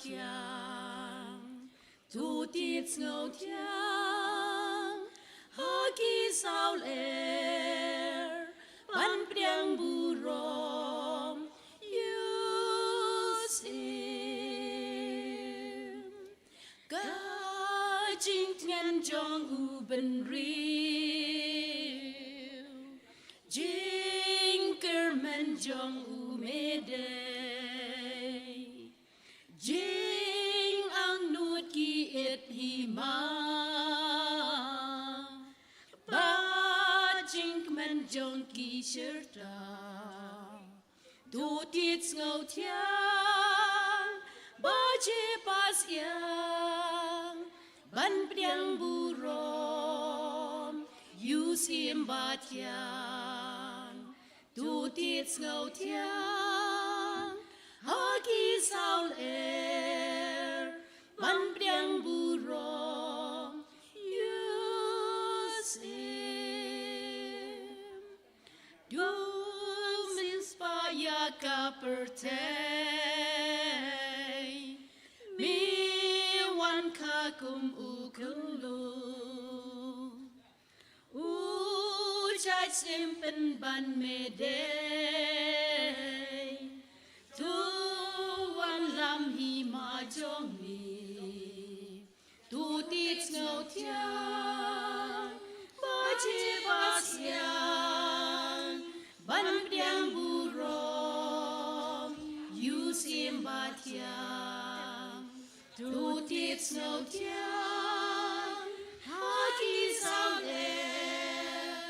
thiang tu tiết ngầu thiang hơ kỳ sao lẻ ban priang bu rom yêu sim ca chính ngăn trong u bên riu chính cơ men trong u mê đây chính ang nuốt ki et hi ma ba chính men trong ki sher ta tu tiết ngầu thiang ba che pas yang ban priang bu rom yu sim ba thiang tu tiết ngầu thiang ha ki sao er ban priang bu rom yu sim du mis pa ya ka pertei mi wan ka kum u kulu u chai sim pen ban me day tu wan lam hi ma jong ni tu tiết ngầu thiang ba che ba xiang ban priang bu rom yu sim ba thiang tu tiết ngầu thiang ha ki sao er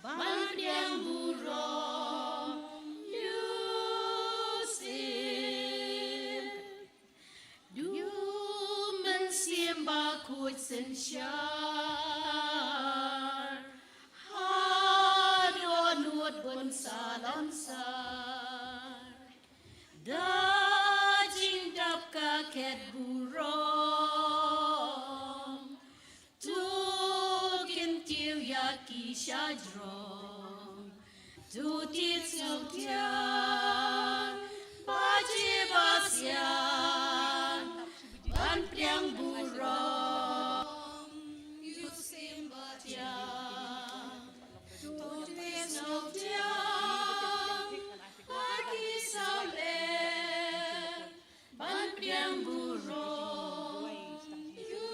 ban priang bu rom yu sim du men sim ba khôi sen char ha do nuốt bun sa lon sar da jing dap ka ket bu rom tu kin tiu ya ki sha drom tu tiết ngầu thiang ba che ba xiang ban priang bu rom yu sim ba thiang tu tiết ngầu thiang ha ki sao lẻ ban priang bu rom yu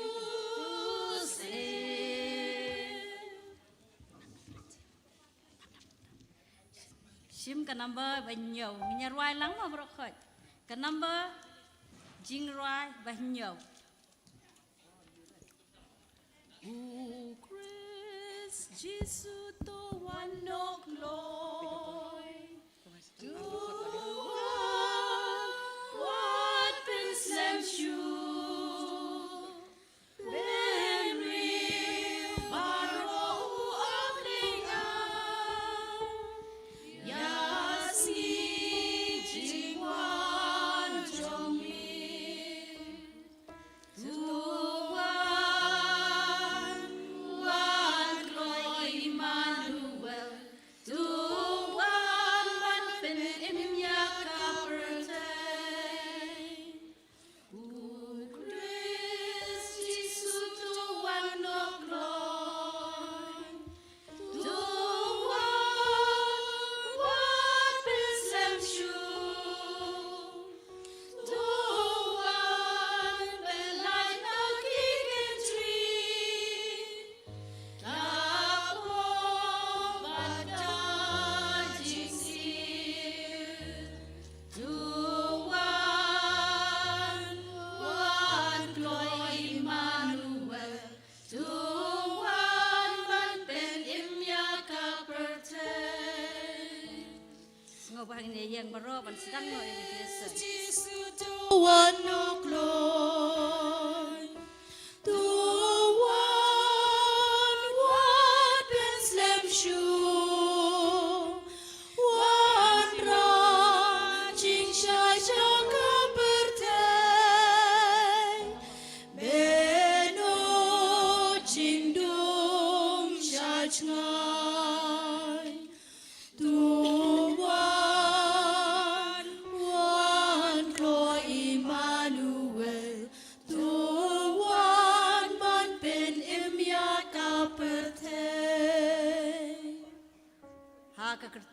sim ka number ban nhiều nya roi lang ma bro khoi ka number jing roi ban nhiều o Christ Jesus to one no glory to what been slam shoe ben real baro opening out yasi jingwan jong mi tu wan gloi Emmanuel tu wan ban pen im ya kaperte o Christ Jesus tu wan no glory tu wan pen slam shoe tu wan pen lai na kikin tree tapo bada jingsir tu wan gloi Emmanuel tu wan ban pen im ya kaperte ngobang ini yang baro ban sedang no ini biasa Jesus tu wan no glory tu wan pen slam shoe wan ra jing shai chang kaperte beno jing dum shai ngai tu wan gloi Emmanuel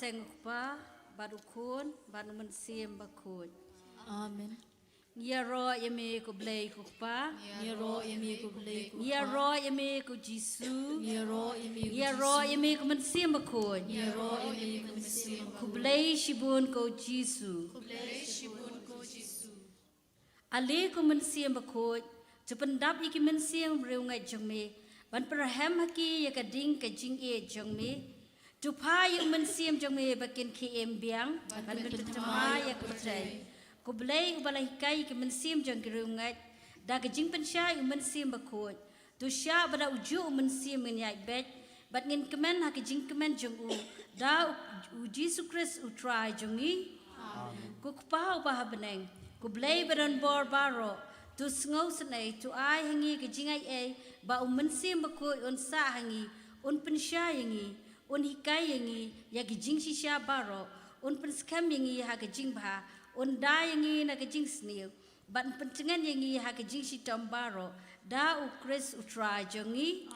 teng pa baru kun baru mensim bakut. Amen. Nia ro yame ko blay ko pa. Nia ro yame ko blay ko. Nia ro yame ko Jisu. Nia ro yame ko. Nia ro yame ko mensim bakut. Nia ro yame ko mensim. Ko blay shibun ko Jisu. Ko blay shibun ko Jisu. Ali ko mensim bakut. Cependap iki mensim reungai jengme. Ban perhem haki ya kading ka jing e jengme. Tupa yung mensim jengme bakin KM biang. Ban bertema ya kepercayai. Ko blay ubalay kai ke mensim jang gerungat da ke jing pensya u mensim bakut tu sya bada uju mensim menyai bet bat ngin kemen ha ke jing kemen jang u da u Jesus Christ u try jangi ko pa u ba beneng ko blay badan bor baro tu ngau senai tu ai hangi ke jing ai e ba u mensim bakut un sa hangi un pensya yangi un hikai yangi ya ke jing sisya baro un penskam yangi ha ke jing ba Unda yangi na kajing snil, but pencengan yangi ha kajing si tambaro, da u Chris utrai jangi,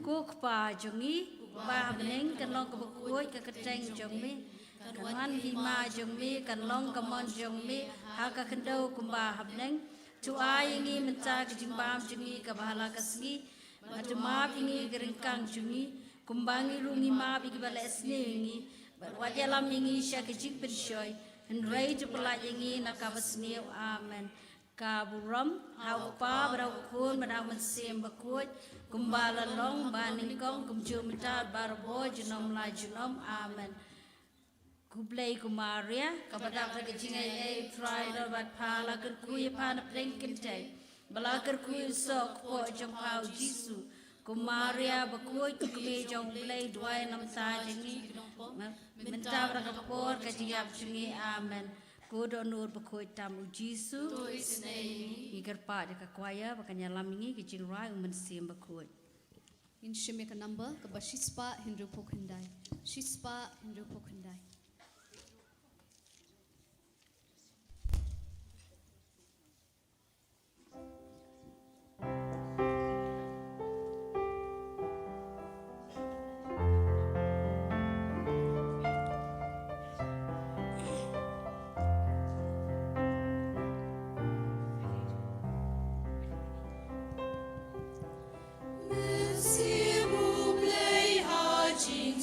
kuk pa jangi, ba meneng kan long kabukoi ka kateng jangi, kan wan hima jangi, kan long kamon jangi, ha ka kendo kumba habneng, tu ai yangi menca kajing bam jangi ka bahala kasgi, macam yangi gerengkang jangi, kumbangi rungi ma bigi bala esne yangi, but wajalam yangi sya kajing pensyoy. And rage of like yangi na kabasnew, amen. Kaburam, how pa, but our coon, but our same bakut, kumbala long, banning gong, kumjumita, baraboy, genome la genome, amen. Kublay kumaria, kabadaka jinga, tried but pala, kuya pan a plankin day. Balakar kuya sok, poor jampau Jisu. Kumaria bakui kukumi jong blay dway nam sajingi minta rakapor kajiyap jungi amen kudo nur bakui tamu Jisu igar pa jaka kwaya bakanya lamingi kijing rai mensim bakui in shimeka number kaba shispa hindu pokundai shispa hindu pokundai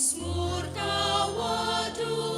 Smurta wadu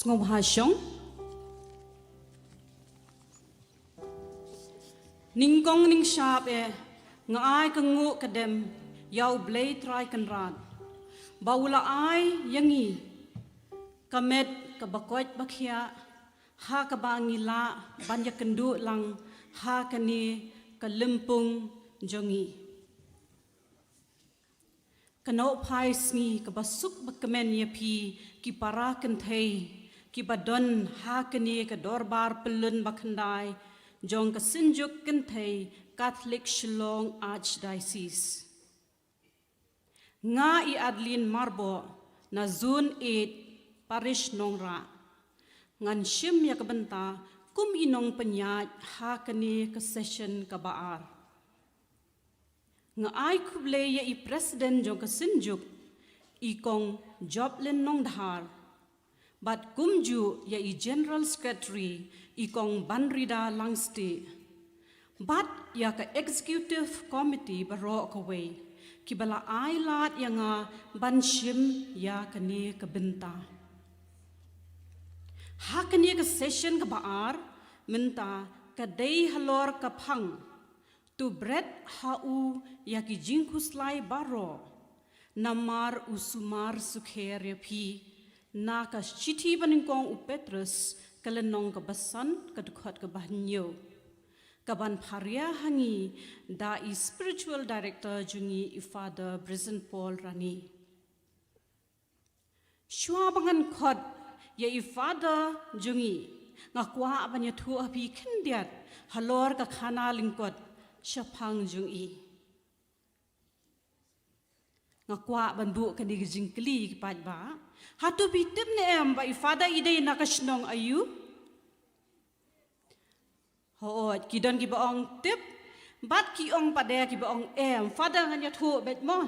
Sngom Hashong Ningkong ning sharp ngai kengu kedem yau blade try kan rat baula ai yangi kamet kabakoit bakhia ha kabangila banya kendu lang ha kani kalimpung jongi kano pai sngi kabasuk bakamen yapi ki para kan thei ki badon ha kani ka dorbar pelun bakhandai jong kasinjuk kan thei Catholic Shillong Archdiocese nga I Adlin Marbo na Zone 8 Parish Nongra ngan shim ya kabanta kum inong penyat ha kani ka session ka baar nga ai kuble ya I president jong kasinjuk I kong Joplin Nongdhar but kumju ya I general secretary I kong Banrida Langste but ya ka executive committee baro kaway kibala ai lat ya nga banshim ya kani ka benta ha kani ka session ka baar minta ka dei halor ka phang tu bread hau ya ki jingkuslai baro namar usumar sukher ya phi na ka chithi baningkong u Petrus kalenong ka basan ka dukhat ka bahnyo kaban pharia hangi da I spiritual director jungi I Father Brisen Paul Rani shwa bangan khot ya I Father jungi ngakwa abanya thu abi khindiat halor ka khana lingkot shaphang jungi ngakwa banbu kan di jingkli ki ba hatu bitim ne em ba I Father idei nakashnong ayu Hoot kidon ki baong tip bat ki ong pada ki baong Father ngan ya thu bet mo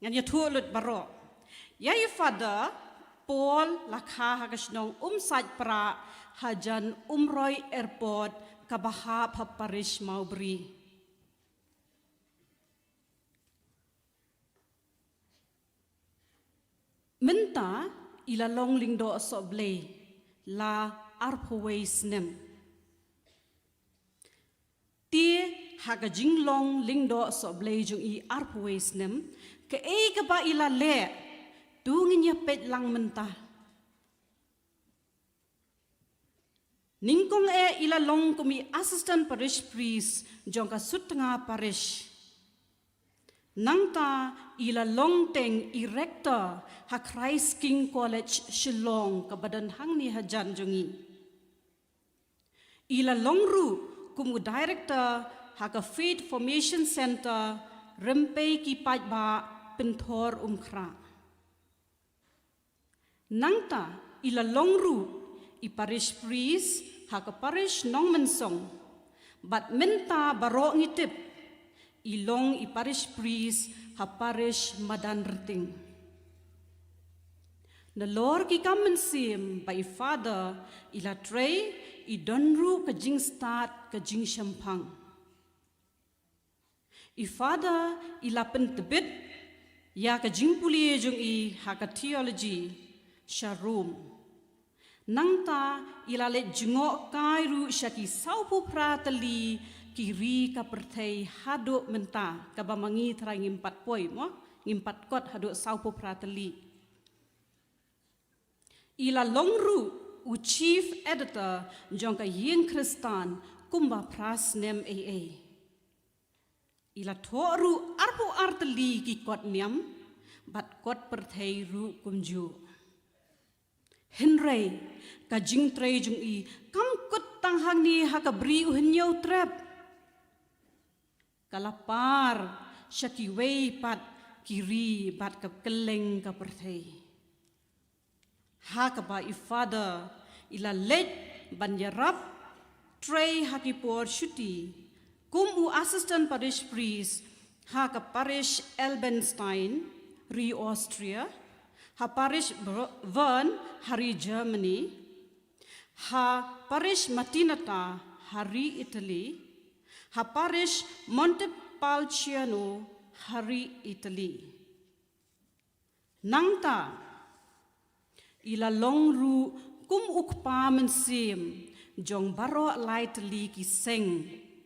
ngan ya thu lut baro ya I Father Paul lakha hagasnong saj pra hajan Roy airport kabaha Parish Maubri Menta ila long lingdo soble la arpaway snem Tie haga jinglong lingdo soble jung I arpaway snem ke ka ba ila le tungin ya pet lang menta Ningkong ila long kumi assistant parish priest jong ka sutanga parish Nangta ila long teng I rector ha Christ King College Shillong kabadan hang ni hajan jungi ila long ru kumu director ha ka Faith Formation Center rempei ki pajba penthor khra Nangta ila long ru I parish priest ha ka parish nong mensong bat menta baro ngitip ilong I parish priest ha parish madan rting na lor ki kamensim by Father ila trey I donru ka jing start ka jing shampang I Father ila pentebit ya ka jing pulie jung I ha ka theology sharum nangta ila le jingo kairu shaki saupu pratali kiri ka perthei haduk menta ka bamangi thrai ngimpat poi mo ngimpat kot haduk saupu pratali ila longru u chief editor jong ka yin kristan kumba pras nem AA ila thoru arpu artali ki kot niam bat kot perthei ru kumju Henry ka jing trei jung I kam kut tang hang ni ha ka bri u hinyo trap kalapar shaki wei pat kiri bat ka keleng ka perthei ha ka ba I Father ila let banjarap trei ha ki por shuti kum u assistant parish priest ha ka parish Elbenstein ri Austria ha parish Vern hari Germany ha parish Matinata hari Italy ha parish Montepulciano hari Italy nangta ila long ru kum ukpa mensim jong baro light li ki seng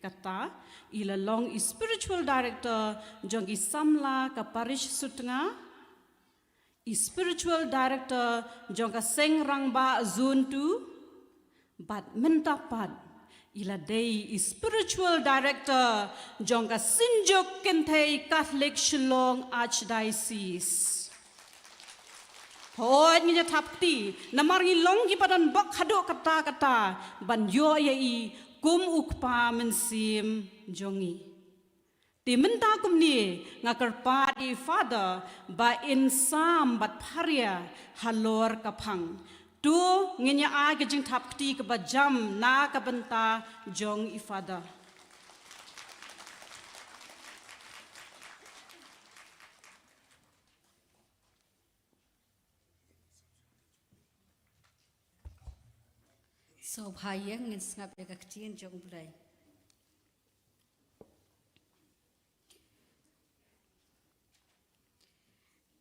kata ila long i spiritual director jong i samla ka parish sutnga i spiritual director jong ka seng rangba zone 2 but mentapat ila day i spiritual director jong ka sinjok kentei Catholic Shillong Archdiocese Hoi nginya tapti namar ngilong ki padan bak hado kata-kata ban yo yai kum ukpa mensim jongi ti menta kum ni ngakar di father ba insam bat pharia halor kapang tu nginya a ke jing tapti ke bajam na ka benta jong I father So bahayang ngin sngap ya kaktian jong bulai.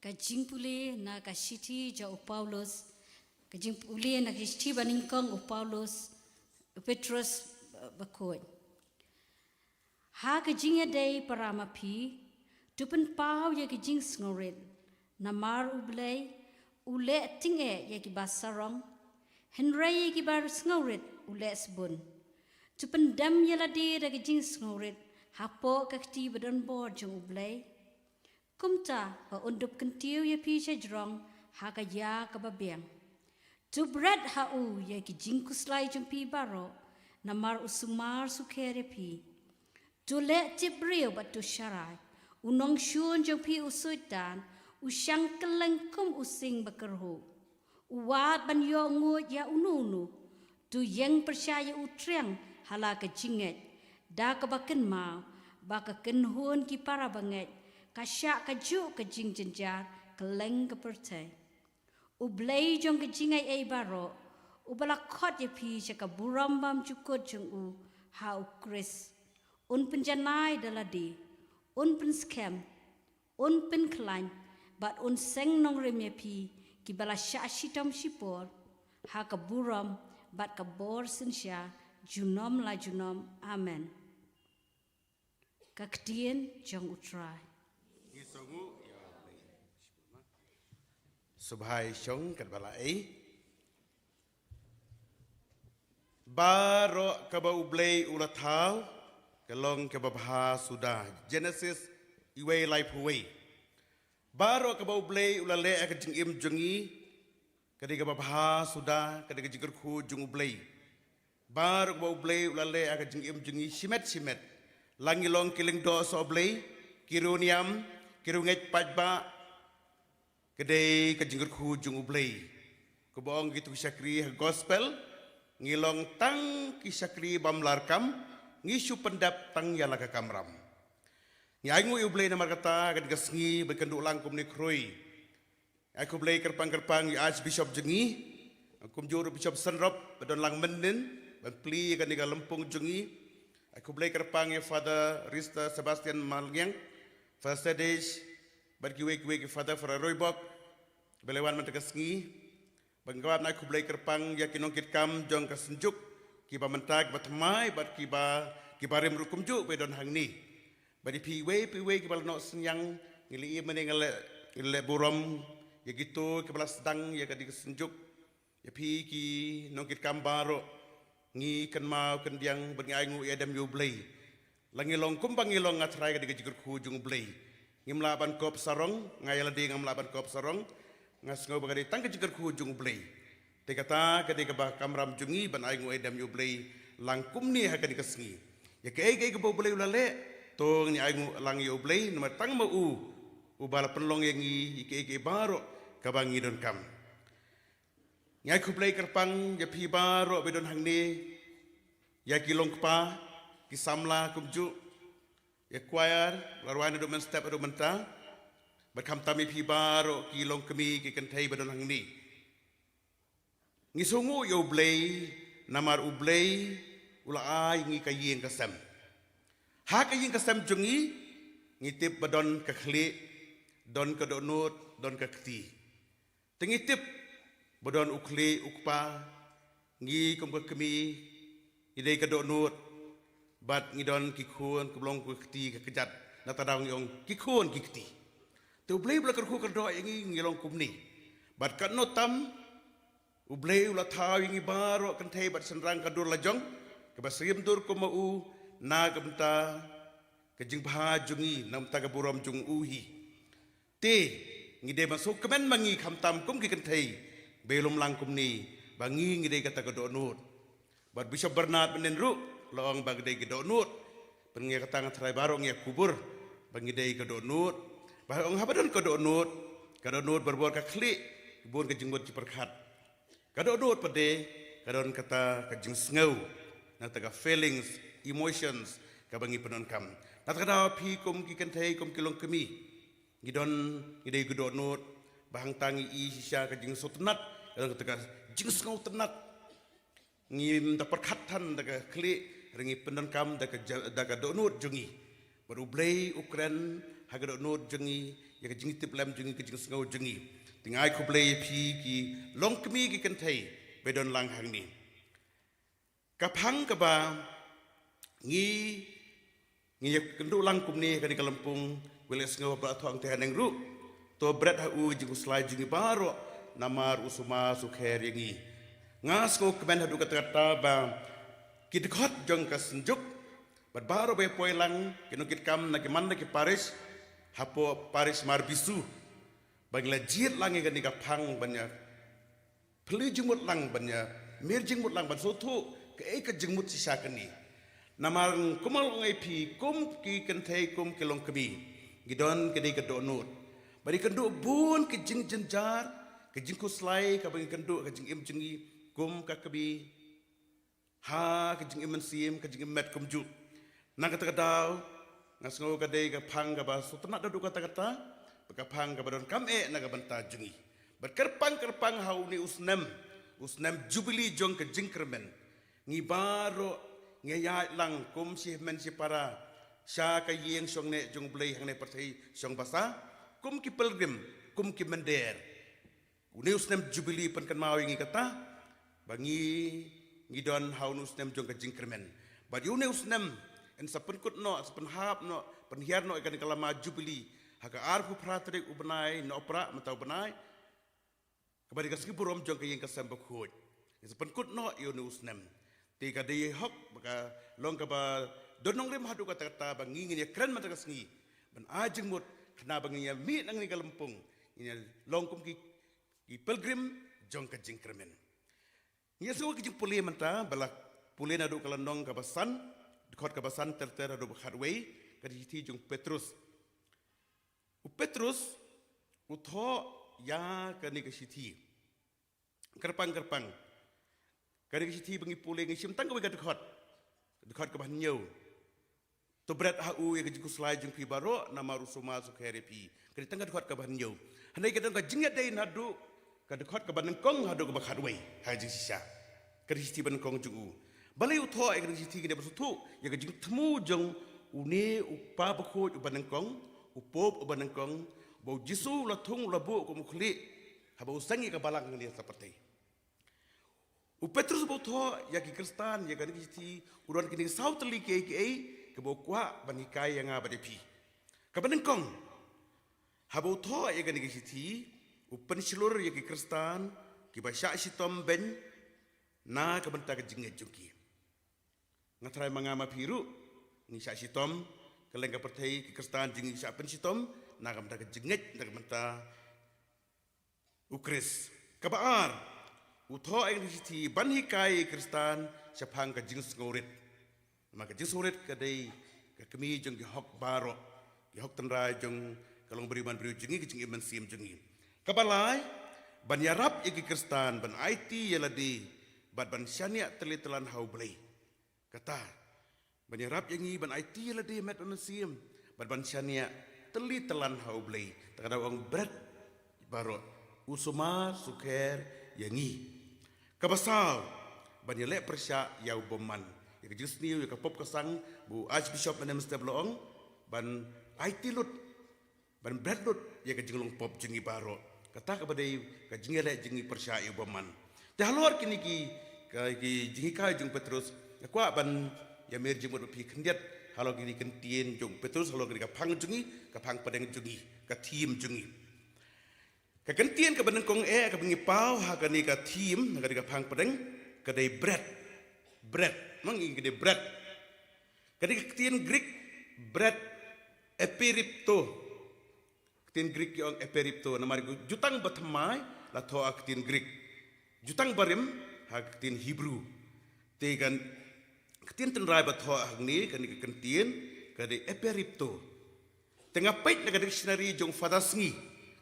Kajing pule na kasiti ja Paulus, kajing pule na kasiti baningkong Paulus, Petrus bakoi. Ha kajing ya day para mapi, tupen pau ya kajing snored, namar ublay, ule tinge ya kibasarong. Henry kibar sngorit ules bun. Tupendam yaladi dagi jing sngorit hapo kakti badan bor jong ublay. Kumta ha undup kentiu ya pisha jrong ha ka ya ka babiang. Tu bread ha u ya ki jing kuslai jong pi baro namar usumar sukere pi. Tu le tibril bat tu syarai unong syun jong pi usuitan usyang keleng kum using bakerhu. Uwat ban yo ngut ya ununu tu yang percaya utriang hala ke jinget da ke baken mau ba ke kenhun ki para banget kasyak ke ju ke jing jenjar keleng ke pertai ublay jong ke jingai ai baro ubala khot ye pi cha ka burambam cukut jong u ha ukris un penjanai daladi un pen scam un pen klain bat un seng nong rem ye pi ki bala sya shitam shipor ha ka buram bat ka bor sinsya junom la junom amen kaktien jong utrai ngisongu ya subhai shong kat bala baro ka ba ublay ulathau kalong ka babha sudah Genesis iway life way Baro ka baublay ulale ka jing im jungi kadi ka babha suda kadi ka jingker khu jung ublay Baro ka baublay ulale ka jing im jungi simet langilong kiling do so oblay kiruniam kirunget pajba kadi ka jingker khu jung ublay ko boong gitu syakri gospel ngilong tang ki syakri bamlarkam ngisu pendap tang yala ka kamram Nyangu ublay na markata ketika sengi berkenduk langkum ni kroi. Aku blay kerpang Archbishop jengi. Aku juru Bishop Senrop bedon lang menden ban pli ketika lempung jengi. Aku blay kerpang Father Rista Sebastian Malgyang. Father Sedesh bagi wek Father Roybok. Belewan mentega sengi. Bangkawat aku blay kerpang kinongkit kam jong kesenjuk. Kiba mentag batmai bat kiba rem rukum juk bedon hang ni. Badi piwe kepala nok senyang ngili mene ngale buram ya gitu kepala sedang ya kadi kesenjuk ya pi ki nongkit kambaro ngi kan mau kan diang bengaingu ya dam yublay langi long kumbang ngilong ngatrai kadi kejikur kujung blay ngimlaban kop sarong ngayala di ngamlaban kop sarong ngasngo bagadi tang kejikur kujung blay tekata kadi keba kamram jungi ban aingu ya dam yublay langkum ni ha kadi kesngi ya ke ke blay ulale Tong ni aingu lang yo blay nomor tang mau ubala penlong yang ike baro kabangi don kam. Nyai ku blay kerpang ya pi baro bedon hang ni ya kilong pa kisamla kumju ya choir larwana do men step do menta berkam tami pi baro kilong kemi ki kentai bedon hang ni. Ngisungu yo blay namar ublay ula ai ngi kayeng kasam. Hak yang kesem jungi ngitip badon kekhli don kedonut don kekti. Tengitip bodon ukli ukpa ngi kum kemi idei kadok nut bat ngidon kikun keblong kekti kekejat natadang yong kikun kikti tu blei blakar ku kadok ngi ngilong kumni bat kat notam ublei ula taw ngi baro kan thei bat senrang kadur lajong ke basrim dur ko mau na kamta kejing bha jungi nam ta burom jung uhi te ngi de masuk kemen mangi khamtam kum ki kan thei belum lang kumni bangi ngi de kata kadok nut bat Bishop Bernard benen ru loong bag de kadok nut pengi kata ngatrai baro ngi kubur bangi de kadok nut bah ong habadon kadok nut berbor ka klik bun ke jenggot ciperkat kadok nut pade kadon kata ke jeng sngau na taga feelings emotions ka bangi penon kam na taga pi kum ki kan thei kum kilong kemi ngidon ngidei kadok nut bahang tangi i sisa ke jeng sotnat kadon kata jeng sngau tenat ngim da perkhatan daga klik ringi penon kam daga donut jungi baru blei ukren haga donut jungi ya ke jingi tip lam jungi ke jing sngau jungi tingai ko blei pi ki long kemi ki kan thei bedon lang hang ni kaphang ka ba ngi kendu lang kum ni ka di kalampung wele sngau ba thong te haneng ru to bread ha u jing slai jungi baro namar usuma sukher yangi ngas ko kemen hadu kata ba kit khot jong ka senjuk bat baro be poilang kinukit kam na kiman na ki Paris hapo Paris mar bisu bagla jit langi kan ka phang banya pli jingmut lang banya mir jingmut lang ban sotu ke ka jingmut sisa kani namang kumal ngai pi kum ki kan thei kum kilong kemi gidon ke dei ka donut bari kan du bun ke jing jenjar ke jing kuslai ka bang kan du ke jing im jingi kum ka kebi ha ke jing iman sim ke jing met kum ju nang kata daw ngasngo ka dei ka phang ka ba sutna dadu kata ka phang ka badon kam e na ka banta jungi bat kerpang hau ni usnem jubilee jong ke jing kermen ngi baro ngi ya lang kum si men si para sha ka yeng song ne jong blei hang ne partai song basa kum ki pilgrim kum ki mender uni usnem jubilee pen kan mau ngi kata bangi ngidon haunus nem jong kajing kermen but you know nem en sapen kut no sapen hap no penhiar no ikan kalama jubilee haka arfu pratrik ubenai no opera matau benai kabari kaski burom jong kayeng kasam bakhoj sapen kut no you know nem tika de hok baka long kaba donong rim hadu kata kata bangi ngi kren mata kasngi ban ajeng mut kena bangi ya mi nang ni kalampung ini long kum ki pilgrim jong kajing kermen ya semua kijing pulih menta balak pulih nadu kalandong kabasan dekat kabasan terter adu bakharway kaditi jung Petrus Petrus utho ya kani kasiti kerpang kani kasiti bengi pulih ngi sim tang ka dekat kaban nyau to berat hu ya kijing kuslai jung pi baro nama rusuma su kherepi kadi tang dekat kaban nyau handai kadang ka jingat dei nadu kadekot ke banengkong hadu ke bakharway haji sisa kristi banengkong jugu balai utho ek kristi ke besutu ya ke jing temu jong une upa bakho banengkong upop banengkong bau jisu lathung labu ko mukhli haba usangi ke balang ngali seperti Petrus bau tho ya ke kristan ya ke kristi uron kini sautli ke bau kwa banikai yang abadepi ke banengkong haba utho ya ke kristi upen seluruh ya ke kristan ki basya sitom ben na ke benta ke jinget juki ngatrai mangama piru ni sya sitom keleng ke pertai ke kristan jingi sya pen sitom na ke benta ke jinget na ke benta ukris kabaar utho eng siti ban hikai kristan syapang ke jing ngorit maka jing ngorit ke dei ke kemi jeng ki hok baro ki hok tenrai jeng kalong beriman beri jingi ke jing iman sim jengi kabalai ban yarap iki kristan ban IT yaladi ban syania telitelan hau blei kata ban yarap yangi ban IT yaladi met sim ban syania telitelan hau blei takada orang berat baro usuma suker yangi kabasal ban yale persya yau boman ya jusni ya pop kasang bu archbishop menem stebloong ban IT lut ban berat lut ya jenglong pop jengi baro kata kepada ka jingele jingi percaya baman dah luar kini ki jingi kai jung Petrus kwa ban ya mer jimut pi kendiat halo kini kentien jung Petrus halo kini ka phang jungi ka phang padeng jungi ka team jungi ka kentien ka baneng kong ka bengi pau ha ka ni ka team ka di ka phang padeng ka dei bread mang ing ka bread ka di kentien Greek bread eperipto Ketin Greek yang eperipto namari jutang batmai la to ketin Greek jutang barim ha ketin Hebrew te kan ketin tenrai batho agni kan ketin kade eperipto tengah pait na dictionary jong farasngi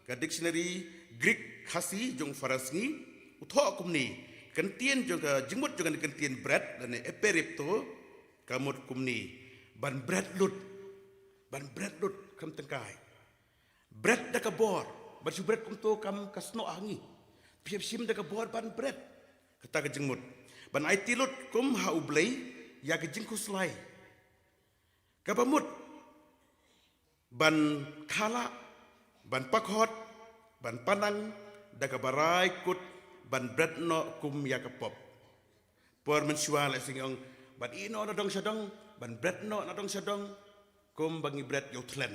ka dictionary Greek khasi jong farasngi utho kumni ketin jong jimut jong ketin bread dan eperipto kamut kumni ban bread lut kam tengkai bread dah kabor, baju bread kumto kam kasno angi, piap-sim dah kabor ban bread, kata kejengmut, ban ai tilut kum hau blay, ya kejengku selai, kabamut, ban khala, ban pakhot, ban panang, dah kabarai kut, ban bread no kum ya kapop, por mensual singong, ban ino nadong sadong, ban bread no nadong sadong, kum bangi bread yotlen.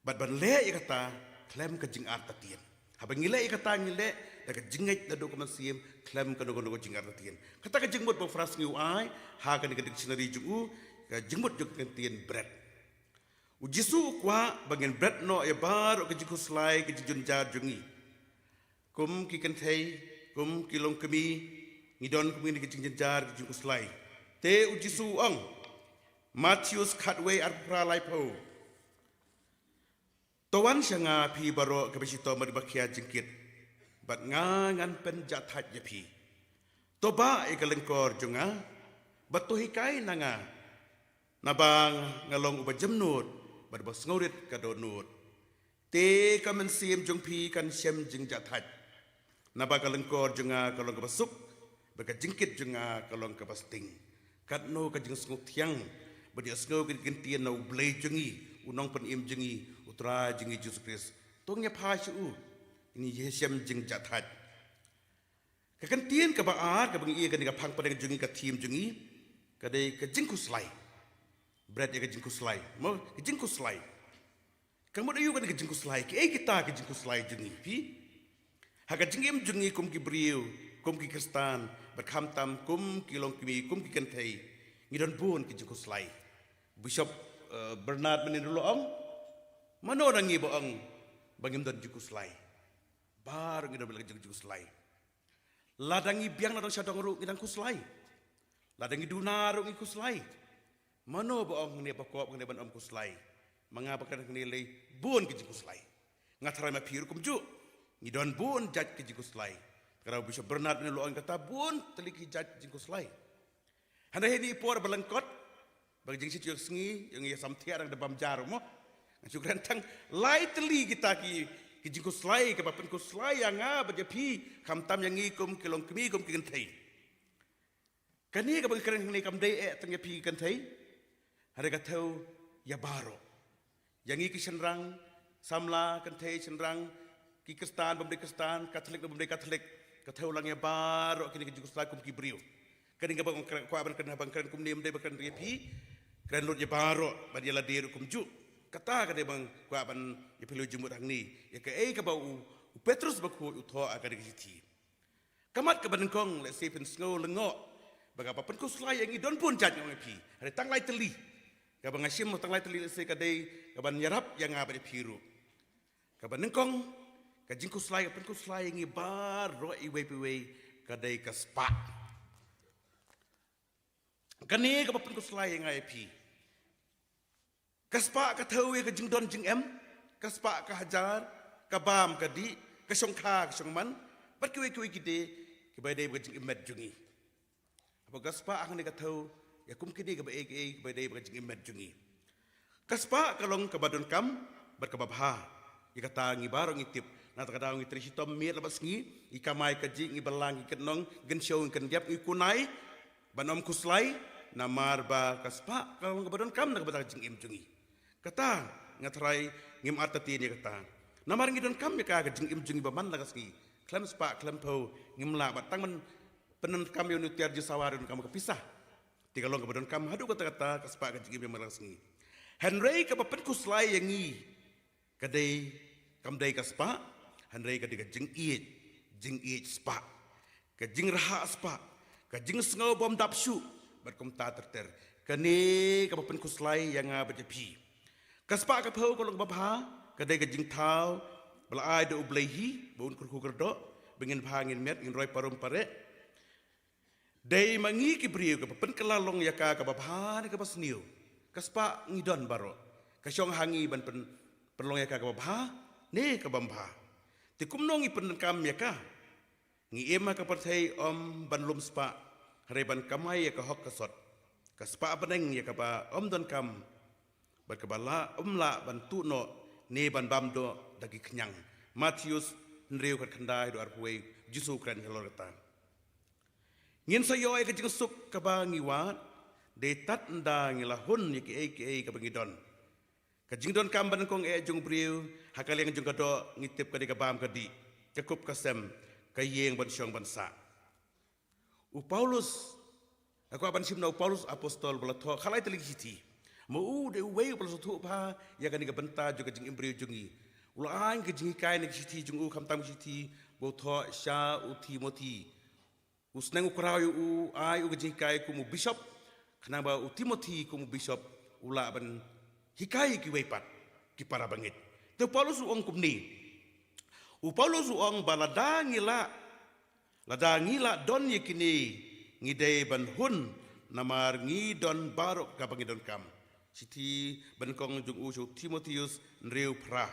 Ban le kata klem ka jing art tatien habang ngile kata ngile da ka jingait da do kamasiem klem ka do jing art tatien kata ka jingmut bo fras ngiu ai ha ka ni dictionary ju ka jingmut ju kentien bread u jisu kwa bagian bread no ya bar ka jiku slai ka jijun jar jungi kum ki kenthei kum ki long kemi ngidon kum ni ka jing jar jiku slai te u jisu ong Matthews Cutway Arpra Laipo Tawan sanga pi baro kabisito maribakia jingkit bat ngan pen jathat ya pi toba ikalengkor junga batuhikai nanga nabang ngalong uba jemnut bat bos ngorit kadonut te kamen sim jung pi kan sem jing jathat naba kalengkor junga kalong kabasuk baka jingkit junga kalong kabasting katno ka jing snguk thiang badi asngau gentian no blay jungi unong pen im jungi Utra jingi Jesus Christ, tongnya pasyu ini Yesem jing jathat. Kekentian kebaar kebangi ia kenika pang pada jungi ke tim jungi, kadai ke jingku selai, bread ia ke jingku selai, mau ke jingku selai. Kamu dah yuk ke jingku selai, kita ke jingku selai jungi, pi. Haka jingim jungi kum ki beriu, kum ki Kristan, berkham tam kum ki long kimi, kum ki kentai, ngidon pun ke jingku selai. Bishop Bernard menindul om. Mana orang ibu ang bangim dan juku selai, bar ngidam lagi juku selai. Ladangi biang ladang sadang ru ngidang kuslai, ladangi dunar ru kuslai. Mana boong ni bakop ngidam ban om kuslai, mengapa kan nilai bun ke juku selai. Ngatarai ma piru kumju, ngidon bun jat ke juku selai. Kalau bisa Bernard ni luang kata bun teliki jat juku selai. Hendak ini por belengkot, bagi jengsi cium sengi yang ia samtiar yang debam jarum mo. Syukran tang lai teli kita ki jingku selai ke papen ku selai yang baje pi kam tam yang ikum kelong kemi kum kentai kani ka bang keren ni kam dei tang ya pi kentai ada ka tau ya baro yang iki senrang samla kentai senrang ki Kristen bamde Kristen Katolik bamde Katolik ka tau lang ya baro kini jingku selai kum ki brio kani ka bang ko aban kan bang keren kum nem dei bakan ya pi keren lot ya baro badiala deru kum ju kata kade bang ko aban ipilu jumut hang ni ya ke ka bau Petrus baku utho akan digiti kamat ke banengkong le sepen sngo lengo baga papen ko slai yang idon pun jat yang pi ada tanglai teli ka bang asim tanglai teli le se kade ka ban yarap yang abade piru ka banengkong ka jingku slai papen ko slai yang bar ro i we kade ka spa kane ka papen ko slai yang ai pi Kaspa ka tahu ke jing don jing em, kaspa ka hajar, ka bam ka di, ka song kha ka song man, bat kiwe kide, ke bai dei jing emet jungi. Apa kaspa ang ni ka tahu, ya kum kide ka bai dei jing emet jungi. Kaspa ka long ka badon kam, bat ka babha, ya kata ngi barong itip, na ta kadang ngi trisitom mir labas ngi, i kamai ka jing ngi balang ngi kenong, gen show ngi diap ngi kunai, banom kuslai, namar ba kaspa ka long ka badon kam na ka batang jing em jungi. Kata ngatarai ngim artati ni kata Namar ngi don kam ya ka jing im jing baman lagas ngi. Klem spa klem po ngimla batang man penen kam yo nutiar ji sawarun kam kepisah. Tiga long kabadon kam hadu kata-kata ka spa ka jing im lagas ngi. Henry ka papen kuslai yang ngi. Kadai kam dai ka spa, Henry ka diga jing iit spa. Ka jing raha spa, ka jing sngau bom dapsu, bat kom ta terter. Kani ka papen kuslai yang bajepi. Ka spa ka po ko long babha, kadai ka jing tau belai do ublehi baun kurku kerdo bengin phangin met ngin roi parum pare dei mangi ki briu ka pen kelalong ya ka babha ni ka basniu ka spa ngidon baro ka syong hangi ban pen perlong ya ka babha ne ka bamba ti kumnong i pen kam ya ka ngi ema ka perthai om ban lum spa hare ban kamai ya ka hok ka sot ka spa beneng ya ka ba om don kam bat ka bala la ban tu no ne ban bam do dagi kenyang Matius nreu kat khandai do arpuai jisu kran helorata ngin sayoy ka jing suk ka ba ngiwat de tat nda ngila hun yeki ka bangidon ka jing don kam ban kong jung priu hakal yang jung ka do ngitip ka de ka bam ka di ka kup ka sem ka yeng ban syong ban sa u Paulus aku aban simna Paulus apostol bala tho khalai telik hiti mau de wei bala tu pa ya kan ka benta juga jing imbriu jungi ulang ke jing kai ne hiti jung u kam tam hiti bo tho sha u Timothy usnang ukrau u ai u jing kai ku mu bishop kana ba u Timothy ku mu bishop ula ban hikai ki wei pat ki para bangit te Paulus uang kumni u Paulus uang balada ngila don yekini ngidei ban hun namar ngidon barok ka bangidon kam siti ban kong jung u Timotheus nreu pra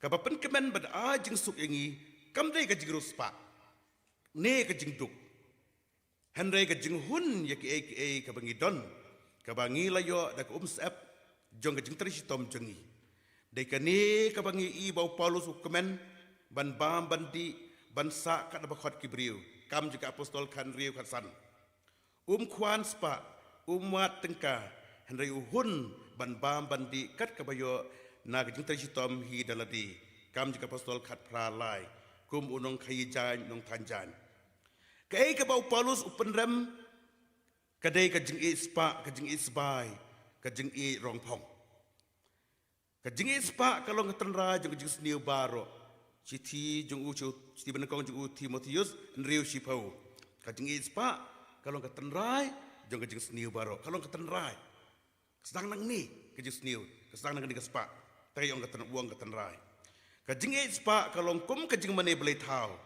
ka bapen kemen bad a jing suk yangi kam dei ka jigrus pa ne ka jing duk henry ka jing hun yeki ka bangidon ka bangi layo da ka sep jong ka jing trisitom jongi dei ka ne ka bangi i bau Paulus kemen ban bam bandi ban sa ka da bakhot kibriu kam juga apostol kan riu kan san kwan spa wat tengka henry uhun ban bam bandi kat kabayo na ka jing trisitom hi daladi kam juga apostol kat pralai kum unong khayijan nong tanjan kai ka bau Paulus upenrem kadai ka jing spa ka jing isbai ka jing rongpong ka jing spa kalong tenra jing jing sniu baro Citi jung u citi benekong jung u Timotheus nriu sipau ka jing spa kalong ka tenrai jung ka jing sniu baro kalong ka tenrai sedang nang ni ka jing sniu sedang nang ni ka spa tai ong ka ten uang ka tenrai ka jing spa kalong kum ka jing mane belai thau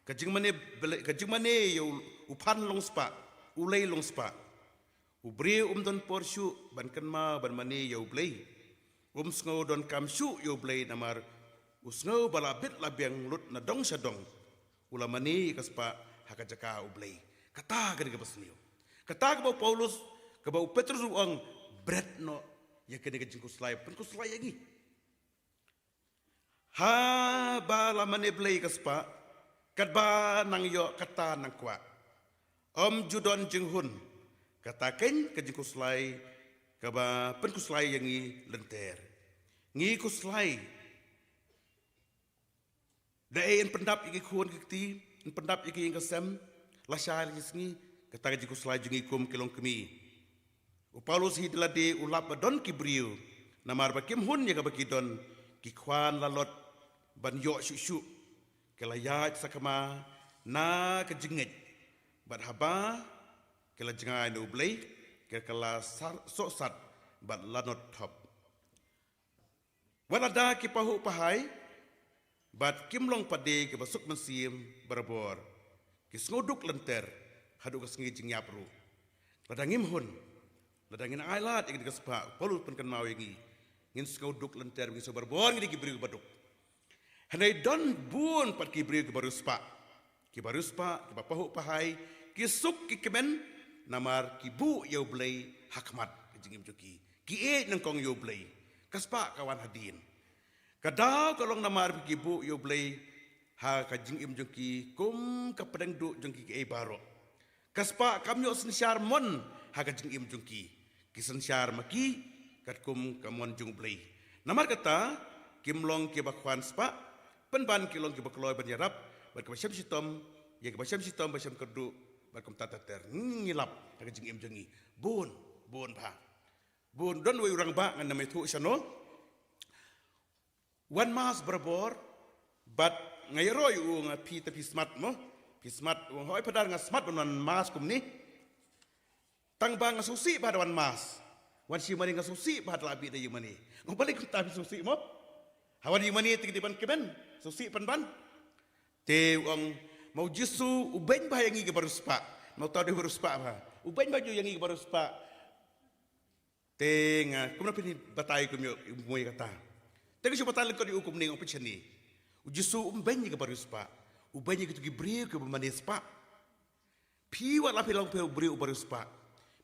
ka jing mane yo upan long spa ulei long spa ubri don porshu ban kanma ban mane yo blei sngo don kam shu yo blei namar usngau balabit labiang lut na dong sadong ulamani kaspa hakajaka ublei kata gani ka basniu kata ka Paulus ka Petrus uang bread no ya kene ka jingku slai pen ku slai yangi ha balamane blei kaspa kat ba nang yo kata nang kwa judon jinghun kata ken ka jingku slai ka ba pen ku slai yangi lenter ngi ku slai dai en pendap iki khon kiti en pendap iki ing kasem la shal isngi kata ji kuslai jungi kum kilong kemi u Paulus hi dilade ulap don kibriu namar bakim hun ya baki don ki khwan lalot ban yo shu kelayat sakama na ka jinget bat haba kela jingai no blai ke kala so sat bat lanot top walada ki pahu pahai bat kimlong pade ke basuk mensim berbor ki sngoduk lenter hadu ka sngi jing yapru ladangim hun ladangin ailat ing kaspa Paulus pen kan mau ngi ngin sngoduk lenter ngi so berbor ngi ki bri baduk hanai don bun pat ki bri ke baruspa ki bapahu pahai ki suk ki kemen namar ki bu yo blai hakmat jingim joki ki nang kong yo blai kaspa kawan hadin kadau kalong namar gibu yo blai ha ka jing im jengki kum ka pedang du jengki ke baro kaspa kamyo sensyar mon ha ka jing im jengki ki sensyar maki kat kum ka mon jung blai namar kata kim long ke bakwan spa penban kilong ke bakloi ban yarap ban ke basam sitom ya ke basam sitom basam kerdu ban kem tatater ngilap ka jing im jengi bun pha bun don we urang ba ngan namai thu sano one mas berbor but ngayroy u nga pi tapi smart mo pi smart hoi padar nga smart ban mas kum ni tang bang susi pada one mas wan si mani nga susi pada labi de yumani ngobalik tapi susi mo hawan yumani tig di ban keben susi ban te ang mau jisu uben ba yangi ke baru spa mau tahu dia baru spa ba uben baju yangi ke baru spa te nga kumna pini batai kum yo moy kata te ke batai ko di hukum ni ngop cheni jisu uben ke baru spa uben ke tu gibril ke mani spa pi wala pi long pe briu baru spa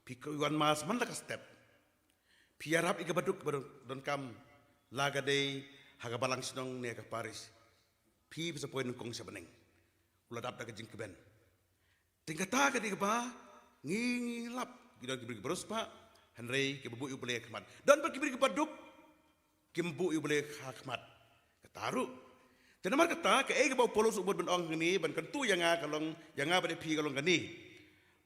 pi ko wan mas man la ka step pi arab ike baduk baru don kam laga de haga balang sinong ne ka Paris pi bisa poin kong sebeneng ulat abda ke jingkeben tingkata ke di ba ngilap gidan kibri beruspa Henry ke bubu ubele khmat dan berkibri ke baduk kimbu ubele khmat kataru tenamar kata ke ke bau polos ubud ben ong ni ban kentu yanga kalong yanga bade pi kalong gani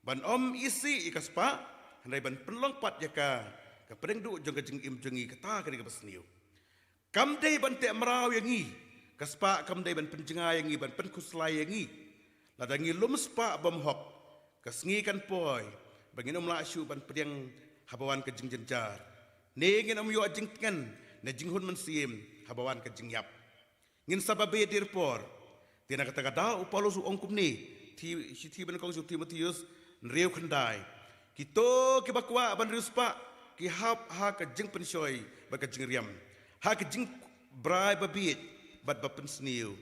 ban om isi ikaspa Henry ban penlong pat yaka ke pedeng du jong ke jing im jengi kata ke di basniu kam dei ban te mrau yangi kaspa kam dei ban penjenga yangi ban penkuslai yangi ladangi lum spa bom hok kasngi kan poi bangin la shu ban pedeng habawan ke jing jenjar ne ngin yo jing tengan ne jing hun man sim habawan ke jing yap ngin sababe dirpor tina kata kata upalo su ongkum ni ti ban kong su Timotius nreu khandai kito ke bakwa ban ruspa ki hap ha ke jing pensoi ba ke jing riam ha ke jing brai babit bat bapen sniu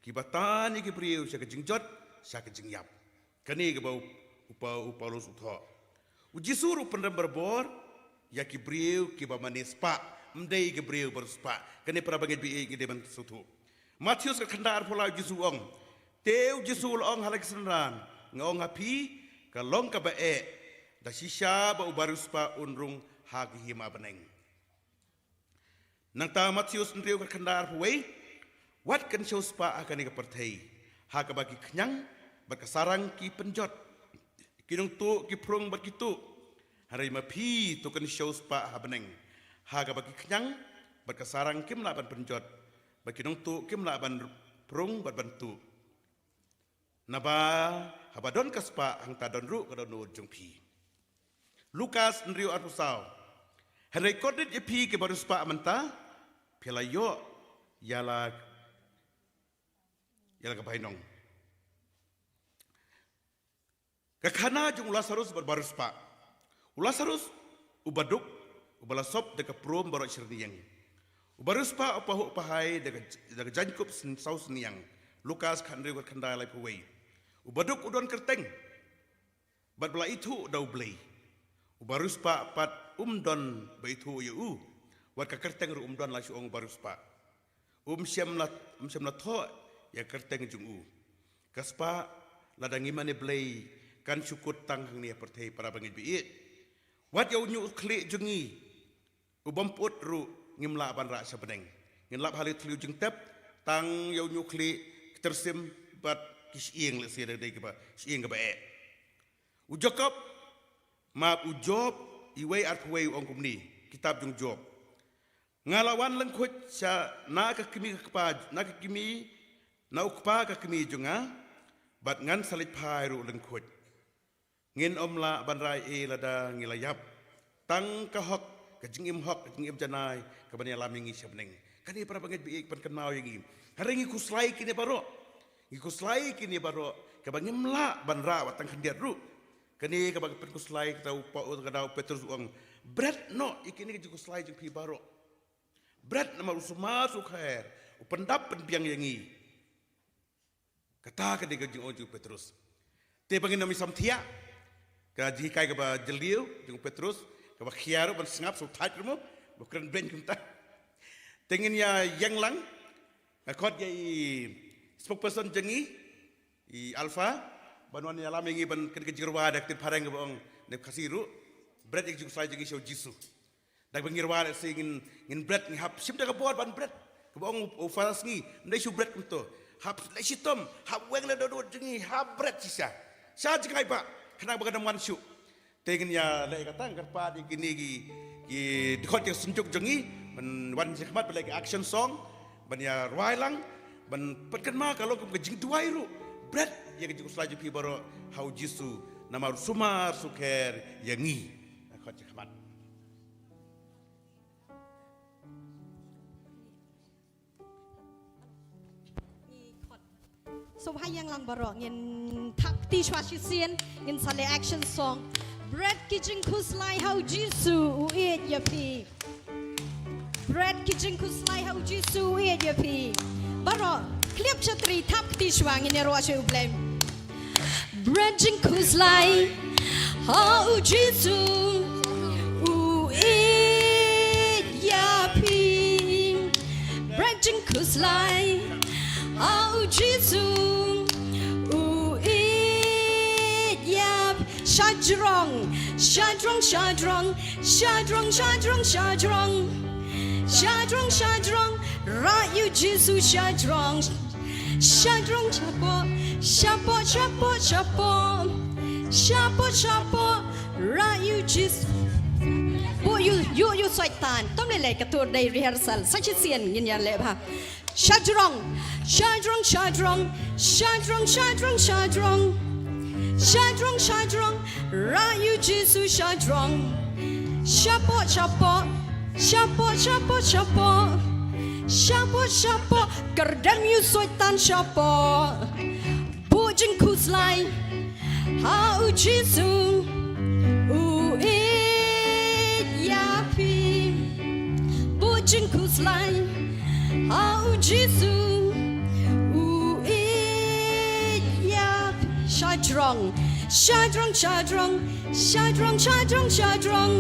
ki batani ki priu sya ke jing jot sya ke jing yap kani ke bau upalo su tho uji suru pendam berbor ya ki priu ki ba manis pa mdei ke priu berspa kani para banget bi ke deban sutu Matius ke khandar pola uji suong teu uji sul ong halak senran ngong api ka long ka ba e da sisya ba ubaruspa unrung hagi hima beneng nang ta Matius nriu ke khandar huwei wat kan show spa akan ke perthei ha ka bagi kenyang bakasarang ki penjot kinung tu ki prong berkitu hari mapi tu kan show spa ha beneng ha ka bagi kenyang bakasarang kim la ban penjot bakinung tu kim la ban prong bat bantu naba habadon kaspa hang ta don ru ka don jung pi Lukas nriu arusau hari kodit pi ke baru spa manta pelayo yala ka bainong kakana jung Lazarus berbaru spa Lazarus ubaduk ubalasop deka prom barok sirniang ubaru spa upahu pahai deka jankup saus niang Lukas khandri kat khandai lai puwei ubaduk udon kerteng bat bela itu dau blei ubaru spa pat don baitu yu wat ka kerteng ru don la suong ubaru spa siam la tho ya kerteng jungu kaspa ladangi mane blei kan syukut tang hang ni perthei para bangit biit wat yau nyu kli jungi ubam put ru ngimla ban ra sabeneng ngilap halit tliu jeng tep tang yau nyu kli tersim bat kisieng le sire dei ba sieng ba e ujokop ma ujob iwei arpwei ongkum ni kitab jung job ngalawan lengkut sa na ka kimi ka na ka kimi na ukpa ka kimi junga bat ngan salit phai ru lengkut ngin omla banrai e lada ngilayap tang ka hok ka jingim hok jingim janai ka bani alamingi sabneng kani para banget bi pan kenau yangi haringi kuslai kini baro ngikuslai kini baro ka bangim la banra watang kandiat ru kani ka bang pen kuslai ka tau pa ka dau Petrus uang bread no ikini ka kuslai jing pi baro bread nama usuma su khair upendap pen biang yangi kata ka de jing oju Petrus te bangin nami samthia ka ji kai ka ba jeliu jung Petrus ka ba khiaru ban sngap su thaj mo ba kren ben kunta tengin ya yang lang akot ya spokesperson jengi i alpha banwan ya lam ngi ban ken ke jirwa dak te pareng ba ong ne khasiru bread ik jung sai jengi show jisu dak bangirwa singin ngin bread ngi hap sim dak bor ban bread Kebong ufaras ni, ndai subret kunto. Hab lesitom, hab weng le dodo jengi, hab bret sisa. Sa jengai pak, kena bagadam wansu. Tengen ya le katang karpa di kini ki dikot yang sunjuk jengi, ban wan sekmat belai action song, ban ya ruailang, ban petkan ma kalau ke jing tuai ru. Bret ya ke jing selaju pi baro hau jisu nama sumar suker yangi. Dikot sekmat. So hai yang lang barok ngin takti shwashisian ngin sale action song Bread kitchen kuslai hau jisu uit ya pi Bread kitchen kuslai hau jisu uit ya pi Barok klip chatri takti shwa ngin ya roa shwe ublem Bread kitchen kuslai hau jisu uit ya pi Bread kitchen kuslai hau jisu Shadrong, shadrong, shadrong, shadrong, shadrong, shadrong, shadrong, shadrong, Rayu Jisu shadrong, shadrong, chapo, chapo, chapo, chapo, chapo, chapo, Rayu Jisu. Bu you soitan, tom le katur day rehearsal, sachisian ginyan lebha. Shadrong, shadrong, shadrong, shadrong, shadrong, shadrong. Shadrong, shadrong, Rayu Jisu shadrong. Shapo, shapo, shapo, shapo, shapo, shapo, shapo, Gardem you soitan shapo. Bujing kuslai, hau Jisu, uit yapi. Bujing kuslai, hau Jisu. Shadrong, shadrong, shadrong, shadrong, shadrong, shadrong,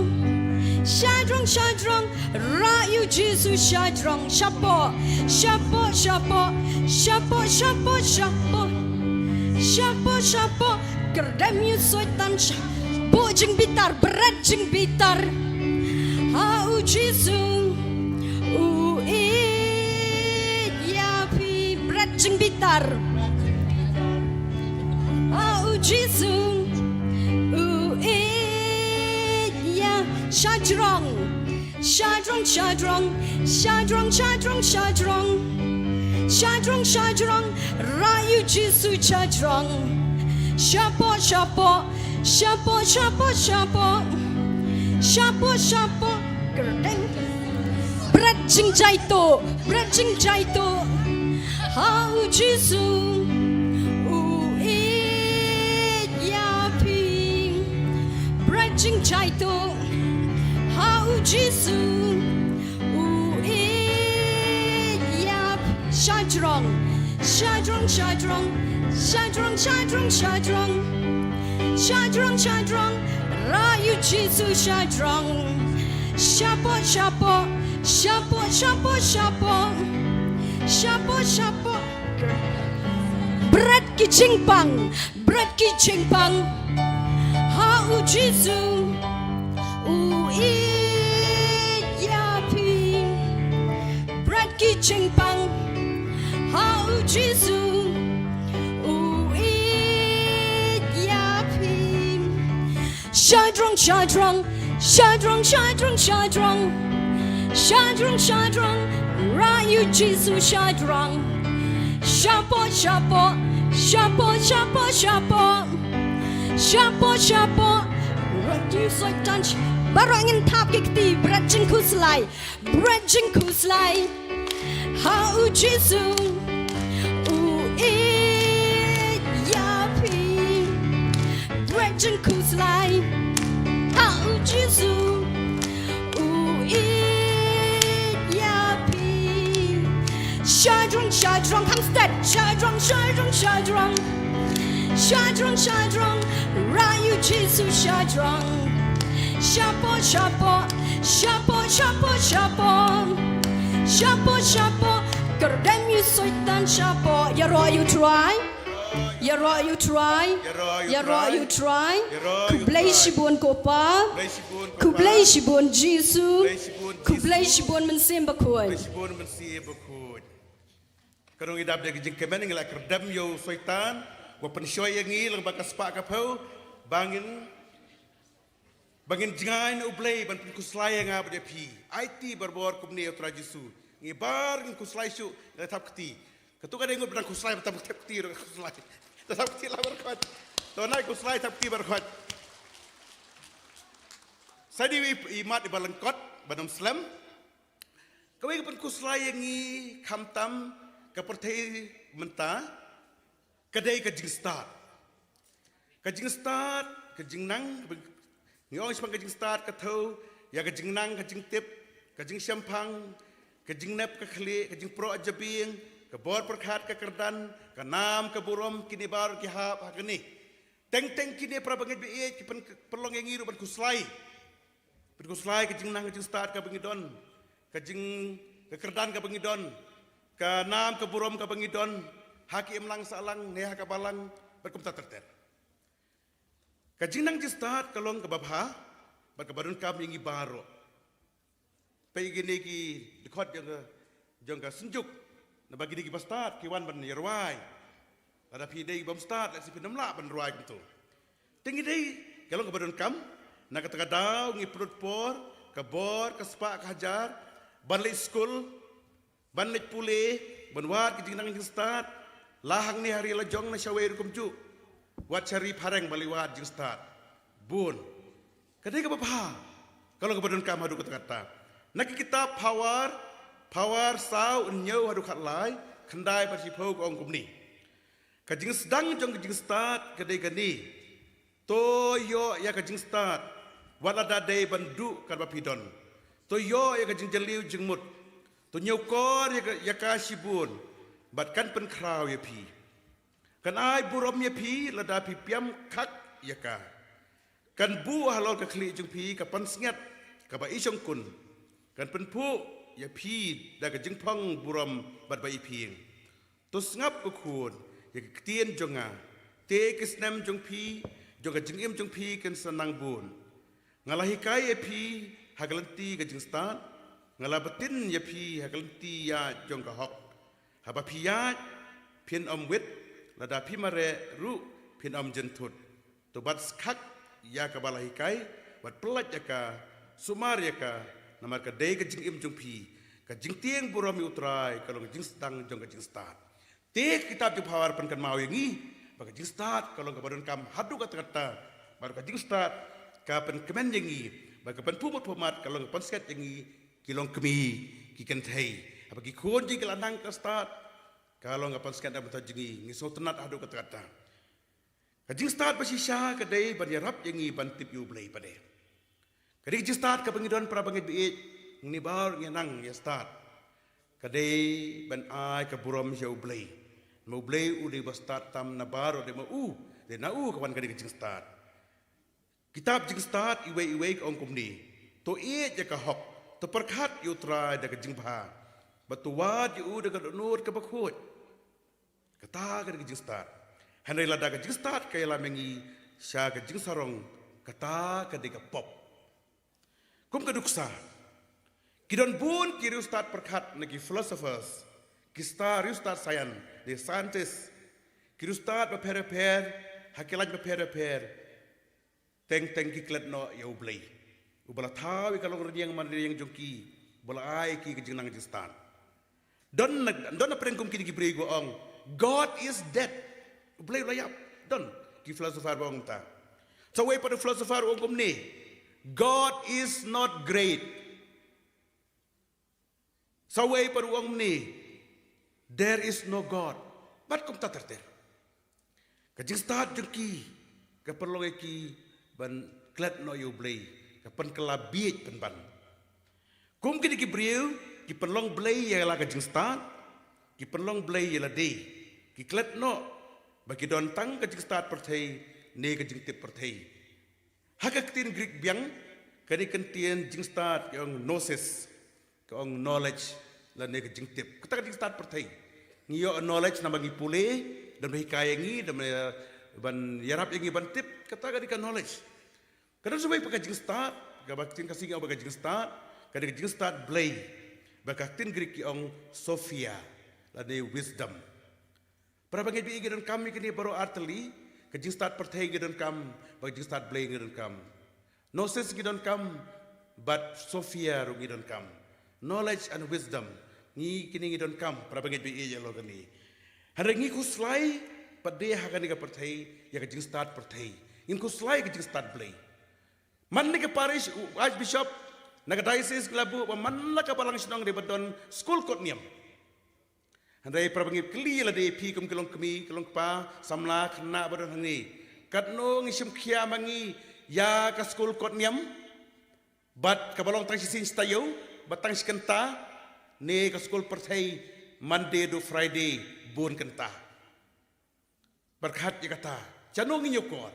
shadrong, shadrong, Rayu Jisu shadrong, shapo, shapo, shapo, shapo, shapo, shapo, shapo, shapo, Gerdem you soitan bujing bitar, berajing bitar, hau Jisu, uit yapi, berajing bitar. Jisu, ya shadrong, shadrong, shadrong, shadrong, shadrong, shadrong, shadrong, shadrong, Rayu Jisu shadrong, shapo, shapo, shapo, shapo, shapo, shapo, shapo, gerdeng, berajing jaito, hau Jisu. Jing jaito, hau Jisu, uit yap. Shadrong, shadrong, shadrong, shadrong, shadrong, shadrong, shadrong, shadrong, Rayu Jisu shadrong. Shapo, shapo, shapo, shapo, shapo, shapo, shapo. Bread ki jingpang, bread ki jingpang. Hau Jisu, uit yapi. Bread ki jingpang, hau Jisu, uit yapi. Shadrong, shadrong, shadrong, shadrong, shadrong, shadrong, shadrong, Rayu Jisu shadrong. Shapo, shapo, shapo, shapo, shapo. Shapo, shapo, Rayu soitan baru angin tap kikti, berajing kuslai, hau Jisu, uit yapi. Berajing kuslai, hau Jisu, uit yapi. Shadrong, shadrong, Hamstead, shadrong, shadrong, shadrong. Shadrong, shadrong, Rayu Jisu shadrong. Shapo, shapo, shapo, shapo, shapo, shapo, shapo, Gerdem you soitan shapo. Ya roy you try. Ya ro you try. Ya ro you try. Ya ro you try. Ya ro Ku you blai try. shibun ko pa. Blai shibun ko Ku pa. blai shibun Jesu. Blai shibun Ku Jesu. blai shibun men sim bakoi. Blai shibun men sim bakoi. Karong idap dia jing kemen ngila kerdam yo syaitan, wa penshoy yangi lang bakas pa kapau, bangin jangai na ublay ban kuslay nga ba pi. IT barbor kumni utra Jesu. Ngi bar ng kuslay syu tap kti. Ketuka dengut ban kuslay tap kti ro kuslay. Tap kti la berkat. Tonai kuslay tap kti berkat. Sadi imat ibalengkot banam slam. Kawai ban kuslay yangi kamtam kepertai mentah, kedai kejing start, kejing nang, ngong sepang kejing start ketau, ya kejing nang, kejing tip, kejing syampang, kejing nep kekeli, kejing pro ajabing, kebor perkat kekerdan, kenam keburom kini baru kihap hakini, teng kini prabanget biye kipen perlong yang ngiru ban kuslai kejing nang kejing start kabengidon, kejing kekerdan kabengidon. Kanam keburom ke pengidon, haki emlang salang, neha kabalang, berkumta terter. Kajinang jistat kalong kebabha, berkebadun kami yang ibaro. Pagi ni ki dekot yang ke senjuk, na bagi ni ki pastat, kiwan ban yerwai. Ada pidei bam start, lek si pinamla ban ruai betul. Tinggi dei kalong kebadun kam, na kata daw ngi perut por, kebor, kespak kajar, balik school. Banlik pulih, banwat kejing nang jing start, lahang ni hari lajong na syawai kumcu, wat cari pareng baliwat jing start, bun, kadai kapapa, kalau kebadan kam hadu kata-kata, nak kita power sau nyau hadu kat lai, kendai bersipau ke ongkum ni, kejing sedang jong kejing start, kadai gani, toyo ya kejing start, wat ada day bandu kan bapidon, toyo ya kejing jeliu jeng mut. Tu nyokor ya kasibun, bat kan pen kraw ya pi, kan ai burom ya pi, lada pi piam kak ya ka, kan bu halal ke kli jeng pi, kapan sengat, kaba isong kun, kan pen pu ya pi, dah ke jeng pang burom bat bai piing, tu ngap ukun, ya ketien jonga, te kesnem jeng pi, jong ke jeng im jeng pi kan senang bun, ngalahi kai ya pi, hagalenti ke jeng stat. Ngalabatin ya pi hakalti ya jong kahok haba piyat pin om wit lada pi mare ru pin om jentut to bat skak ya kabalahi kai bat pelat ya ka sumar ya ka namar ka dei ka jing im jong pi ka jing tieng buram utrai kalong jing stang jong ka jing start te kitab di power pen kan mau yangi baka jing start kalong ka badon kam hadu kata-kata baru ka jing start ka pen kemen yangi baka pen pumat kalong pen sket yangi kilong kemi kikan thei apa ki khon ji kelanang ka start kalau ngapan skan da betul jingi ngi so tenat adu kata-kata kajing start basisya kadai ban yarap yangi ban tip yu blai pade kadai ji start ka pengidon pra bangit bi ngi bar ngi nang ya start kadai ban ai ka burom jau blai mau blai u de ba start tam na baro de mau de na kawan kadai jing start kitab jing start iwe ong kumni to ya ka hok terperkat yutra daga jingpa, batuwad yu daga nur ke bakut, kata ke jing start, henry la daga jing start kaya la mengi sya ke jing sarong, kata ke daga pop, kum keduksa, kidon bun kiri start perkat nagi philosophers, kistar yu start sayan, the scientists, kiri start beper, hakilan beper, teng kiklet no yau blai. Ubala tahu kalau orang yang jongki, ubala ai ki kejeng nang jistan. Don perengkum kini kibri go ong. God is dead. Ubala layap. Don ki filsafar bong ta. So way pada filsafar ongkum ni. God is not great. So way pada ongkum ni. There is no God. Bat kum ta terter. Kejeng start jongki. Keperlong ki ban klet no you blay. Kapan kelabiat penban. Kum kini kibriu, ki penlong blay ya la kajing start, ki penlong blay ya la day, ki klet no, bagi don tang kajing start pertai, ne kajing tip pertai. Haka ketin Greek biang, kani kentien jing start yang gnosis, yang knowledge la ne kajing tip. Kita kajing start pertai, ngiyo knowledge nama ngi pule, dan berhikaya ngi dan ban yarap yang ban tip kata ka knowledge. Kadang supaya pakajing start, kabaktin kasih ngau pakajing start, kadang start blay. Bakaktin Greek yang Sophia, lade wisdom. Para bangit bi gidan kami kini baru arteli, kajing start pertai gidan kam, bakajing start blay gidan kam. No sense gidan kam, but Sophia ru gidan kam. Knowledge and wisdom, ni kini gidan kam, para bangit bi iya lo kani. Hari ni kuslai, pada hakan ni ka pertai, ya kajing start pertai. In kuslai kajing start blay. Man ni ka parish, Archbishop, Nagadaisis kelabu manla ka palang sinong de badon school kot niam. Handai prabangip kli la de pi kum kelong kemi kelong pa samla kena badon hani. Katno ngisim khia mangi ya ka school kot niam. Bat ka balong tang sisin stayo batang skenta ne ka school perthai Monday to Friday bun kenta. Berkat ya kata jano nginyokor.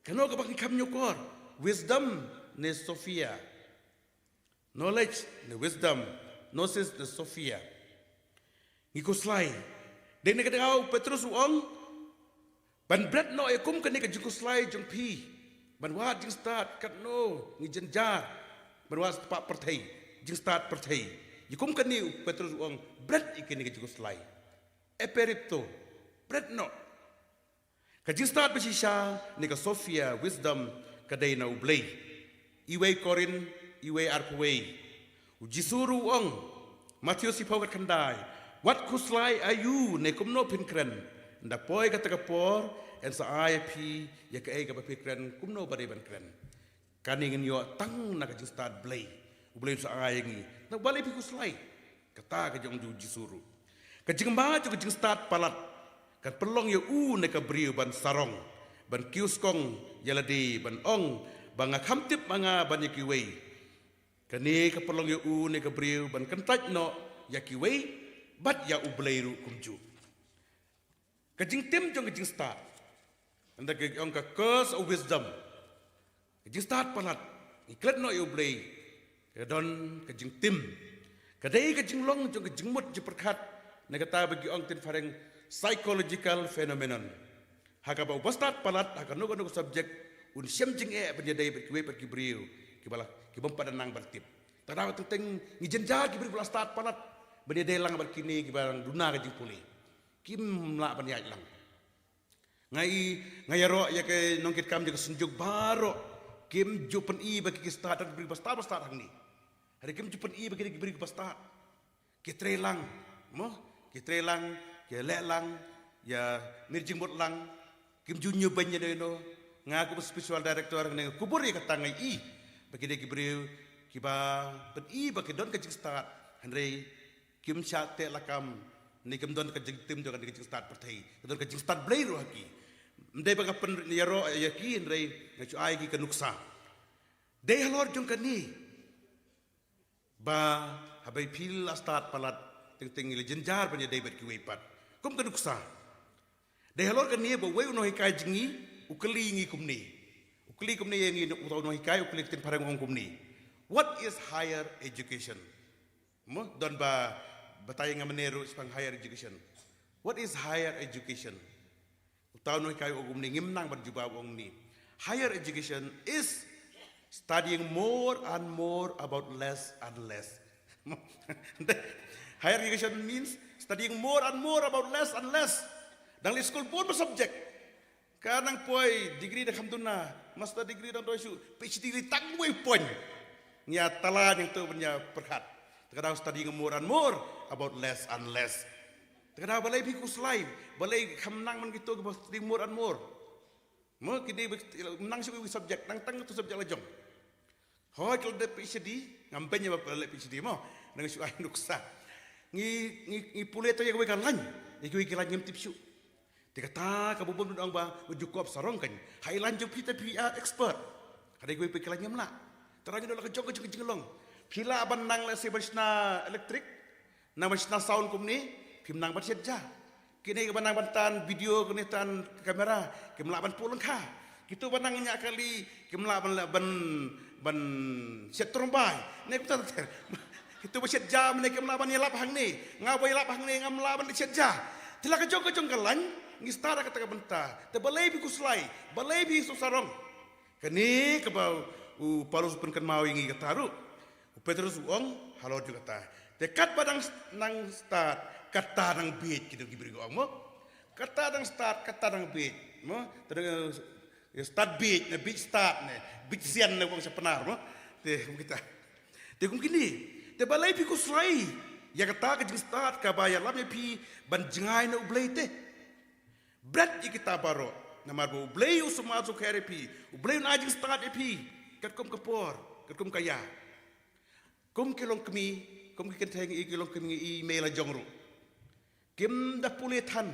Kano ka bang kam nyokor wisdom ne Sophia. Knowledge, the wisdom, gnosis, the Sophia. Ngikuslay. Deng ni kadang Petrus uang. Ban bread no ekum kan ni kajukuslay jong pi. Ban wat jing start kat no ngijenjar. Ban wat pak pertai jing start pertai. Yikum kan ni Petrus uang bread ikan ni kajukuslay. Eperipto bread no. Kajing start besisha ni ka Sophia wisdom kadai na ublay. Iway Korin iwe arpway ujisuru ong Matthew si pawat kandai wat kuslai ayu ne kumno pinkren nda poi kata kapor en sa IP ya ka ga pikren kumno bare ban kren kaningin yo tang na ka start blay ublay sa ayangi na bali pi kuslai kata ka jong du jisuru ka jingba jo ka start palat kan pelong yo ne ka briu ban sarong ban kiuskong yaladi ban ong banga khamtip manga ban yikiwei kani kapalong yu ne kabriu ban kentaj no yakiwei bat ya ubleiru kumju kajing tim jong kajing start anda ke ong ka curse of wisdom kajing start palat iklet no yu ublei kadon kajing tim kadai kajing long jong kajing mut je perkat ne kata bagi ong tin fareng psychological phenomenon hakaba ubastat palat hakano no subject un syem jing penjadai berkiwe berkibriu kibala kibam pada nang bertip tadaw tenteng ngijenja kibri bula start palat bani delang berkini kibarang duna kajing puli kim la ban yai lang ngai ro ya ke nongkit kam je sunjuk baro kim jupen i bagi ki start bri start hang ni hari kim jupen i bagi kibri start ki trelang mo ki trelang ke lelang ya mirjing bot lang kim junyo banya de no ngaku spiritual director ngai kubur ya katangai i bagi dia kibriu kiba beri bagi don kajing start Henry kim syate lakam ni kim don kajing tim jangan kajing start pertai don kajing start blay ro haki ndai baga pen yaro yaki Henry ngacu ai ki kanuksa dei halor jong kani ba habai pil start palat ting jenjar punya dei bet ki wepat kum kanuksa dei halor kani ba wei no hikai jingi ukeli ngi kumni ukli kumni yang ini utau no hikai ukli tin parang ong kumni. What is higher education? Mo don ba batay nga manero spang higher education. What is higher education? Utau no hikai ong kumni ngimnang berjuba ong ni. Higher education is studying more and more about less and less. Higher education means studying more and more about less and less. Dang li school pun subject. Kanang poi degree dah kamtuna, master degree dah doisu, PhD li tangway pon. Nya talan yang tu punya perhat. Terkadang studying more and more about less and less. Terkadang balai bikus lain, balai kamnang man gitu studying more and more. Mo kini menang sih subjek, nang tang tu subjek lajong. Hoi kalau ada PhD, ngampenya balai PhD mo, nang isu ay nuksa. Ngi pulih tu yang kau ikan lain, yang kau ikan lain tip su. Dikata kabubon dudang ba ujukop sarong kan hailan jo pita PR expert ada gue pikiran nyamla terang do la kejong long pila ban nang la sebasna elektrik na masna sound kumni pim nang bat setja kini ban nang bantan video kini tan kamera kemla ban pulung kha gitu ban nang nya kali kemla ban set trombai ne kuta itu beset jam ne kemla ban yelap hang ni ngabai lap hang ni ngamla ban setja tila kejong kalan start kata benta te balai bi kuslai balai bi susarong kani ke bau parus pun kan mau ingi kataru Petrus uang halo juga kata te kat padang nang start kata nang beat kita diberi uang mo kata nang start kata nang beat mo terus start beat na beat start ne beat sian na uang sepenar mo te kita te gini te balai bi kuslai ya kata ke start ka bayar lam pi ban jengai na ublei te berat kita baro namar bo ublei usuma su kharepi ublei na jing start epi kat kom kapor kat kom kaya kom kilong kemi kom kenteng i kilong kemi i mela jongru kim da puletan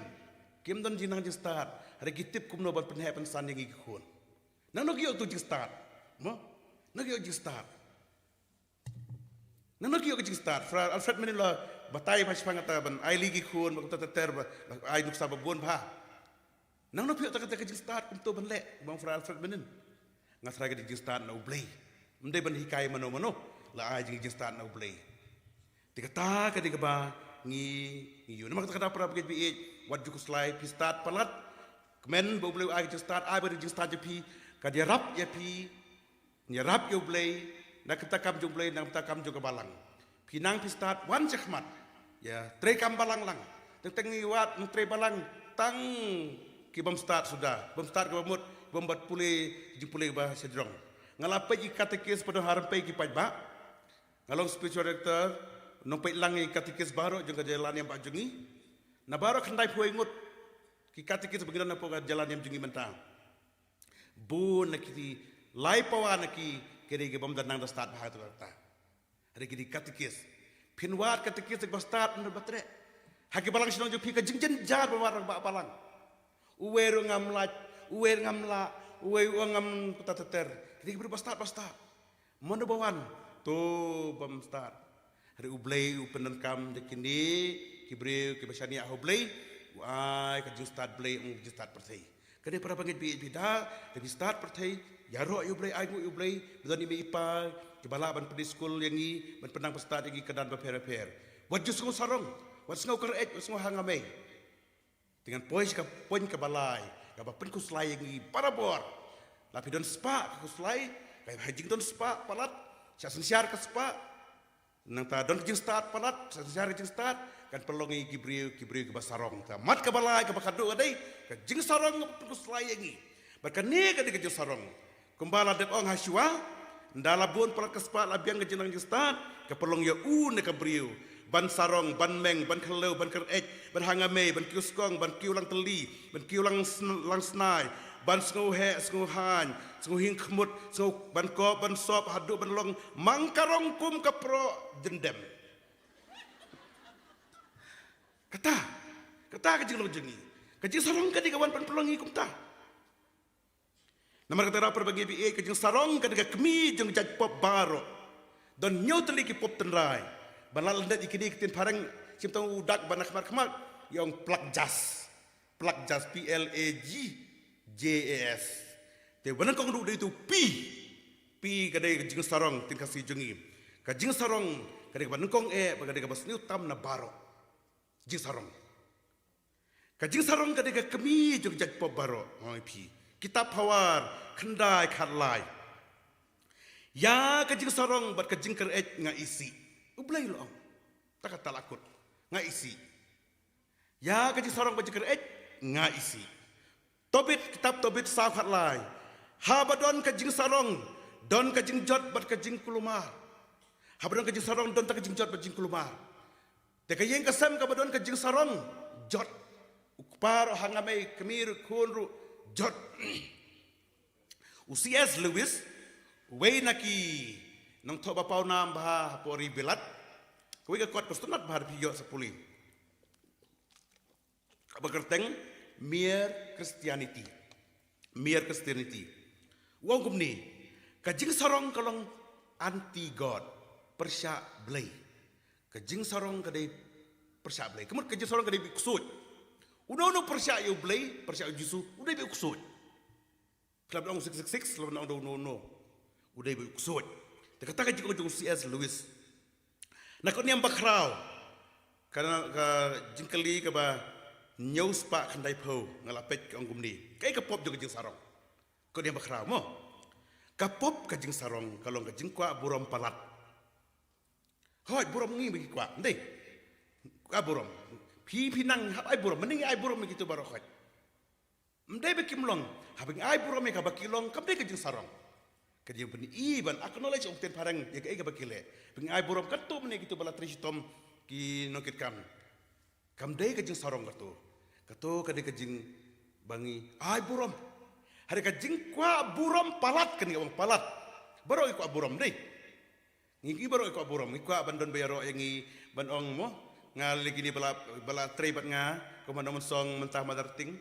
kim don jinang jing start hari kitip kum no ban penhe san yang i khon nang no gyo tu jing start mo no gyo jing start nang no gyo jing start fra Alfred menila batai pas pangata ban ai ligi khon ba ta ter ba ai nuk sa ba bon pha nang no pio ta kata jing start kum to ban le bang fra Alfred menin ngasra ga jing start na ublei mdai ban hikai mano la ai jing start na ublei tikata ka diga ba ngi yu nama kata pra bagi bi wat ju kuslai pi start palat kemen bo ublei ai jing start ai ba jing start pi ka dia rap ya pi ni rap yo ublei na kata kam ju ublei na kata kam ju ka balang pinang pi start wan chakmat ya tre kam balang lang teng wat tre balang tang ki bom start sudah bom start ke bamut bombat pule jing pule ba sedrong ngalapai i katekis pada harampai ki pajba ngalong spiritual director nompai langi katekis baru jeung jalan yang pak jungi na baru khandai puai ngut ki katekis bagiran apa jalan yang jungi mentang bu nakiti lai pawan ki kiri ke bom danang da start bah tu ta hari ki katekis pinwat katekis ba start na batre haki balang sinong ju pi ka jingjen jar ba balang uweru ngamlat uwer ngamla uwe ngam kota teter kiri beri basta mana bawan tu bam start hari ublei upenan kam dekini kibri kibasani ublei ai ka start blei start pertai kade para bangit bi bida kade start pertai yaro ublei ai ublei bidani mi ipa kibala ban pedi school yangi ban penang start yangi kedan ba per wat jus ngo sarong wat ngo kerek wat ngo hangame dengan poin ka balai ka pen kuslai yangi para bor lapi don spa kuslai kai hajing don spa palat sa sensiar ka spa nang ta don jing start palat sa sensiar jing start kan pelongi kibriu ke basarong ta mat ka balai ka bakado adai ka jing sarong pen kuslai yangi bakane ka jing sarong kumbala det ong haswa ndala bon palat ka spa labiang ka jing start ka pelong ya ne ka briu ban sarong, ban meng, ban kelau, ban kerek, ban hangame, ban kiuskong, ban kiulang teli, ban kiulang lang snai, ban sengu he, sengu han, sengu hing kemut, sengu ban kop, ban sop, hadu, ban long, mangkarong kum kapro jendem. Kata kajing long jengi, kajing sarong kadi kawan pan pelongi kum ta. Nama kata rapor bagi bi kajing sarong kadi kami jeng jaj pop baro, dan nyau teli ki pop tenrai. Banal ndet ikini kitin parang simtang udak banak kemak yang plak jas PLAGJAS te banan kong du itu pi kadai jing sarong tin kasih jungi ka jing sarong kadai banan kong kadai ka basniu tam na baro jing sarong kadai ka kemi jung jaj pop baro oi pi kitab hawar khandai khatlai ya ka jing sarong bat ka jing kerek nga isi ublay lo tak talakut nga isi ya kaji sarong baji kerek nga isi tobit kitab tobit safat lai habadon kajing sarong don kajing jot bat kajing kulumar habadon kajing sarong don tak kajing jot bat kajing kulumar te kayeng kasam kabadon kajing sarong jot ukpar hangame kemir kunru jot ucs Lewis way naki nang thoba pau nam bah pori belat koi ka kot kostonat bahar piyo sepuli abakerteng mere Christianity wong kumni kajing sarong kalong anti god persya blai kajing sarong kadai persya blai kemut kajing sarong kadai biksud uno persya yo blai persya jisu udai biksud klab dong 666 lawan dong no udai biksud Katakan jika ujung C.S. Lewis, nak ni yang bakrau, karena jengkeli kaba nyau spa kandai po ngalapet ke ongkum ni kai kapop jo kajing sarong ko dia bakrau mo kapop kajing sarong kalong kajing kwa buram palat hoi buram ngi bagi kwa ndai kwa buram pi nang ai buram mending ai buram begitu barokhat ndai bekim long habing ai buram ka bakilong kam dai kajing sarong kajing beni iban acknowledge ong ten parang ya kai ka bakile bing ai buram katu meni gitu bala trisitom ki nokit kam dai kajing sarong katu kadai kajing bangi ai buram hari kajing kwa buram palat kan orang palat baru ikut buram deh ngi baru ikut buram ikut bandon bayaro yang ngi bandong mo ngali gini bala trebat nga komando song mentah madarting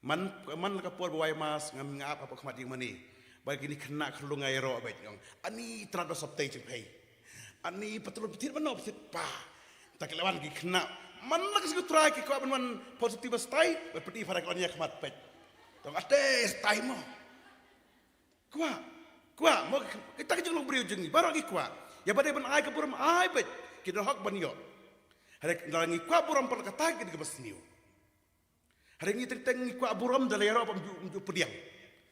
man kapur bawai mas ngap apa kemat yang mani bagi ini kena kelungai ro abet yang ani terada sabtai cepei ani betul betul mana betul pa tak lawan gi kena man nak segu try ki ko man positif stai berpeti pada kalau dia kemat pet tong ate stai mo kwa mo kita ke jeng beri ujung baru gi kwa ya badai ban ai ke buram ai pet kita hak ban yo hari dalangi kwa buram per kata ki ke basniu hari ngi teng kwa buram dalai ro pam ju pediang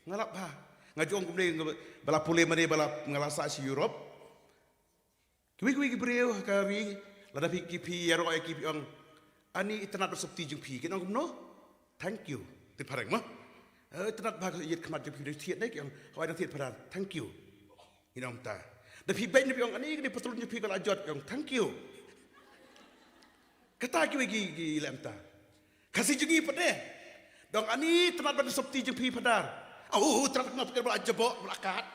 ngalap ba ngajong kumle bala pule mane bala ngalasa si Europe kiwi breu kari lada pi ro ai ki ong ani itanat bersepti jeng pi kita ngomno thank you ti parang mah itanat bag yet kemat jeng pi tiet nek yang hoi tiet paran thank you inam ta da pi ben pi ong ani ni petul jeng pi kala jot yang thank you kata ki gi lem ta kasih jengi pade dong ani itanat bersepti jeng pi padar terat ngap ke bela jebok belakat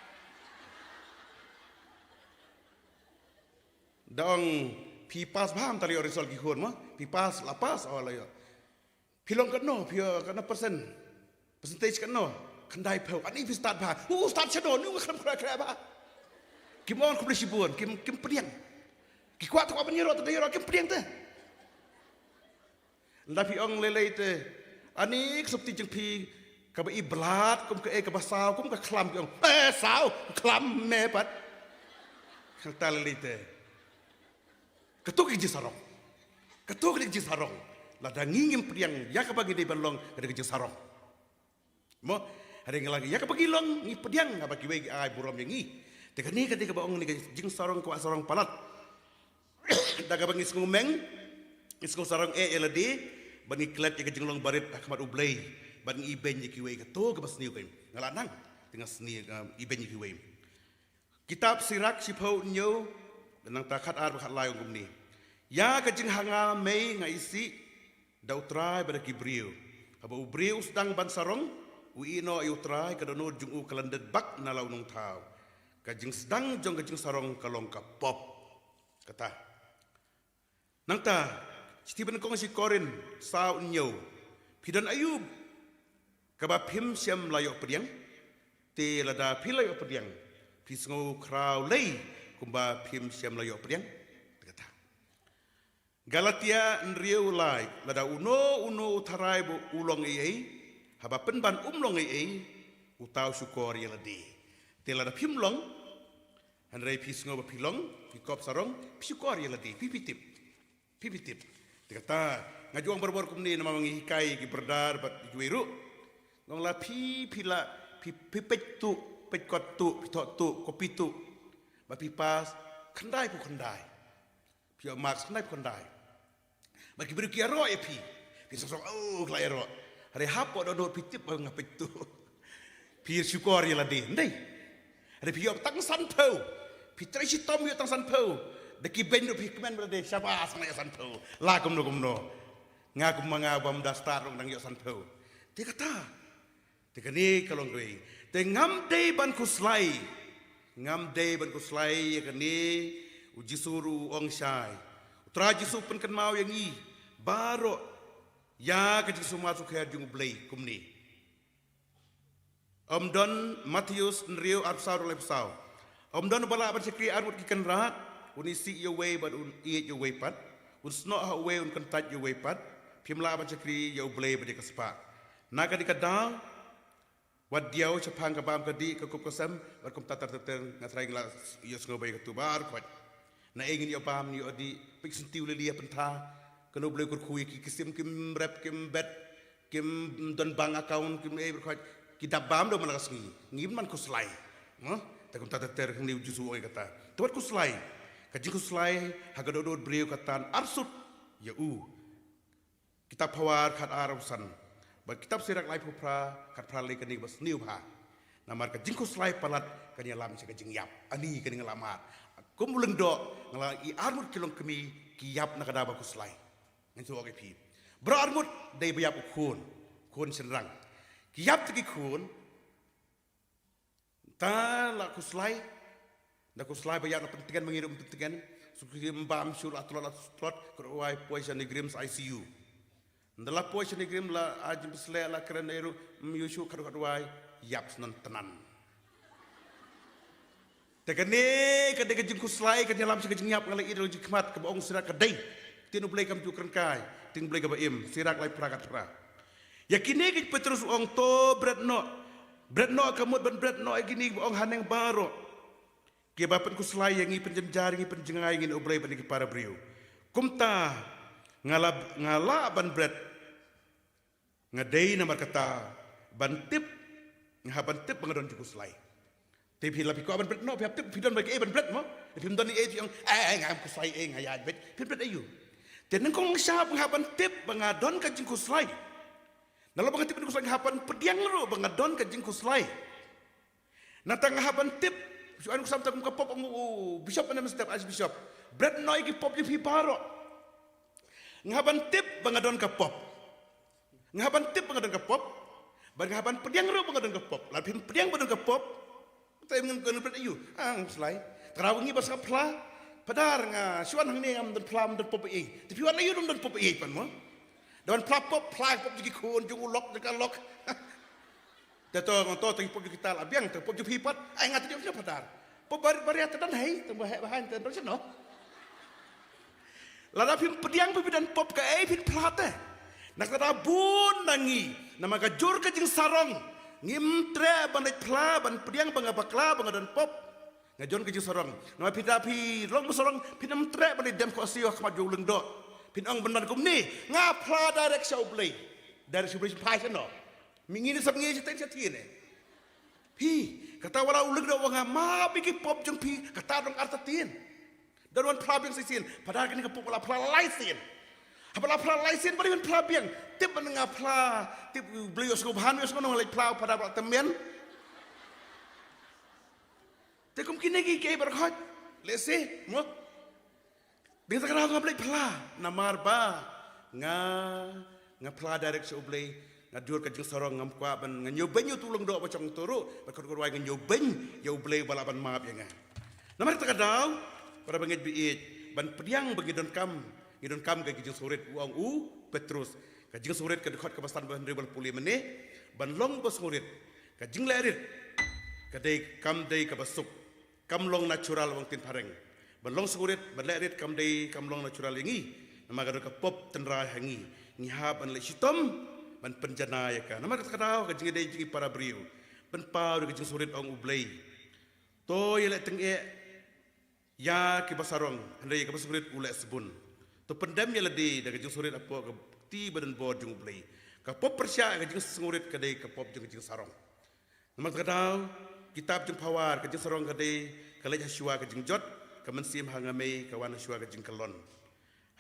dong pipas paham tali orisol gihun mah pipas lapas awal yo pilong keno kena percentage keno kendai pau ani pi start ba start chado nu kram kra ba kimon ku sibun kim pediang ki kuat ku abanyero tadi ro kim pediang te lapi ong lelei te ani subti jeng pi ka ba iblat kum ke ba saw kum ka klam ong saw klam me pat kata lelei te ketuk iji sarong lada ngingim priang ya ka bagi dei balong kada iji sarong mo hari lagi ya ka bagi long ngi pediang ka bagi we ai burom yang ngi teka ni ketika baong ni jing sarong kwa sarong palat daga bangi ngumeng isku sarong LD bangi klet ya jing long barit akmat ublei bangi iben ye kiwe ka to ka basniu kan ngalanang dengan seni iben ye kiwe kitab sirak sipau nyo nang takat ar bakat layong kumni ya kajing hanga mei ngaisi dautrai pada kibriu haba ubriu sedang ban sarong uino ayutrai kadono jungu kalandet bak nalau nong tau kajing sedang jong kajing sarong kalong ka pop kata nang ta Stephen kong si Korin sao nyo pidan ayub kaba pim siam layok pediang te lada pilayok pediang pisngo krau lei kumba pim siam layok pediang kata Galatia nriu lai lada uno utarai bu ulong ei haba penban umlong ei utau syukor ya ladi te lada pim long andrei pisngo ba pilong pikop sarong syukor ya ladi pipitip kata ngajuang berbor kumni nama mangi hikai ki berdar bat wiru ngong la pila pipet tu pekot tu pitok tu kopi tu ba pipas kendai pu kendai pio max kendai pu kendai bagi beri kiaro e pi sosok klai ro hari hapo do pitip ba ngapet tu pi syukur ya ladi ndai hari pio tang san po pi trai si tom yo tang san po deki ben do pi kemen berade siapa sama ya san po la kumno ngaku mangabam dastar nang yo san po dia kata dia ni kalau gue te ngam dei ban kuslai ya kani uji suru ong syai utra jisu pen kan mau yang i baro ya ke jisu masuk ke jung blai kumni Don Matius nrio arsau lepsau Don bala ban sekri arut ki kan rat unisi yo way ban un iet yo way pat un sno ha way un kan tat yo way pat pimla ban sekri yo blai ba de kaspa naga di kadal wadiau cepang kabam kadi ke kokosam berkum tatar ngatrai ngla yo sngobai ketubar kwat na ingin yo paham ni odi pik sentiu le dia pentha kanu boleh kurkui kisim kim rep kim bet kim don bank account kim berkait kita bam do malakas ngim man kuslai ta kum tata ter ni jusu oi kata tuat kuslai kajing kuslai hagadodod beliau katan arsut ya kitab pawar kat arusan ba kitab sirak lai pupra kat prali kani bas niu pha namar kajing kuslai palat kani lam se kajing yap ani kani ngalamat kum uleng do ngala I armut kilong kemi kiyap nakada ba kuslai ngan so pi berarmut dai bayap kun senrang kiyap tiki kun ta la kuslai na kuslai bayap na pentingan mengirim pentingan suki mbam sur atlot kerwai poison negrims ICU ndala poison negrim la ajim besle la kereneru myushu kerwai yap non tenan tekane kadai kajing kuslai kajing lam kajing yap ngalai idul jikmat ke boong sirak kadai tinu boleh kam tu kerengkai ting boleh ka im sirak lai prakat pra yakini ke petrus ong to bretno kamut ban bretno gini ong haneng baro ke bapan kuslai yang penjenjar ngi penjengai ngi oblai ban ki para brio kumta ngala ban bret ngadei nama kata bantip ngaban tip bangadon kuslai tapi lapi ko ban bret no piap tip pidon bagi ban bret mo pidon ni yang ngam kuslai ngaya bet bret ayu teneng kong siap ngaban tip bangadon ka jing kuslai nalo bangatip ni kuslai ngaban pediang ro bangadon ka jing kuslai natang ngaban tip suan kusam ta kum ka pop bishop na step as bishop bret no igi pop yu paro ngaban tip bangadon ka pop ngaban tip bangadon ka pop ngaban pediang ro bangadon ka pop lapi pediang bangadon ka pop tay ngan bret ayu slai tarawangi basa pla padar nga suan hang ni ngam dan plam dan pop tapi wan ayu dan pop pan mo dan pla pop jigi kun jung ulok dekat lok dato ngoto tang pop kita labiang tang pop jupi pat ngat dia padar pop bari dan hai tang bahan tan terus no lada pim pediang dan pop ka pin plate nak kada bun nangi nama ka jur ka jing sarong ngim tre ban pla ban pediang bangabakla bangadan pop ngajon ke sarong nama pidapi long sarong pinam tre ban dem ko asio khmat jo leng do pin ong benar kum ni ngapla direct show play dari subli pai no mingini sab ngi ten satine pi kata wala uleng do wanga ma bigi pop jeng pi kata dong artatin dan wan pla biang sisin padahal kini ke pop wala pla laisin apala pla laisin bari wan pla biang tip ban ngapla tip beliau skubahan wes ngono lek pla pada temen tekum kini ke berkhot lese mo dengan sekarang aku beli pela namar ba nga pela direct so beli ngadur ke jeng sorong ngam kwa ban nganyobeng yu tulung do macam turu bakor korwai nganyobeng yu beli balaban maaf ya nga namar takadau para bangit biit ban pediang bagi don kam ke jeng surit uang Petrus ke jeng surit ke dekat ke pastan ban rebel puli meneh ban long bos surit ke jeng lerit ke dei kam dei ke basuk kam long natural wong tin pareng balong surit balerit kam long natural ingi nama gado ka pop tenra hangi ni hab an le sitom ban penjana ya ka nama kadao ka jingi dei jingi para brio pen pau ke jing surit ong ublei to yele teng ya ki basarong handai ka basurit ule sebun to pendam yele di da jing surit apo ka ti badan bod jing ublei ka pop persya ka jing surit ka dei ka pop jing sarong nama kadao kitab jing pawar ka jing sarong ka dei ka le Yeshua ka jing jot kemensim hangame kawan syua ke jingkelon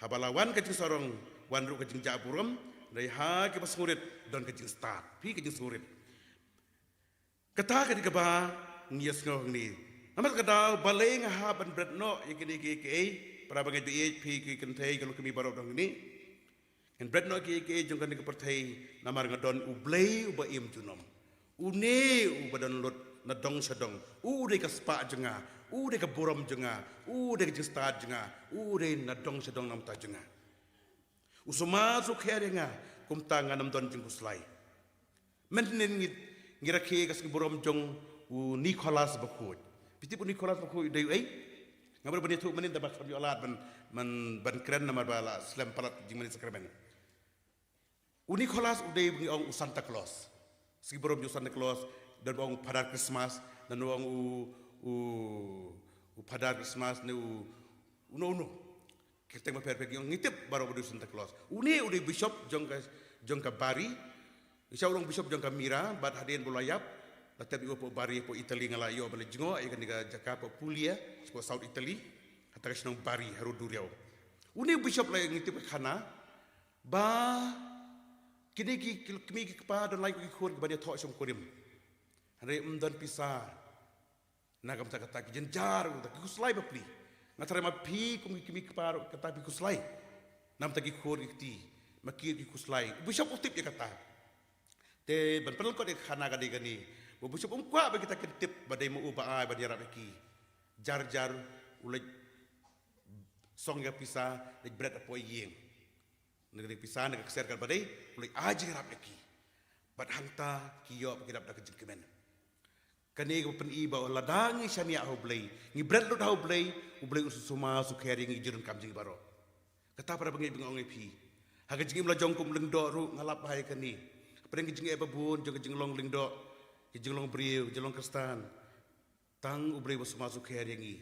habalawan ke jing sorong wan ru ke jing jaburam dari ha ke pasmurit don ke jing start pi ke jing surit kata ke ba ngias ngong ni amat kata baleng ha ban bretno ikini ke para bangai bi pi ke kentai kalau kami baru dong ni en bretno ke jong kan ke pertai namar ngadon ublei uba im junom une ubadon lot na dong sedong ude ka spa jenga ude ke borom jenga ude ke jista jenga ude na dong sedong nam ta jenga usuma su kharenga kum tanga nam don jing kuslai menen ngira ke kas borom jong u Nicholas bakut piti pu Nicholas bakut dei ai ngabar bani tu menin tabak sabi alat ban keren namar bala slam palat jing menin sakramen u Nicholas ude ngi ong Santa Claus si borom ju Santa Claus dan ong pada Christmas dan ong u pada Christmas ne uno kita memperbaiki yang ngitip baru berdua Santa Claus. Udah bishop jongka bari, insya Allah bishop jongka mira, bad hadian bulayap, tapi po bari po Italy ngalayo balik jengo, ikan diga Jakarta Puglia, po South Italy, hatta kesenong bari haru duriau. Udah bishop lagi ngitip kana, kini kepada dan lagi ikut kepada thok som korim. Hari dan pisah, nagam kata jenjar, tak kuslai bapli. Ngatare mapi kimi kepada kata kuslai. Nam tak ikut ikti, makir kuslai. Bishop utip ya kata. Te ban perlu kau khana gadi gani. Bishop umkwa bagi kita ketip badai mu ubai badai rabeki. Jar ulai song ya pisah, like bread apoy yeng. Negeri pisah negeri keserkan badai ulai aji rabeki. Bad hangta kiyo bagi dapat kejengkemen. Kani ko iba o ladangi syania ho blay ngi bread lo ho blay usus suma su keri ngi jurun kam jingi baro kata para bengi bengong epi haga jingi mla jongkum lengdo ru ngalap hai kani apa ngi jingi eba bun joga jingi long lengdo jingi long briu jelong kristan tang ublay suma su keri ngi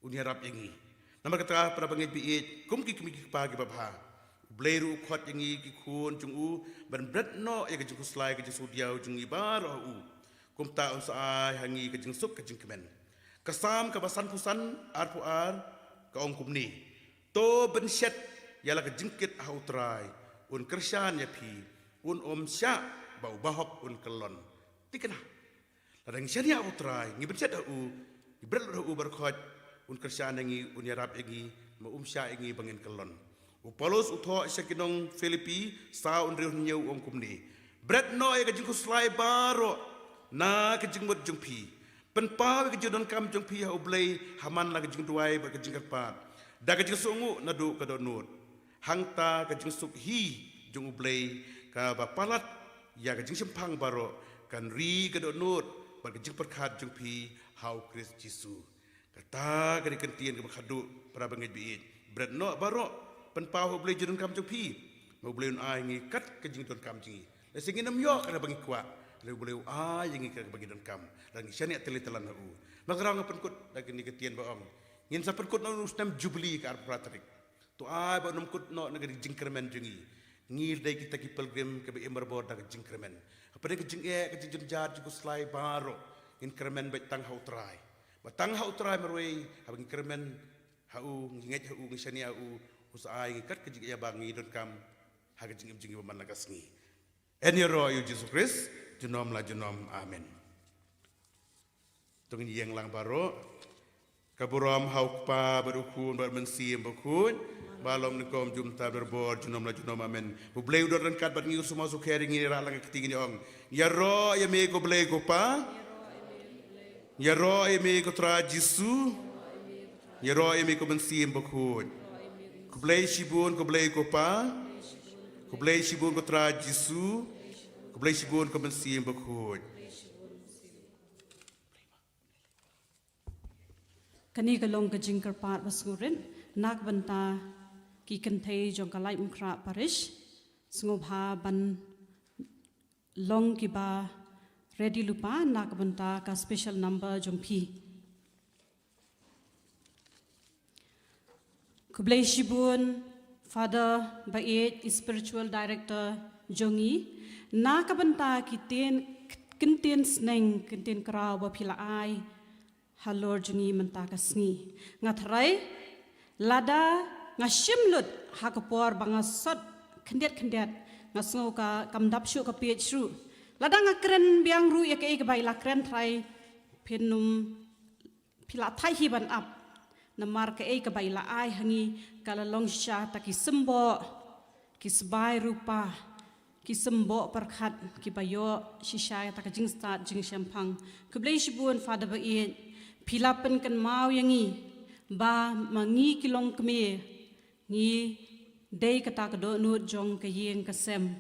uni harap ngi nama kata para bengi biit kum ki pagi babha ublay ru khot ngi ki khun jungu ban bread no ya jingi slai ke sudiau jingi baro kum ta unsai hangi kejeng sup kejeng kemen kesam kebasan pusan arpuar ke ong kumni to benset yala kejengkit hautrai un kersan ya pi un sya bau bahok un kelon tikena ladang syania hautrai ngi benset hu ibrel hu berkhot un kersan ngi un yarap ngi ma sya ngi bangin kelon upolos utho sekinong Filipi sa un riu nyeu ong kumni bread no ya kejeng kuslai baro na kejeng mut jeng pi penpa kejeng don kam jeng pi ha ublay haman la kejeng duai ba kejeng kerpat da kejeng sungu nadu ka donut hangta kejeng suk hi jeng ublay ka ba palat ya kejeng sempang baro kan ri ka donut ba kejeng perkhat jeng pi hau Kris Jisu kata ka dikentien ka khadu para bangit biit bread no baro penpa ublay jeng kam jeng pi ma ublay un ai ngi kat kejeng don kam jingi la singin nam yo ka bangi kwa lalu boleh yang ikut bagi dan kam dan syaniat telitelan hu magrang penkut lagi ni ketian baong ngin sa penkut no ustam jubli ka arpratrik to ba nom kut no negeri jingkremen jengi ngir dai kita ki pilgrim ke be emerbor da jingkremen apa de jing ke jing jar ju slai baro in kremen be tang hautrai batang hautrai meroi habang kremen hau nget hau ngisania u usai kat ke jing ya bangi dan kam ha ke jing baman lagas ngi eniro yu Jesus Christ junom la junom amen tungin yang lang baro kaburam haukpa berukun bermensim berkun balom nikom jumta berbor junom la junom amen bublay udor dan kat bat ngi semua su kering ni ra lang ketingin ong ya ro ya me ko blay ko pa ya ro ya me ko tra Jisu ya ro ya me ko mensim berkun ko blay shibun ko blay ko pa ko blay shibun ko tra Jisu Kublai sibun ko mensim berkhut. Kani kalong kejing kerpat basurin nak banta ki kentai jong kalai mukra parish sngobha ban long ki ba ready lupa nak banta ka special number jong pi. Kublai sibun Father Bait spiritual director Jongi na kabanta kintin sneng kintin kraw ba pila ai halor jungi menta kasni ngatrai lada ngashimlut hakapor banga sot kendet ngasngo ka kamdap shu ka pechru lada ngakren biang ru ya ke bai lakren trai penum pila thai hiban up namar ke ka bai la ai hangi kala longsha taki sembo kisbai rupa kisembo perkhat kibayo shisha ta jing start jing champang kublai shibun Father Bait pilapen kan mau yangi ba mangi kilong kme ngi dei kata kado nu jong ka yeng kasem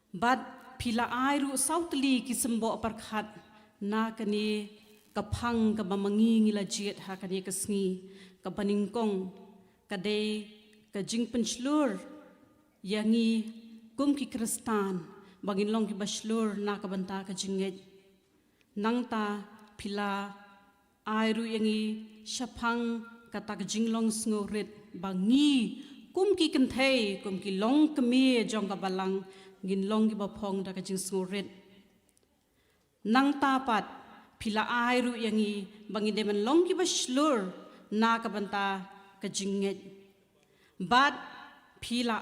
bad pila airu sautli kisembo perkhat na kani kapang ka mangi ngila jet ha kani kasngi ka paningkong ka dei ka jing penslur yangi kum ki kristan bagin long ki baslur na kabanta ka jinget nangta pila airu yangi shapang kata jinglong sngorit bangi kum ki kenthei kum ki long kemi jong ka balang ngin long ki bapong da ka jing sngorit nang tapat pila ai ru yangi bangi deman long ki baslur na ka banta ka jinget bat pila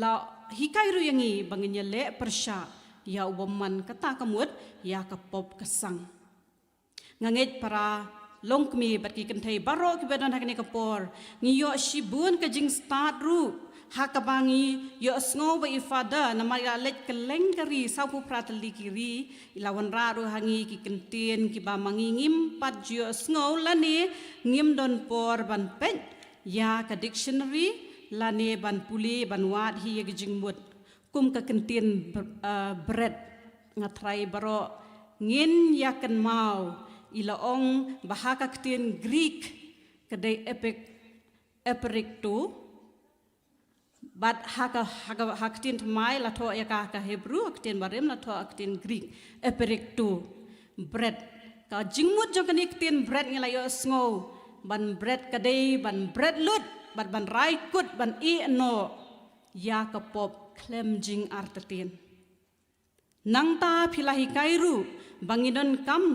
la hikai ru yangi bangi nyele persya ya ubaman kata kamut ya ka pop kasang nganget para long kmi bat ki kenthei baro ki badan hakni kapor ngiyo shibun ka jing start ru hakabangi yo sngo ba ifada na mari let keleng kari sau pu pratali kiri ilawan raru hangi ki kentien ki ba mangingim pat jo sngo lani ngim don por ban pet ya ka dictionary lani ban puli ban wat hi ki jingmut kum ka kentien bread ngatrai baro ngin yakan mau ilaong bahaka kentien Greek kedai epic tu bat haktin mai la tho ya ka Hebrew haktin barem la tho haktin Greek epirecto bread ka jingmut jong kanik tin bread ngela yo sngo ban bread kadai ban bread lut ban rai kut ban I no ya ka pop klem jing artatin nang ta philahi kairu bangidon kam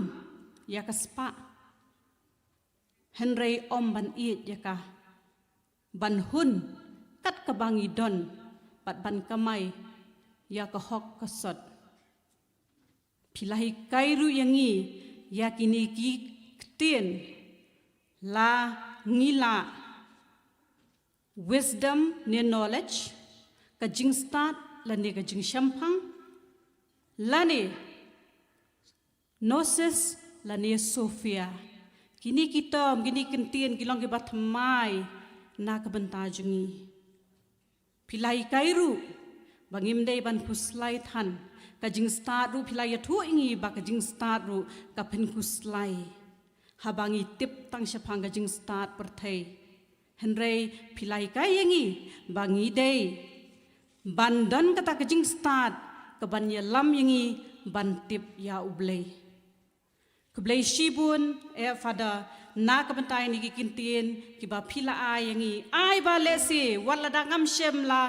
ya ka spa Henry om ban I ya ka ban hun kat kabangi don pat ban kamai ya ka hok kasot pilahi kairu yangi ya kini ki ktien la ngila wisdom ne knowledge ka jing start la ne ka jing shampang la ne gnosis la ne Sophia kini kita gini kentien kilong ke batmai na ka bentajungi pilai kairu bangim dei ban kuslai than ka jing start ru pilai thu ingi ba ka jing start ru ka pen kuslai habangi tip tang shapang ka jing start perthei henrei pilai kai yangi bangi dei bandan kata ka jing start ka ban ya lam yangi ban tip ya ublei kublei shibun fada na kabantai ni kintien ki ba phila ai yangi ai ba lesi wala dangam shem la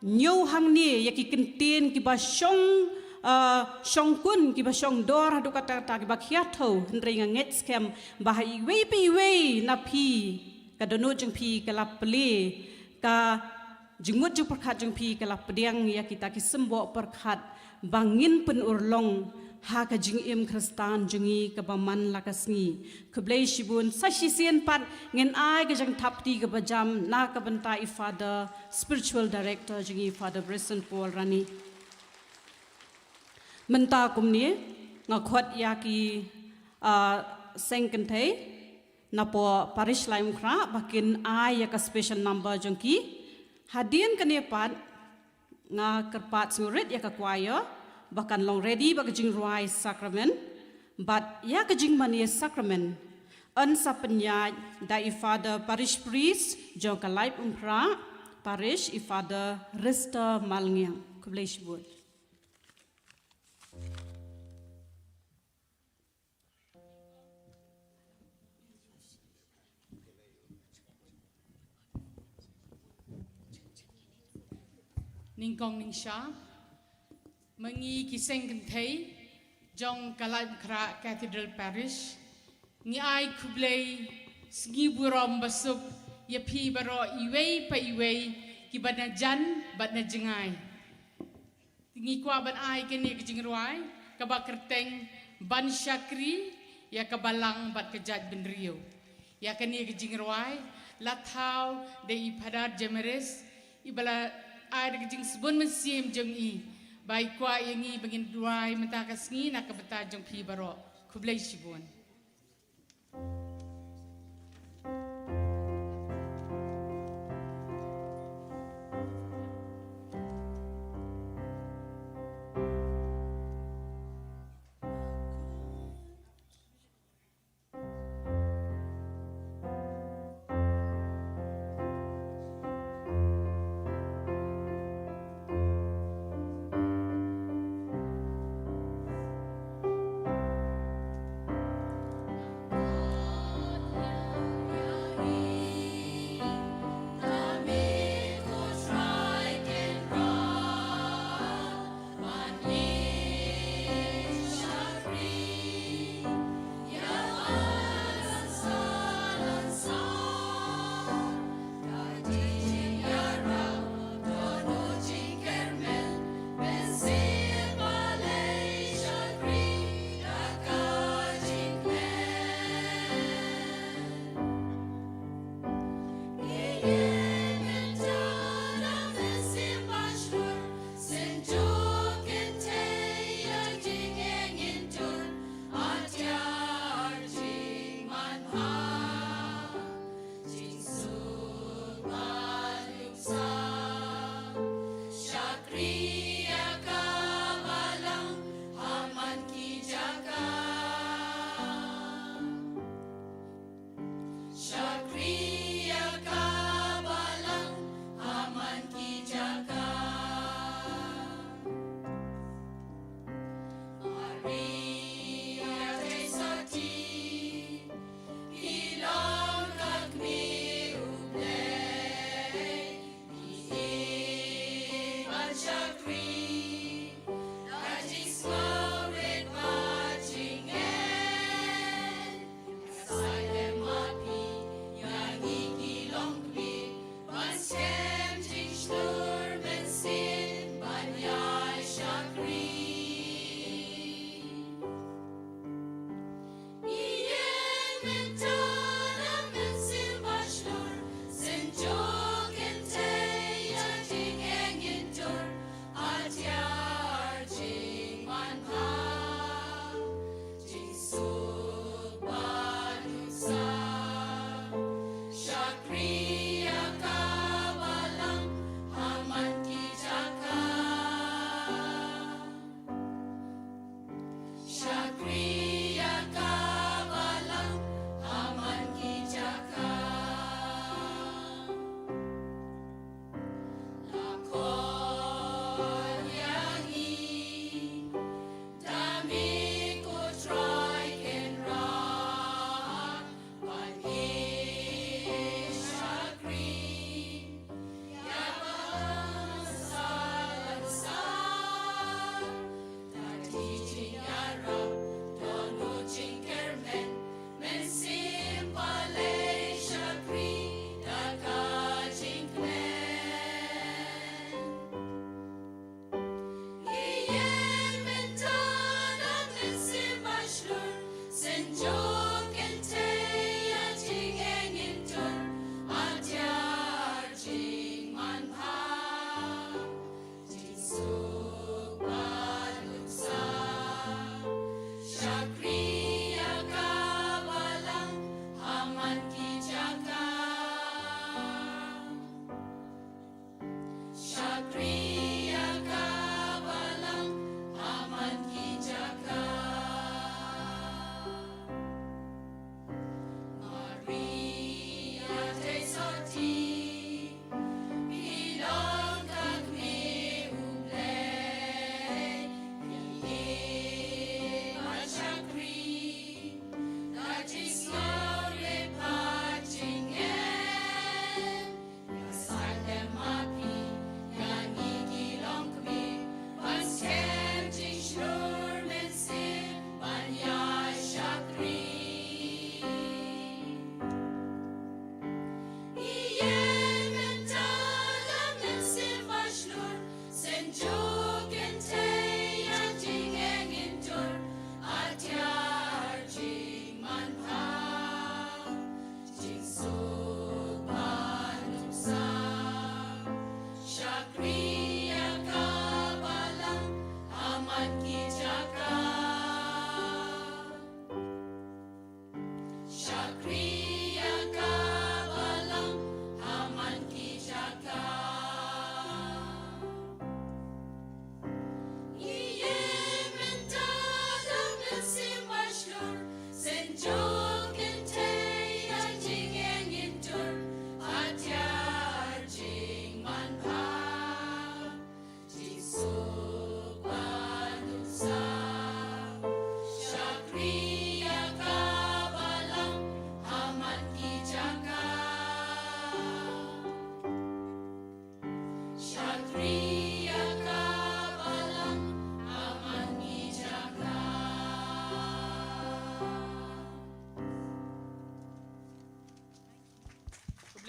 nyu hang ni ya ki kintien ki ba shong kun ki ba shong dor hadu kata ta ki ba khia tho ndrei nga nget scam ba hai wei pi wei na phi ka dono jeng phi ka lap ple ka jingmut ju perkhat jeng phi ka lap pediang ya kita ki sembo perkhat bangin pen urlong ha ka jing im kristan jungi ka baman lakasngi kublei shibun sashisien pat ngen ai ka jang thapti ka bajam na ka banta I father spiritual director jungi father Bresson Paul Rani menta kumni nga khot ya ki sengken thei na po parish laim khra bakin ai ya ka special number jongki hadien kane pat nga kerpat surit ya ka choir bahkan long ready bak jing ruai sacrament but ya ka jing mani sacrament an sapenya da I father parish priest jong ka life umpra parish I father Rista Malngiang kubleish bud Ningkong Ningsha mengi kiseng kenthei jong kalai kra Cathedral Parish ni ai kublei sgi burom basuk ya phi baro iwei pa iwei ki bana jan batna jengai tingi kwa ban ai kene ki jingruai ka ba kerteng ban syakri ya ka balang bat kejat benrio ya kene ki jingruai lathau de I padar jemeres ibala ai de jing sebon mesim jeng I baik kwa yangi bangin duai mentakas ngi nak kebeta jong pi baro kublai shibun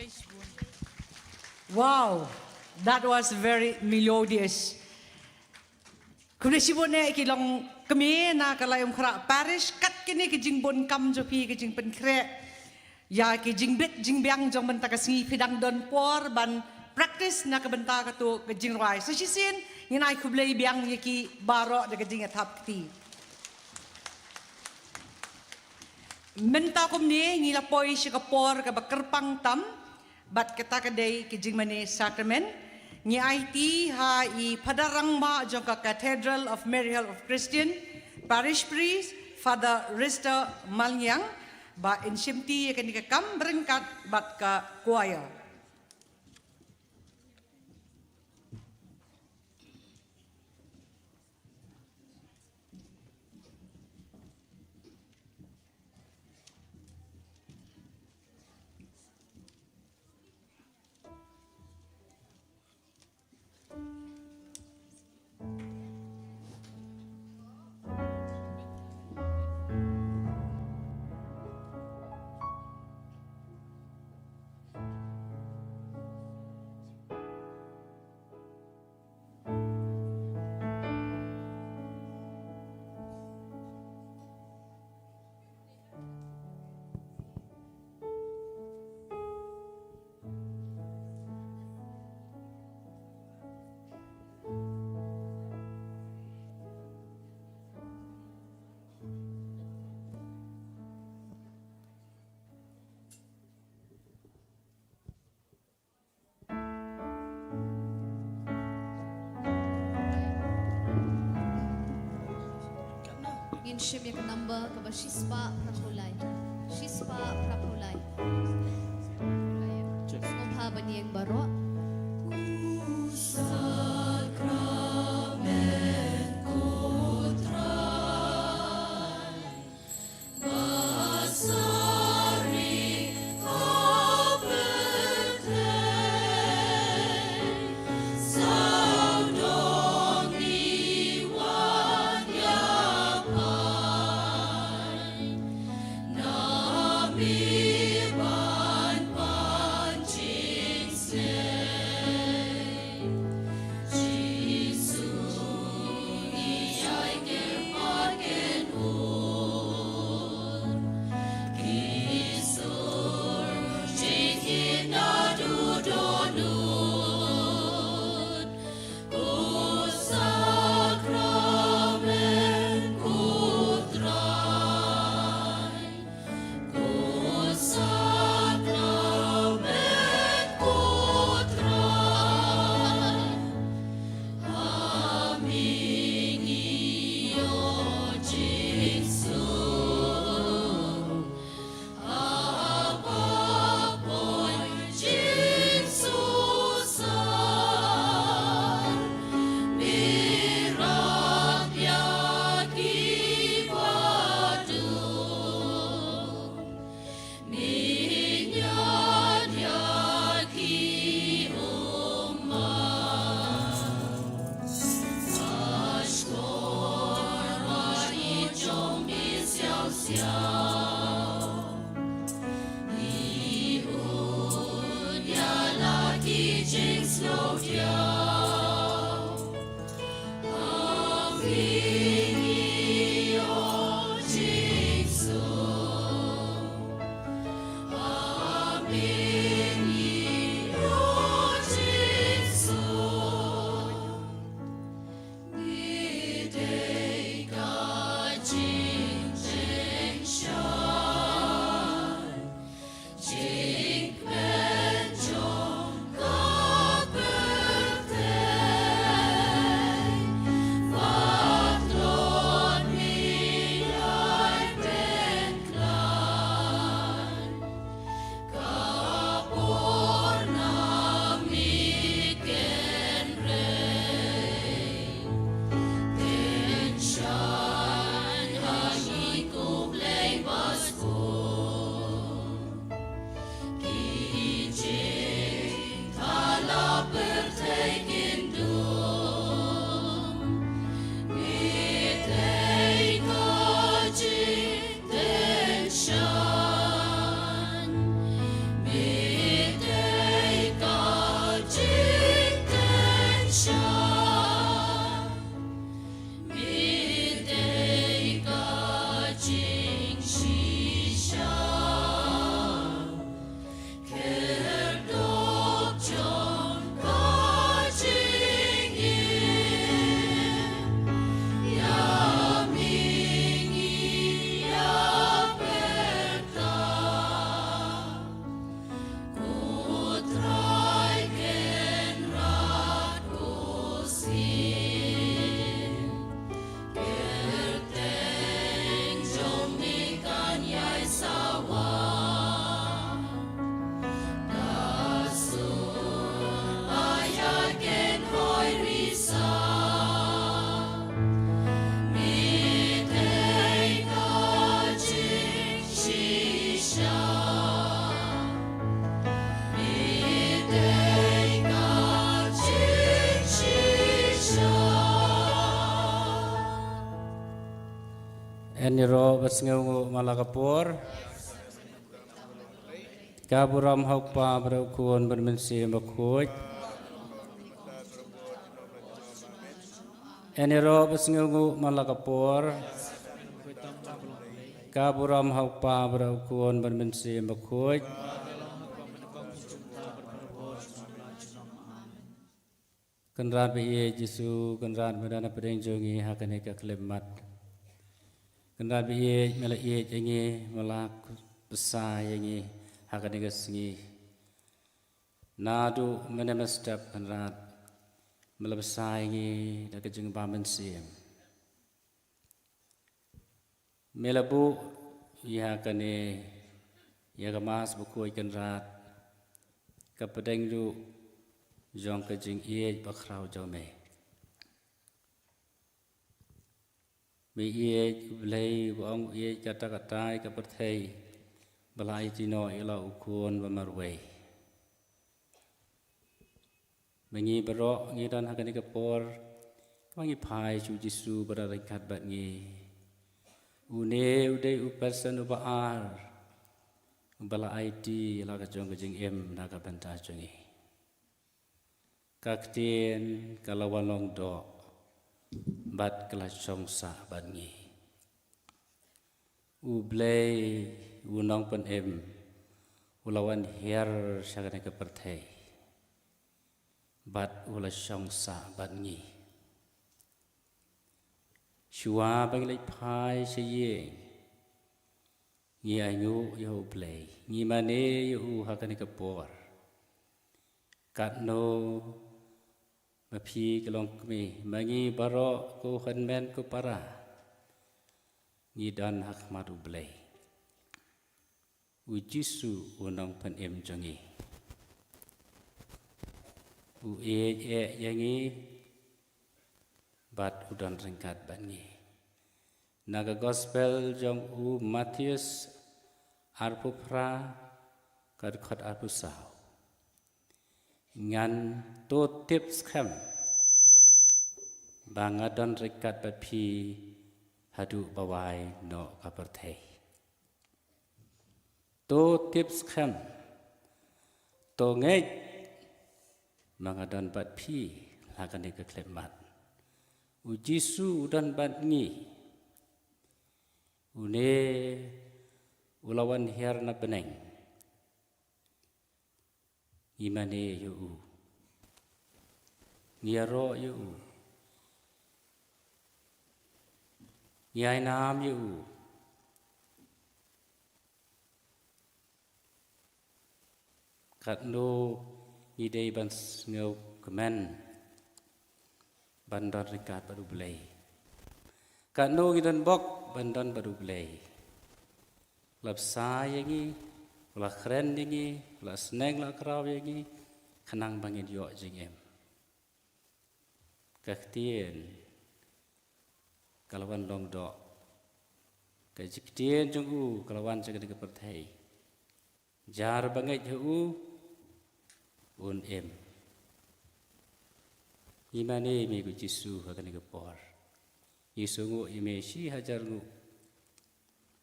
blij sibun. Wow, that was very melodious. Kunisibon ne kilong kami na kalayom kra parish kat kini kijing bon kam jopi kijing penkre ya kijing bit jing biang jong benta kasingi pidang don por ban practice na kabenta katu kijing rai. So sisin nginai kublay biang yaki baro de kijing etap ti. Menta kumni ngilapoy si kapor ka bakerpang tam bat kita kadai kijing mani sacrament ngi IT ha I padarang ma jong ka Cathedral of Mary Hill of Christian parish priest Father Rister Malyang ba insimti kan ka kam berengkat bat ka choir. Ngin shim yak number ka ba shispa prapulai. Shispa prapulai. Ngomha bani yang baro. Eniro basngu malakapur. Kaburam hokpa berukun bermensi bakut. Eniro basngu malakapur. Kaburam hokpa berukun bermensi bakut. Kenrat biye Yesu kenrat medana pedeng jongi hakane ka klemat. Kenrat biye mela iye jengi melak besar yengi hakane ka singi. Nadu menema step kenrat mela besar yengi dak jeng bamen sim. Mela bu ya hakane ya gamas bukoi kenrat ka pedeng du Jong ke jing iye bakrau jome. Mi iye blay bong iye kata katai ke perthei balai tino ila ukun bamarwe. Mengi berok ngi dan hakani kepor wangi pai cu Yesu berarikat bat ngi. Une ude upersen ubaar balai ti ila ka jong ke jing em na ka banta jongi. Kaktien kalawalong do bat kelasong sa bangi ublay unong pen em ulawan her sagane ke perthei bat ulasong sa bangi shua banglai phai siye ngi ayu yo ublay ngi mane yo hakane ke por katno Mapi kelong kami mangi baro ko khanmen ko para ngidan hak madu blay ujisu unang pan em jongi u e yangi bat udan ringkat bangi naga gospel jong u Matius arpupra kadkhat arpusau ngan to tips kham bangadon rekat bapi hadu bawai no kaperthei to tips kham to ngai bangadon bapi lakane ke klemat ujisu dan bat ngi une ulawan herna beneng imane yu niaro yu nyai nam yu katno idei bans ngau kemen bandar rikat baru belai katno gidan bok bandan baru belai lapsa yangi la keren dingi la sneng la kraw yangi khanang bangin yo jingem kaktien kalawan long do kajiktien jungu kalawan jaga ke perthei jar bangai hu un em imane mi ku Yesu hakani ke por Yesu ngo ime si hajar ngu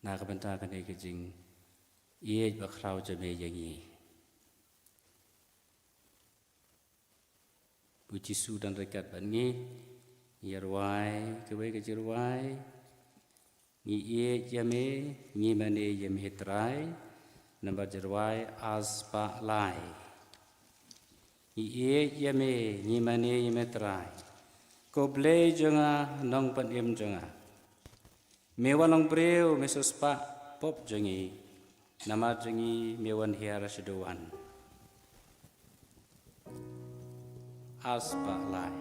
na ka banta kane ke jing iye bakrau jame yangi puji su dan rekat bangi yarwai kewe ke jirwai ngi iye jame ngi mane yam hetrai number jirwai aspa lai ngi iye jame ngi mane yam hetrai ko ble jonga nong pan em jonga mewanong breu mesospa pop jongi nama jengi mewan hiara sedoan aspa lai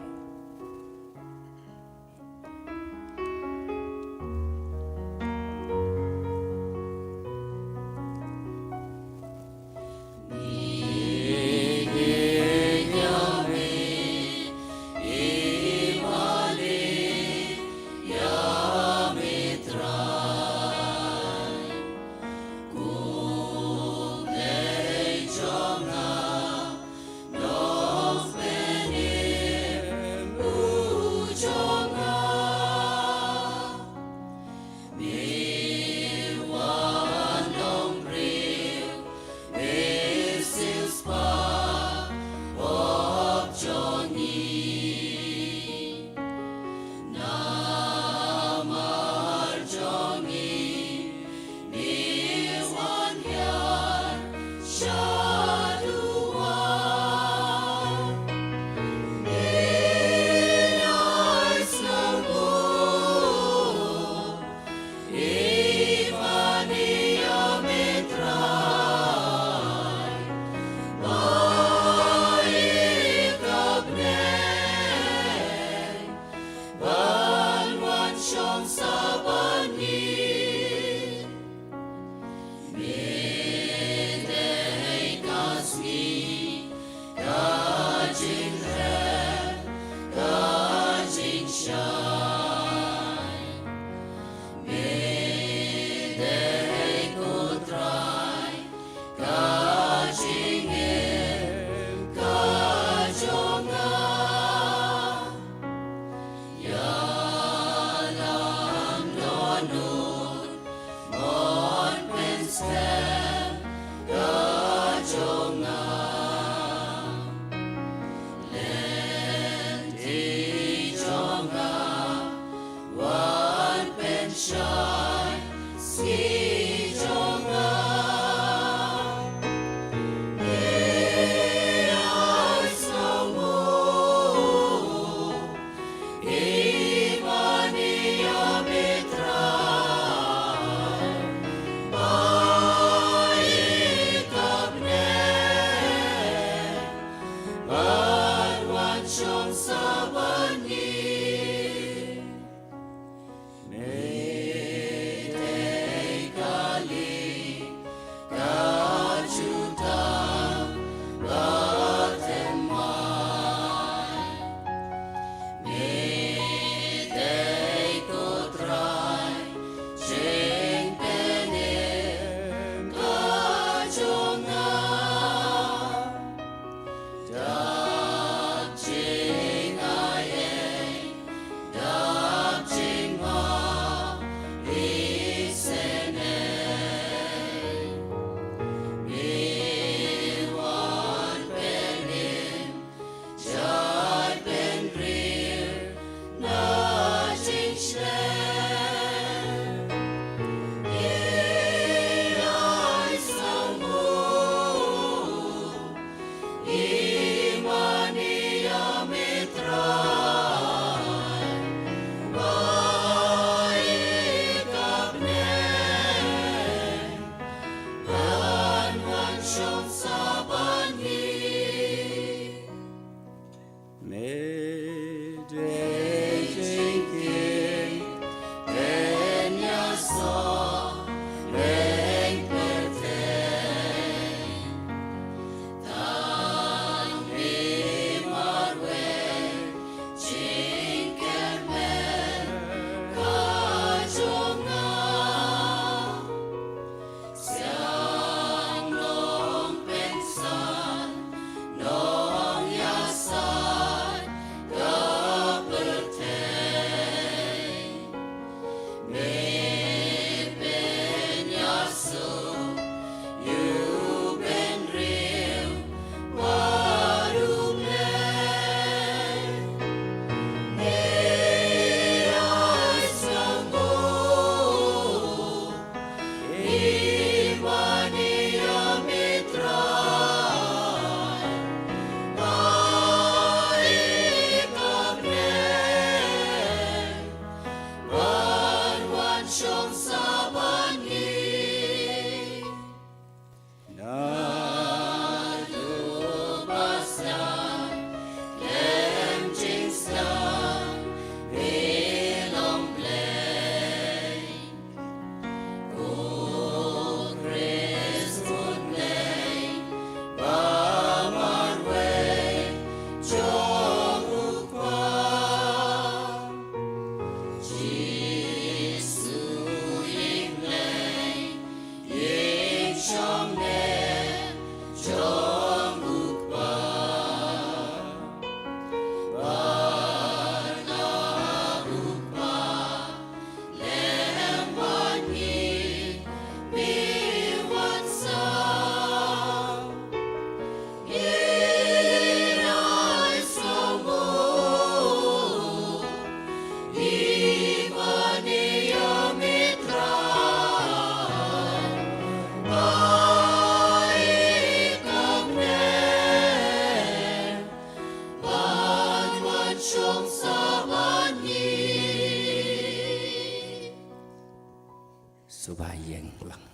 bayang lang.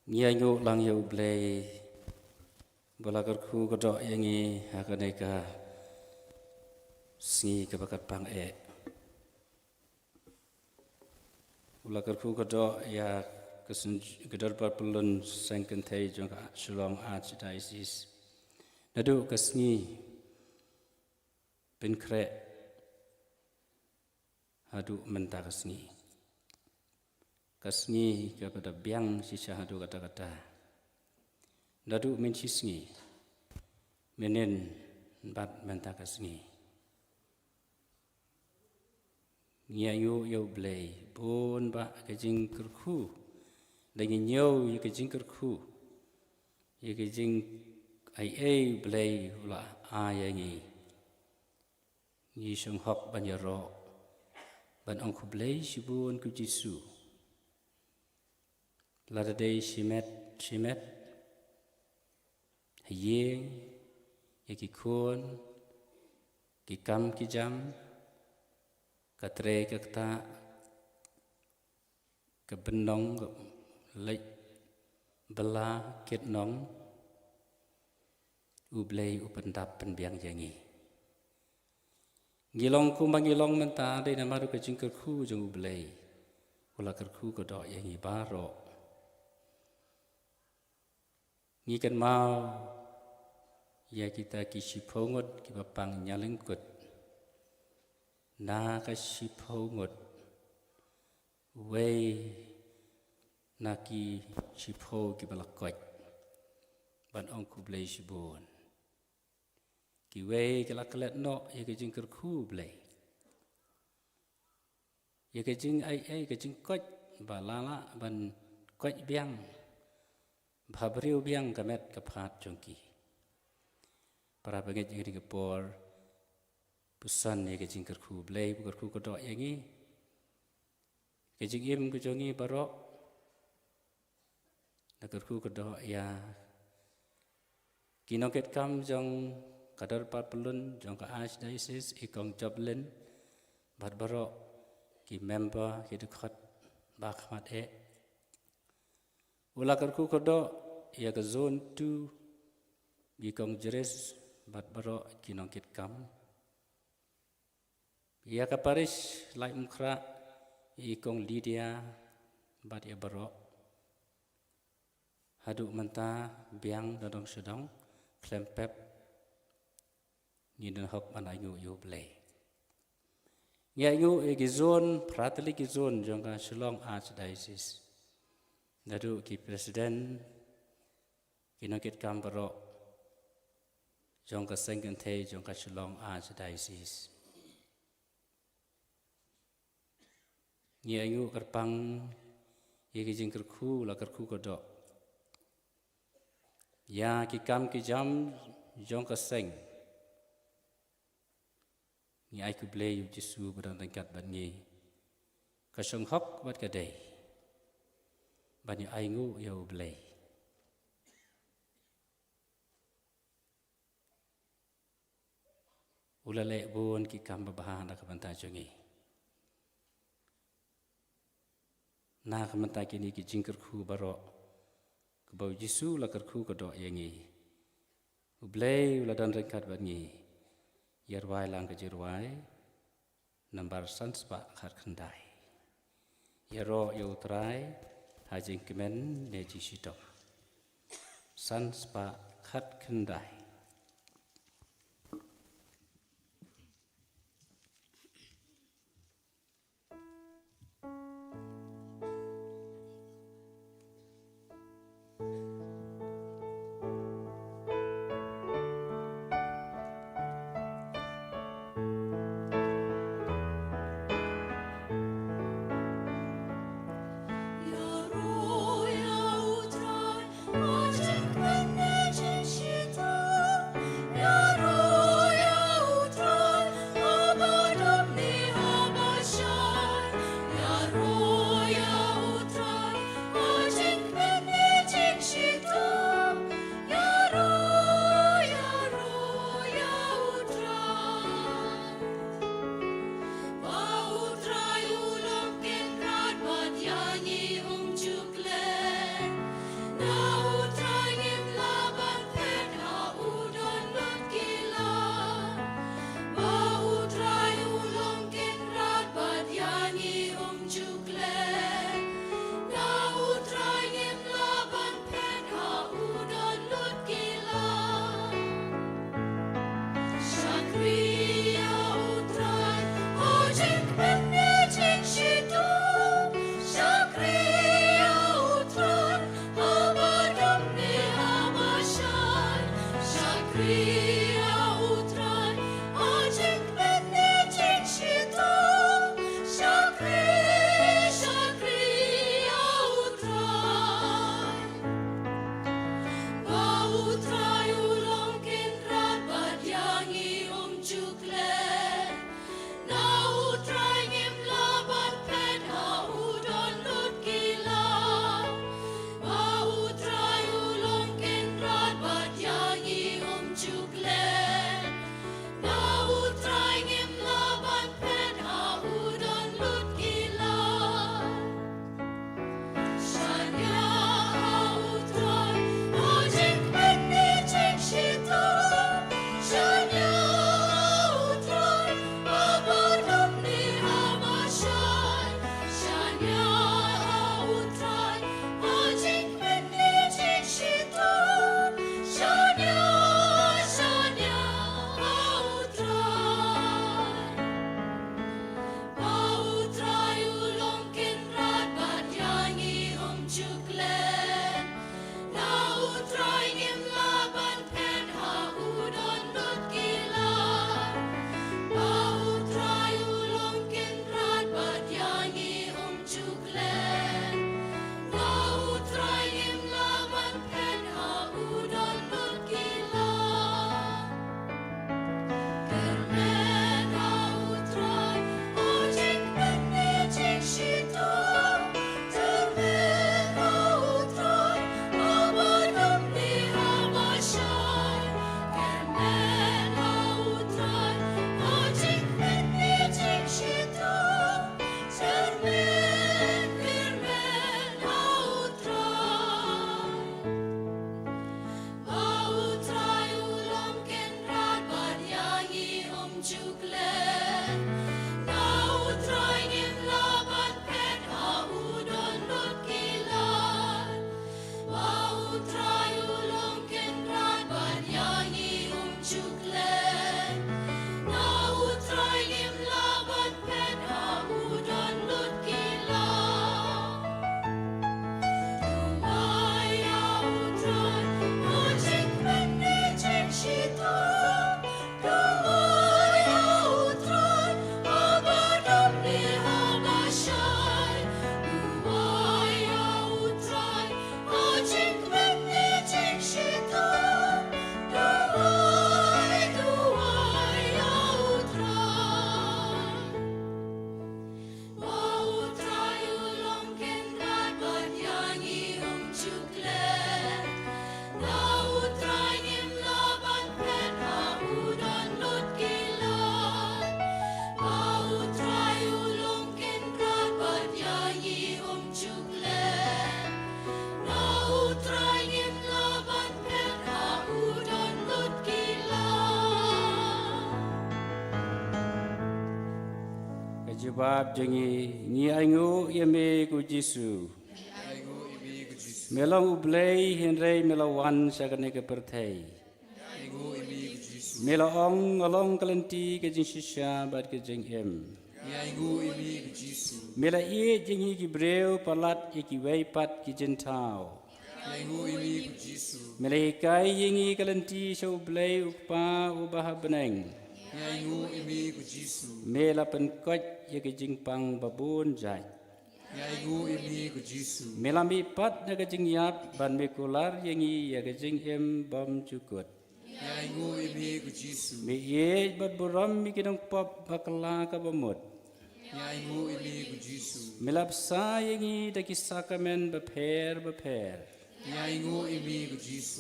Ngia nyu lang yau blay balakar ku kodok yangi hakaneka singi kebakat pang balakar ku kodok ya gedar parpelun sangkentai jongka Shillong Archdiocese nadu kasni penkre hadu menta kasni kepada biang sisa hadu kata-kata nadu mencisni menen bat menta kasni ngiayu yau blay bon ba kajing kerku lagi nyau ya kajing kerku ya kajing ai blay ula ayangi ni sung hok ban yaro ban ong ku blay shibun ku jisu lada day shimet hayeng ya ki kun ki kam ki jam katre kakta kebenong lek bela ket nong ublay upendap penbiang jangi ngilong ku mangilong menta de namaru ke jingkerku jeng ublay ula kerku kodok yangi baro ngikan mau ya kita kisipongot ki bapang nyalengkut na kasipongot way naki sipo ki balakot ban ongku blay sibon ki way kelak-kelak no ya kejing kerku blay ya kejing ai kejing kot balala ban kot biang babriu biang kamet kapat jongki para penget yang dikepor pesan ya kejing kerku blay kerku kodok yangi kejing im kejongi barok nakerku kedok ya kinoket kam jong kadar parpelun jong ka Archdiocese ikong Joblin bat barok ki member ki dekat bakmat ula kerku kedok ya ke zone 2 ikong Jeres bat barok kinoket kam ya ka Paris lai mukra ikong Lydia bat ya barok hadu menta biang dadong sedang klempep ni dan hok manayu yu blay ya yu egizon prateli gizon jongka Shillong Archdiocese dadu ki presiden kinakit kambaro jongka sengkentei jongka Shillong Archdiocese ya yu kerpang egizing kerku la kerku kodok ya ki kam ki jam jong ka seng ni ai ku blay yu jisu badang tangkat ban ngi ka song hok bat ka day ban ni ai ngu yu blay ulale bon ki kam babahan ka banta jongi na ka manta kini ki jingker khu baro kebau jisu la kerku kodok yangi ublay ula dan rengkat bangi yarwai lang kejirwai nambar sanspa khar khandai yaro yutrai hajing kemen neji sidok sanspa khat khandai Ya utrai, ajeng kene jeng shita. Jubab jengi ngi aingu yeme ku Jisu. Melang ublei henrei melawan sakane ke perthai. Melang along kalenti ke jing shisha bat ke jing em. Mela ie jengi ki breu palat ki weipat ki jentau. Mela kai yengi kalenti shau ublei upa ubah beneng. Mela penkot ye ke jing pang babun jai. Melami pat na kajing yap ban mekular yengi ya kajing em bom cukut. Me ye bat buram mi kinong pop bakla ka bamut. Melap sa yengi daki sakamen beper.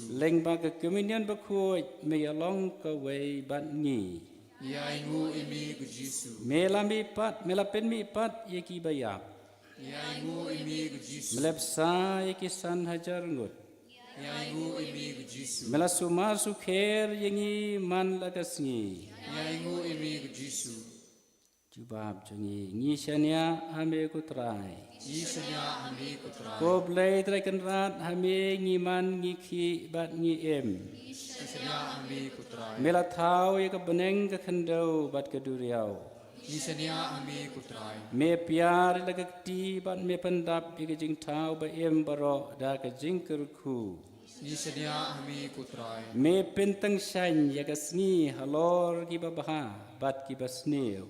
Leng ba ka communion bakhuj me yalong ka wei bat ngi. Melami pat melapen mi pat ye ki bayap. Melepsa ikisan hajar ngut. Melasumar sukher yengi man lagasngi. Jubab jengi ngisanya hame kutrai. Ko blai trai kenrat hame ngiman ngiki bat ngi em. Melathau ye ka beneng ka khendau bat ka duriau. Me pyar lagakti ban me pandap ike jing tau ba em baro da ka jing kerku. Me pentang shan ya ka sni halor ki babaha bat ki basneu.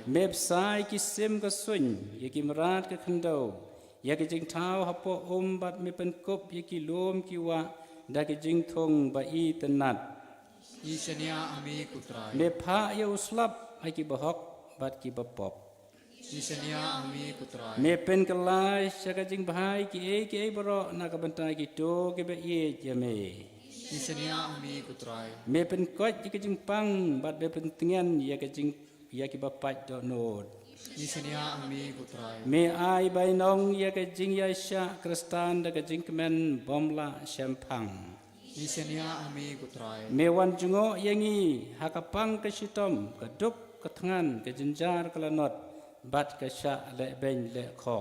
Me psai ki sem ka sun ya ki merat ka khandau ya ka jing tau hapo bat me penkop ya ki lom ki wa da ka jing thong ba I tenat. Me pha ya uslap ai ki bahok bat ki bapop. Me pen kalai saka jing bahai ki e baro na ka bantai ki to ki be ye jame. Me pen kot ki jing pang bat be pen tengen ya ka jing ya ki bapat do nod. Me ai bai nong ya ka jing ya sha kristan da ka jing kemen bomla champang. Mewan jungo yengi hakapang ke sitom keduk ke tangan ke jenjar ke lanot bat ke syak le ben le kho.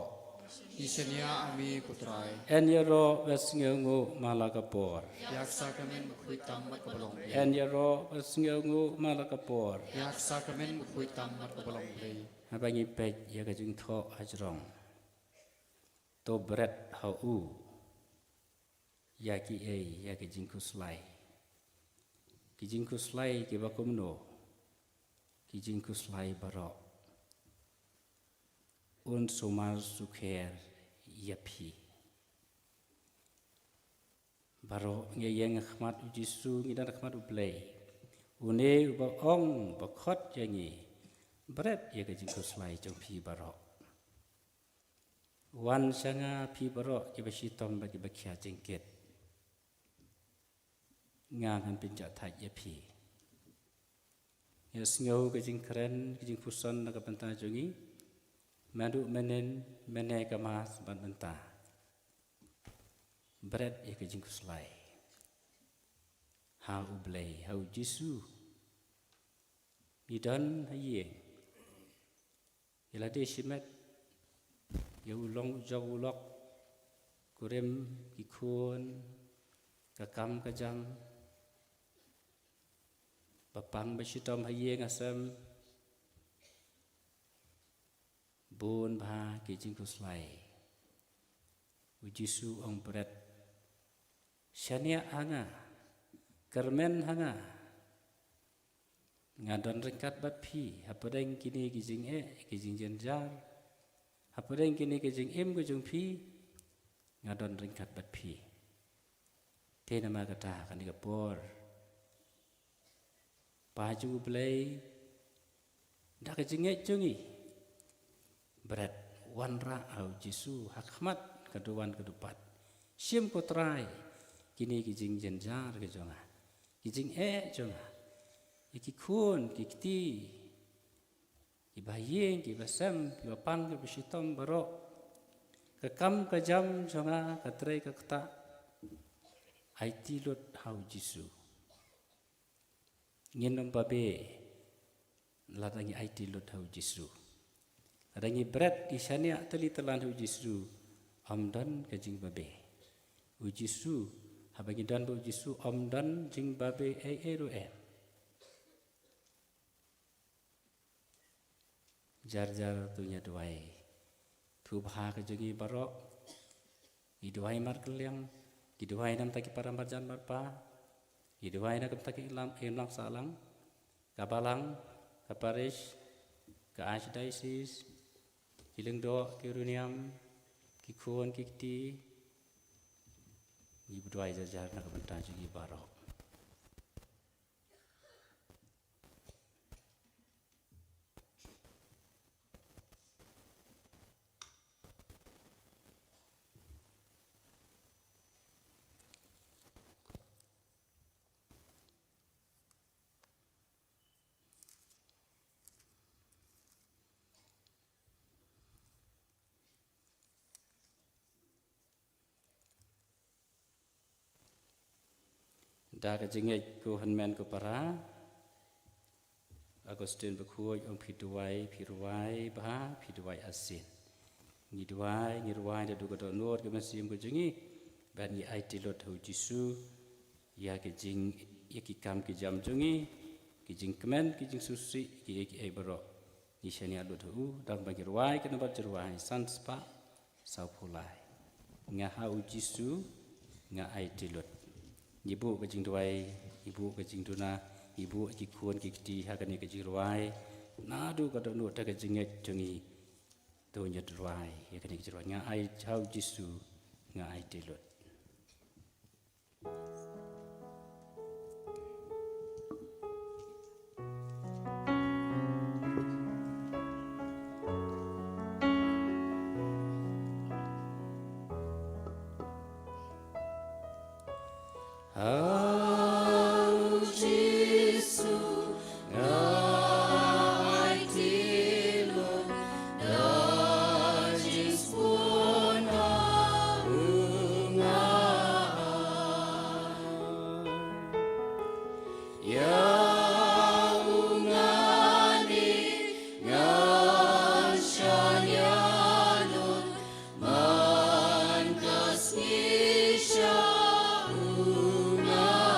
En yaro besngengu malakapor. En yaro besngengu malakapor. Abangi pej ya ke jing tho ajrong. To bret hau yaki yaki jingku slai ki jingku slai ki bakumno ki jingku slai baro un somar sukher yapi baro ngeyeng khmat Jisu ngidan khmat ublei une ba ong ba khot yangi bret yaki jingku slai jongpi baro wan sanga pi baro ki basitom ba ki bakhya jengket ngangan pinjak thai yapi. Ya sngau ke jing keren ke jing puson na ka banta jongi. Mandu menen mene ka mas ban banta. Bread ya ke jing kuslai. Ha ublei ha Jisu. Idan haye. Ila de shimet. Ya ulong jawulok kurem kikun kakam kajam Bapang basitom haye ngasam bon bha ki jing kuslai Jisu ong bret shania hanga kermen hanga ngadon rekat bat phi hapadeng kini ki jing jenjar hapadeng kini ki jing em ko jung phi ngadon rekat bat phi te nama kata kan digapor Paju belai dak jengek jungi berat wanra au Jisu hakmat keduan kedupat sim kotrai kini kijing jenjar ke jonga kijing jonga iki kun kikti ibayeng ki basam ki bapang ki basitom baro kekam kejam jonga katrai kakta aitilot hau Jisu ngenom babe ladangi IT lot hau Jisu. Ladangi bread isania tali telan hau Jisu. Amdan ke jing babe. Jisu habagi dan bu Jisu amdan jing babe ru jar tunya duai. Tu bha ke jingi barok. Iduai mar keliang. Iduai nam taki para marjan marpa. Iduai nak taki ilang salang. Kabalang, kaparish, ke archdiocese, kilengdo, kiruniam, kikuan kikti, ibu doa jajar nak bentar juga barok. Dah kejengit ku henmen ku para Agustin berkuat om piduai bah piduai asin ngiduai da duga do not ke masih ku jengi ban ni ai tilot hu Jisu ya kejing ya ki kam ki jam jengi kijing kemen kijing susi ki ai baro ni shani alot hu dang bagi ruai ke nampak jeruai sanspa saupulai ngahau Jisu nga ai tilot ibu kejing duai, ibu kejing duna, ibu kikuan kikti hakani kejing ruai, nadu kada nu ada kejinget jengi tunya ruai, ya kani kejing ruai ngai hau Jisu ngai tilot. Unga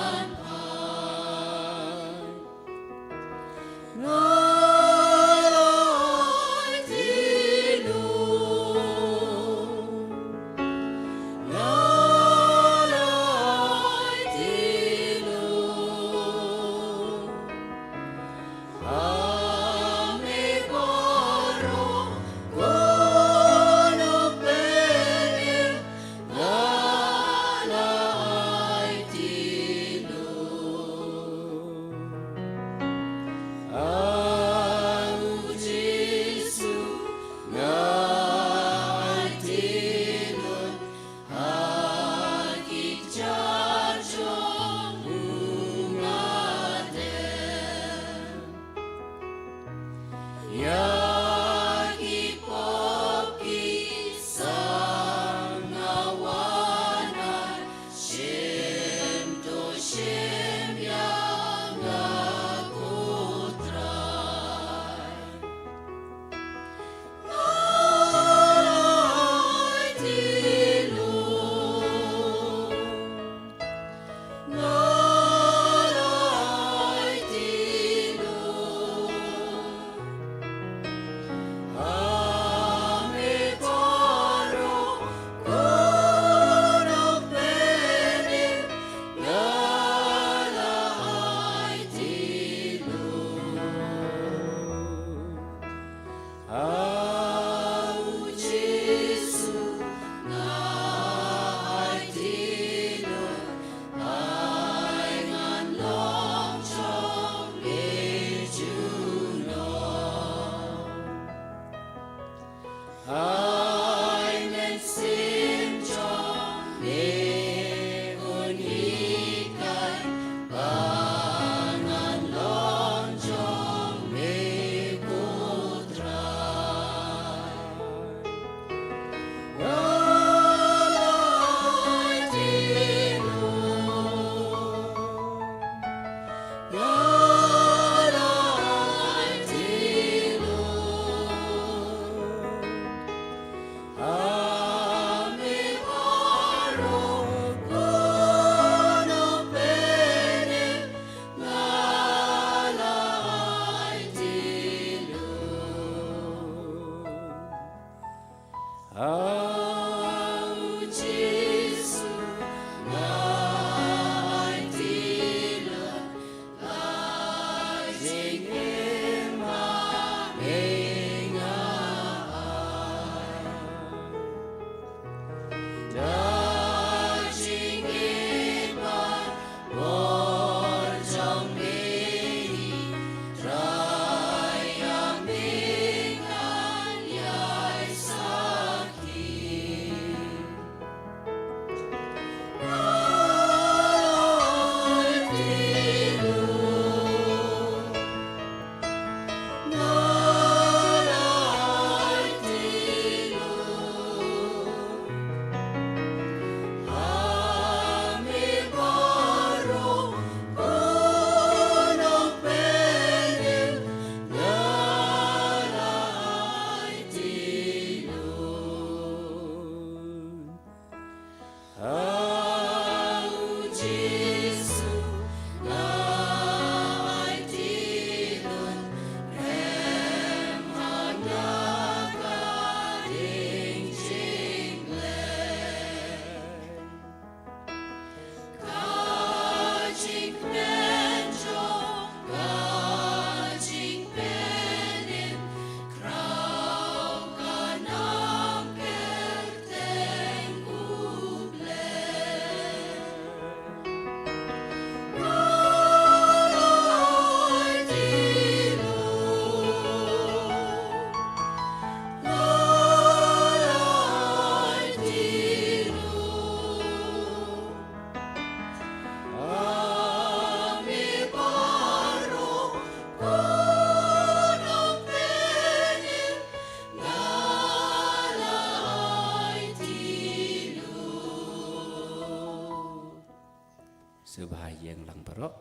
sebahagian lang barok.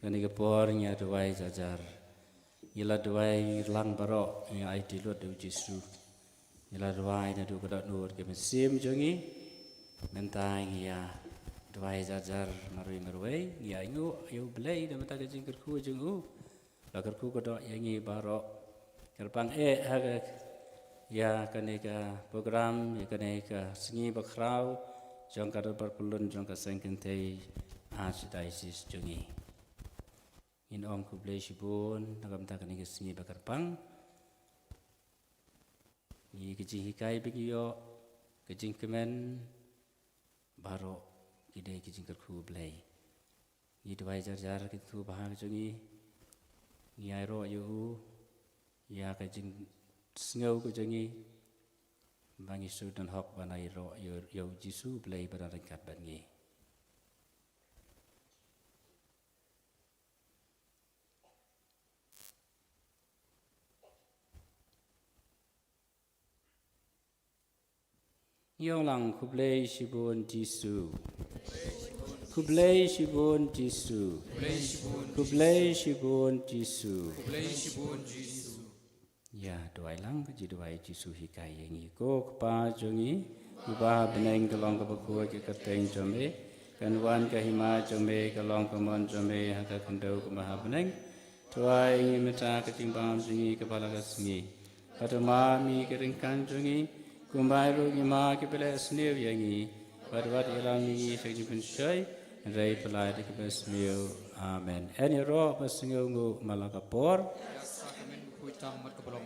Kani kepornya duai jajar. Ila duai lang barok yang ai di luar du Yesus. Ila duai na du kedak nur ke mesim jongi. Mentai ya duai jajar marui ya ingu eu belai da mata ke jingkerku jongu. Lakarku kedak yangi barok. Kerpang haga ya kaneka program ya kaneka sengi bakrau jong kada berpelun jong kasengkentei archdiocese jongi in om kublai sibun nagam ta kaneka sengi bakarpang ni kejing hikai begiyo kejing kemen baro kide kejing kerku blai ni dwai jar kitu bahang jongi ni airo yu ya kejing Sengau ko jangi bangi su dan hok banai ro yo Jisu belai pada rengkat bangi. Yong lang kublai sibun Jisu. Kublai sibun Jisu. Kublai sibun Jisu. Ya doai lang keji doai Jisu hikai yang iko kepa jongi ubah beneng kelong kebekua ke keteng jombe kanwan kahima jombe kelong kemon jombe haka kendau kemaha beneng doai ingin meta ketimbang jongi kepala kesengi pada mami keringkan jongi kumbai ru ngima kepala seniu yangi pada wat ilangi sekji pensai rai pelai de kebesmiu amen eni ro pesengu ngu malakapor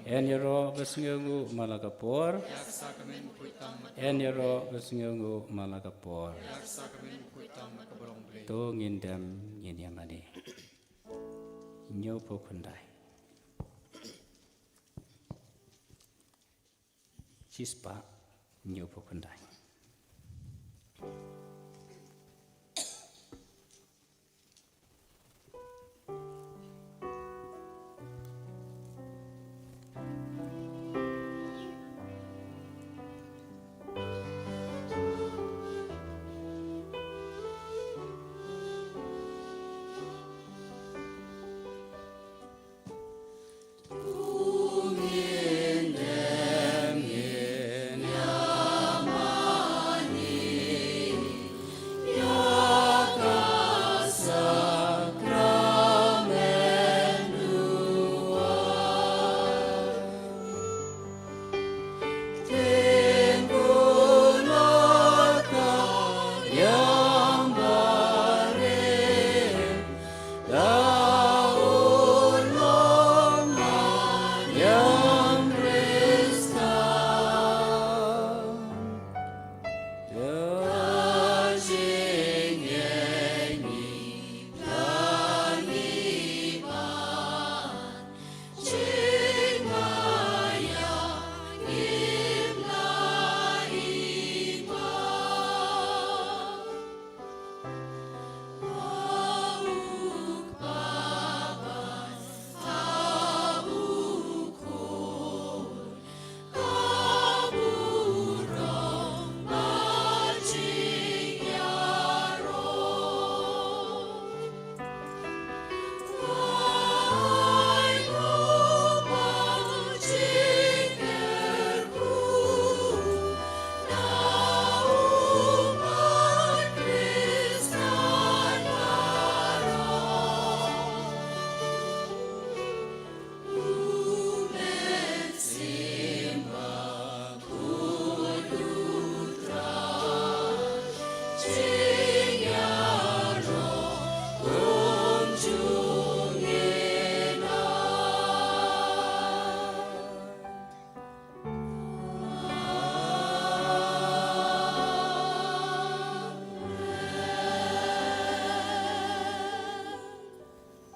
Eniro besengu malakapor. Eniro besengu malakapor. To ngindam nyinyamani. Nyopo kundai. Cispa nyopo kundai.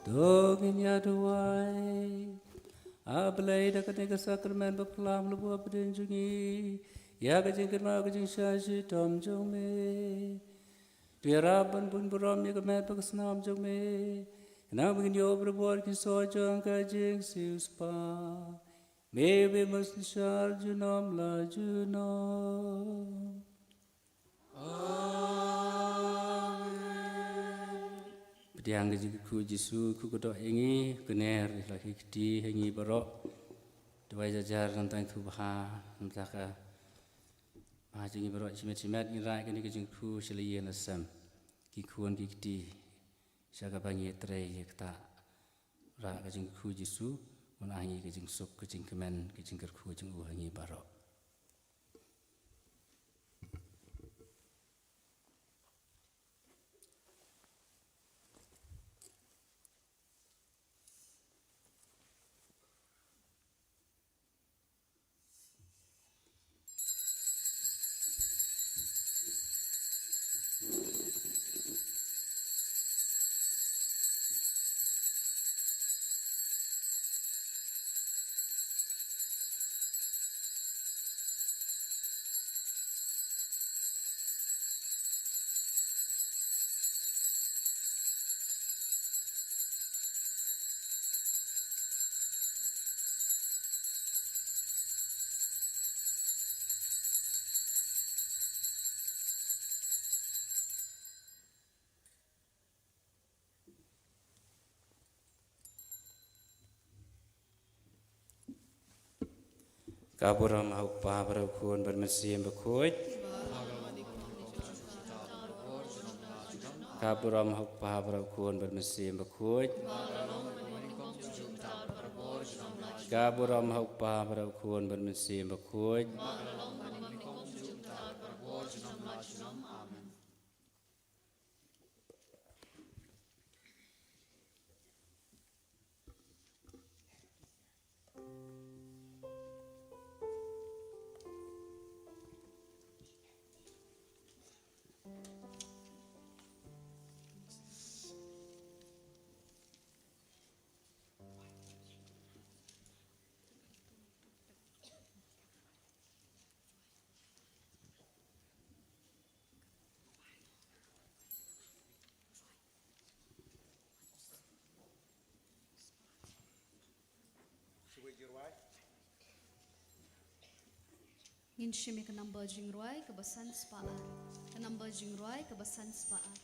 Dognya duai Ablai da katega sakramen baklam lubu abden jungi ya kajing kerma kajing syashi tom jong me Tiaraban pun beram ya kemet pakasnam jong me na begin yo berbuat kisah jong kajing siuspa Maybe must shar junam la junam Amen pediang ke ku Jisu ku kodok ingi kener lagi kedi ingi barok dua jajar tentang ku bah mentaka bah jingi barok cimet-cimet ngira kini ke ku selian asam ki kuan ki kedi syaga bangi trai kita ra ke ku Jisu menahi ke sok ke kemen ke ku hangi barok. Kaburam haupa berakun bermesim berkuat. Kaburam haupa berakun bermesim berkuat. Kaburam haupa berakun bermesim berkuat. Ngin shimi ke number jingruai ke besan spaar. Ke number jingruai ke besan spaar.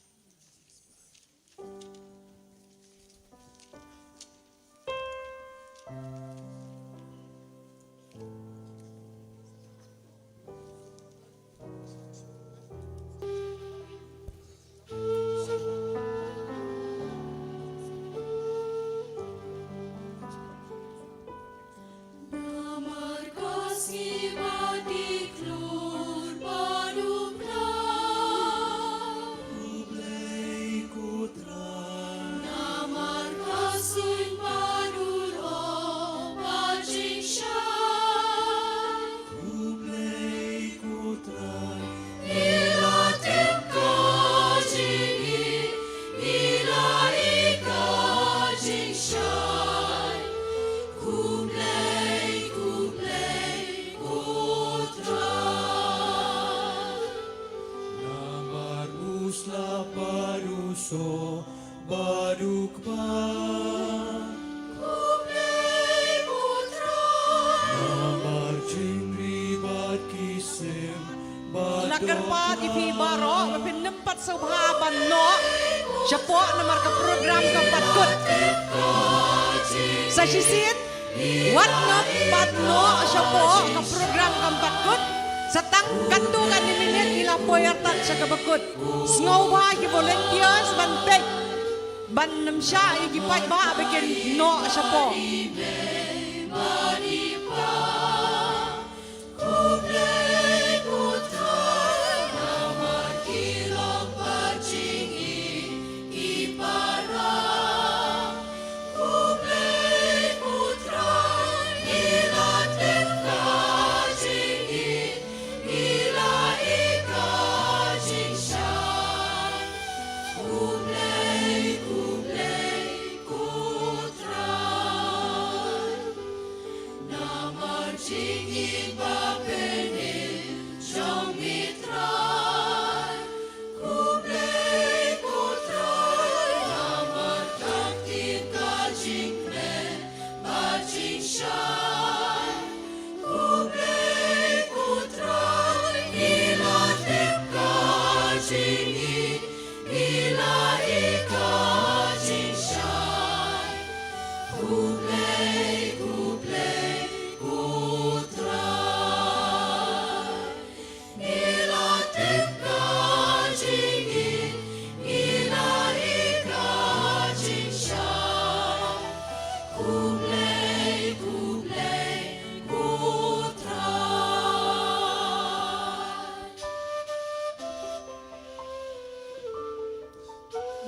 Nakerpat ipi baro bapin nempat subhaban no Syapo namar ke program keempat kut Sasisit Wat nempat no Syapo ke program keempat kut Setang kantungan ni minit ila poyartan sa kabakut Sngawa ki volunteers bantek Ban namsya iki pagba bikin no Syapo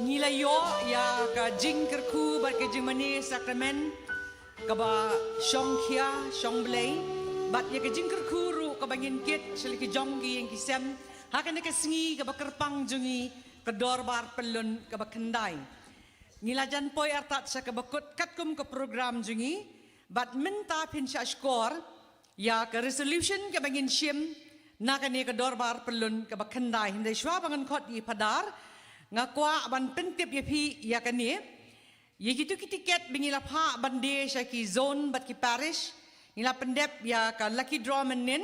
Ngilayo ya ka jing kerku bat ke jing mani sakramen ka ba shong khia shong blay bat ya ka jing kerku ru ka bangin kit seli ki jonggi yang kisem hakan ka singi ka ba kerpang jungi ka dorbar pelun ka ba kendai Ngilajan poi artat sa ka ba katkum ka program jungi bat minta pin sya skor ya ka resolution ka bangin shim na ka ni ka dorbar pelun ka ba kendai hindai shwa bangan khot i padar ngakwa ban pentip ya pi ya kani ye gitu ki tiket bingila pha bande sha ki zone bat ki parish ngila pendep ya ka lucky draw menen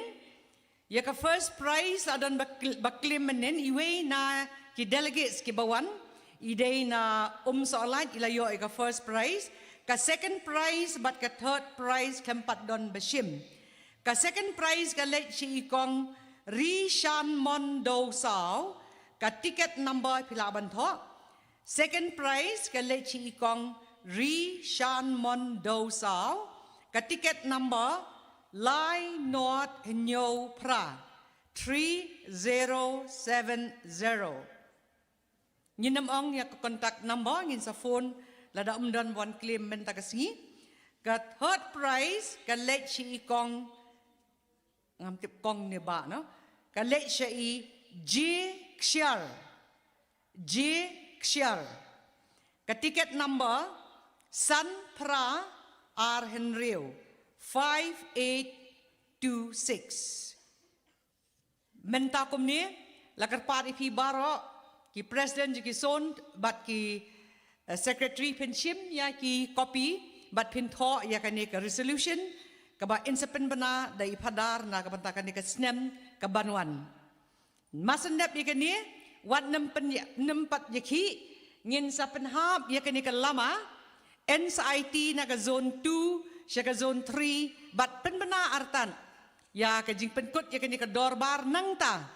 ya ka first prize adon baklim menen iwe na ki delegates ki bawan ide na soalan ilayo ka first prize ka second prize bat ka third prize kempat don bashim ka second prize ka let si ikong Rishan Mondo Sao ka ticket number pilaban tho second prize ka lechi ikong Rishan Mondo Sao ka ticket number Lai Not Nyo Pra 3070 Nyinam ong ya contact number ngin sa phone lada umdan one claim benta kasi ka third prize ka lechi ikong ngam tip kong ni ba no ka lechi J Xiar ka ticket number San Pra R Henryo 5826 menta kumni lakar pari pi baro ki president ki son bat ki secretary penshim ya ki copy bat pin tho ya kani ka resolution ka ba insepen bana dai padar na ka banta kani ka snem ka banwan Masandap ya kani wat nempat yaki ngin sa penhab ya kani ka lama NSIT na ka zone 2 siya ka zone 3 bat penbena artan ya ka jing penkut ya kani ka dorbar nangta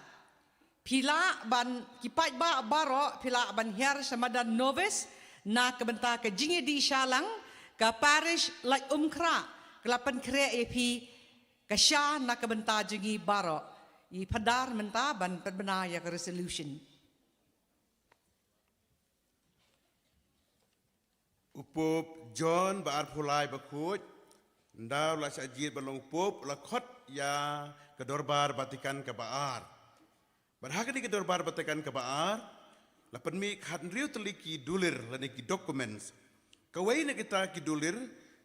pila ban kipat ba baro pila ban hiar samadan novice na ka benta ka jingi di shalang ka parish like umkra kelapan kre epi ka sya na ka benta jingi baro I padar menta ban perbenaya ke resolution. Upop John baar pulai bakut, ndaw la sajid balong upop la khot ya kedorbar batikan ke baar. Berhak di kedorbar batikan ke baar, la penmi khat riu teliki dulir la ki documents. Kawai na kita ki dulir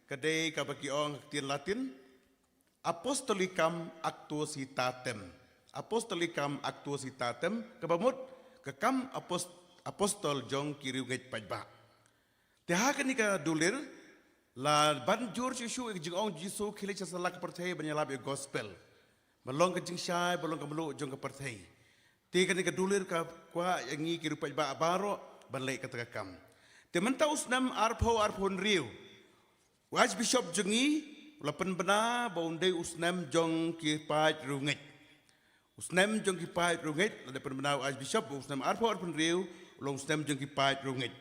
kadai ka baki ong tin Latin Apostolicam Actuositatem. Apostolicam Actuositatem kabamut kekam apostol jong kiriu gait pajba. Tehak ni ka dulir la banjur sisu jing ong jisu khile chasalak perthai banyalab e gospel. Malong ka jing syai balong ka melu jong ka perthai. Te ka ni ka dulir ka kwa yangi kiriu pajba baro banlai ka takam. Te menta usnam arphon riu. Waj bishop jongi lapan bena baundai usnam jong ki paj rungit. Usnam jong ki paj rungit ada penbenau Archbishop usnam arphon riu long usnam jong ki paj rungit.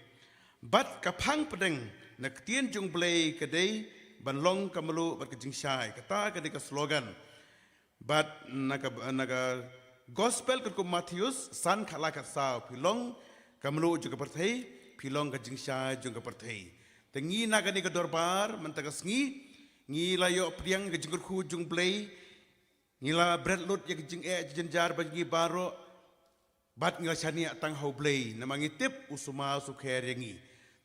Bat kapang pedeng nak tien jong blay kadai ban long kamelu bat kejing syai kata kadai ka slogan. Bat naga gospel ke Matius san khala ka sao pilong kamelu jong ka perthai pilong ka jing syai jong ka perthai. Tengi naga ni ka dorbar mentagas ngi layo priang ka jingkur khu jong blay ngila bread load ya jing jenjar bagi baro bat ngila chani tang hau blay namangi tip usuma sukher yangi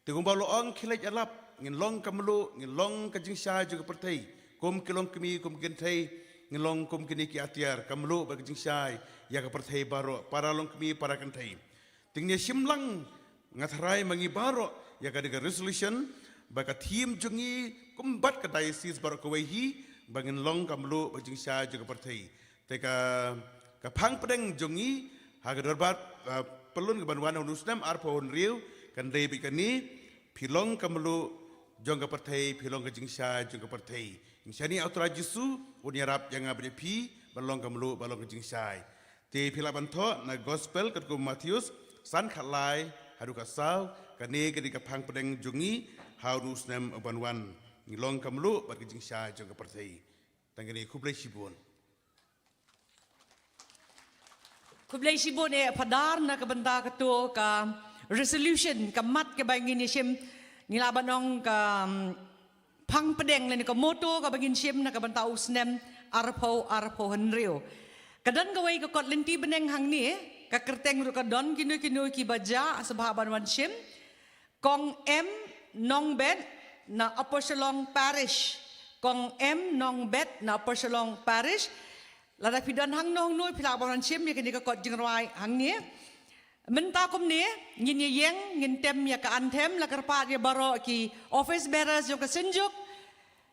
tegum balo ong khilaj alap ngin long kamlu ngin long ka jing sha juga pertai kum kilong kemi kum gentai ngin long kum kini ki atiar kamlu bagi jing sha ya ka pertai baro para long kemi para kentai tingnya simlang ngatharai mangi baro ya ka de resolution baka team jungi kumbat ka diocese baro ko hi bangin long kamlu bajing sya juga perthai teka kapang pedeng jongi haga dorbat pelun ke banwan unusnam arphon riu kan dei bikani pilong kamlu jong ka perthai pilong ke jing sya juga perthai insani autra jisu unyarap yang abri pi balong kamlu balong ke jing sya te pilaban tho na gospel kat ko Matius san khalai haru ka saw kane ke di kapang pedeng jongi haunusnam banwan ngilong kamlu bat kijing sya jong ka perthai tangani kublai sibon Kublai sibon padar na ka benda ka to ka resolution kamat ke bangin ni sim nilaban ong ka pang pedeng le ni ka moto ka bangin sim na ka banta usnem arpo henrio kadan gawai ka kot lenti beneng hang ni ka kerteng ru ka don kinu ki baja sababan wan sim kong m nong bet na Aposolong Parish kong m nong bet na Aposolong Parish lada pidan hang nong noi pila baran sim ya kini ka kot jingrai hang ni menta kum ni ngin yeng ngin tem ya ka antem la karpa ya baro ki office bearers jo ka senjuk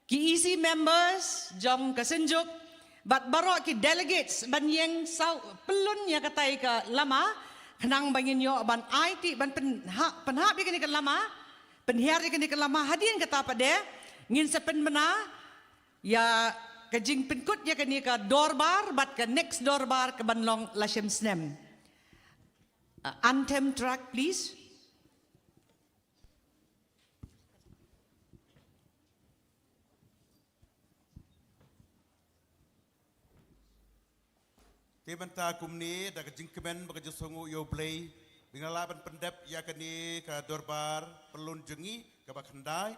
ki EC members jong ka senjuk bat baro ki delegates ban yeng sau pelun ya katai ka lama kanang bangin yo ban IT ban penhap ya kini ka lama penhiar ya kini ka lama hadin kata pada ngin sepen mena ya kajing penkut ya kini ka dorbar bat ka next dorbar ka banlong lashem snem anthem track please. Kebanta kumni da kajing kemen baka songu yo play bingalaban pendep ya kani ka dorbar pelun jengi ka bakhandai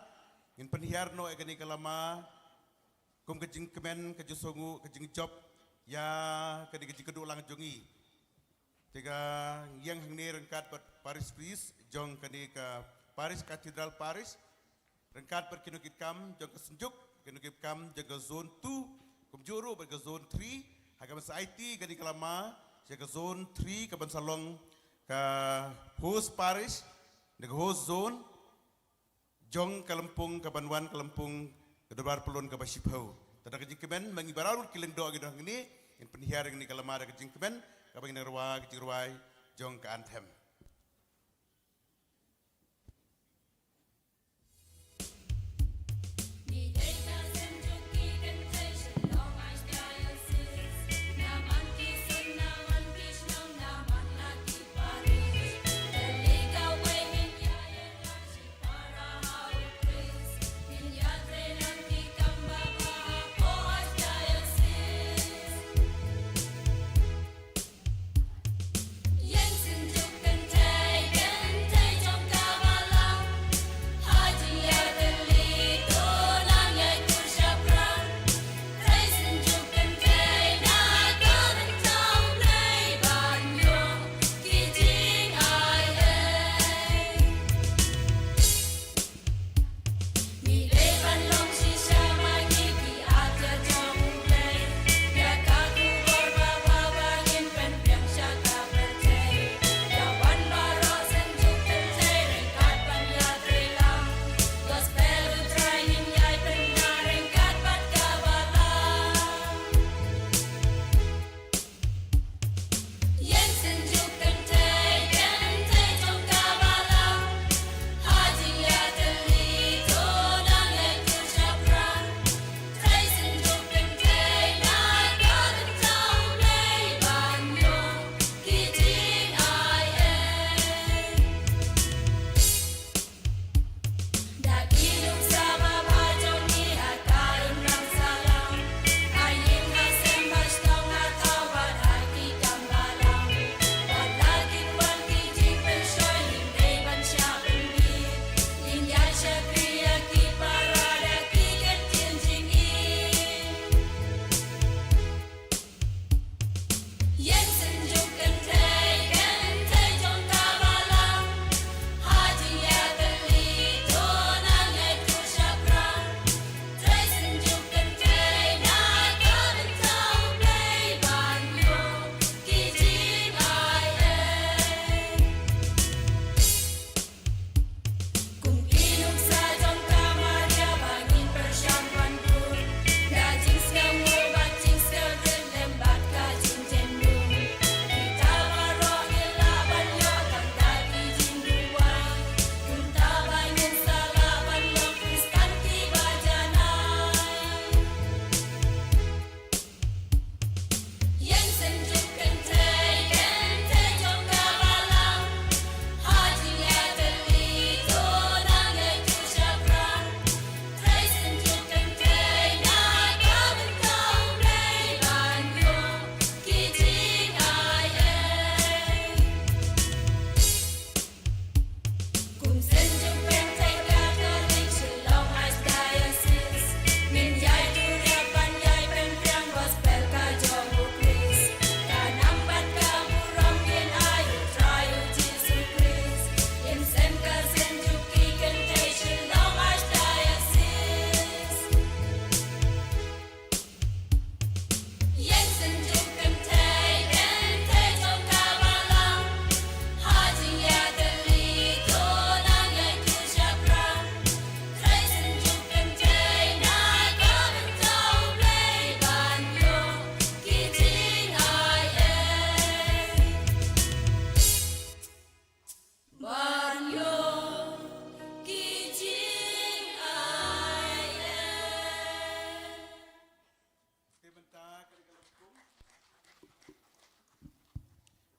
ngin penhiar no kani kalama kum kajing kemen ka songu kajing job ya kani kajing kedu ulang jengi tiga yang hangni rengkat ber Paris Pris jong kani ka Paris Katedral Paris rengkat ber kinukit kam jong kesenjuk kinukit kam jaga zone 2 kum juru ber zone 3 Hagam sa IT kani kalama jaga zone 3 ka bansalong ka host Paris neg host zone jong kalampung ka banwan kalampung ka dorbar pelun ka basipau tada kajing kemen mangi bararut kileng do gido ngini in penhiar ngini kalama da kajing kemen kabang nerwa kicirwai jong ka anthem. Yen senjuk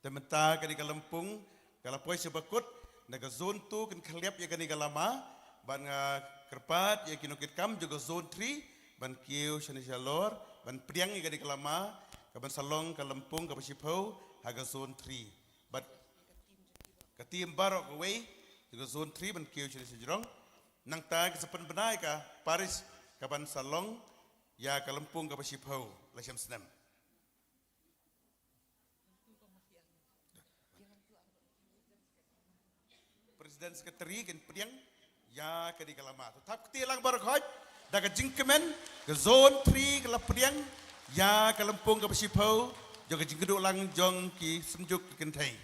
Tementa kani ka Lampung, kalapoi sebakut, naga zone 2 kan khaliap ya kani ka lama, ban kerpat ya kinukit kam juga zone 3, ban kieu shani shalor, ban priang ya kani ka lama, kaban salong ka Lampung ka Pasipau, haga zone 3. But katim barok away, juga zone 3 ban kieu shani sejrong, nang ta kesepen benai ka Paris kaban salong ya ka Lampung ka Pasipau, lasiam senam. Presiden Sekretari kan Priang ya ke di Kalama. Tetap ketilang barakot daga jingkemen ke zone 3 ke Priang ya ke Lampung ke Pasipau juga jingkeduk lang jong ki senjuk ki kentai.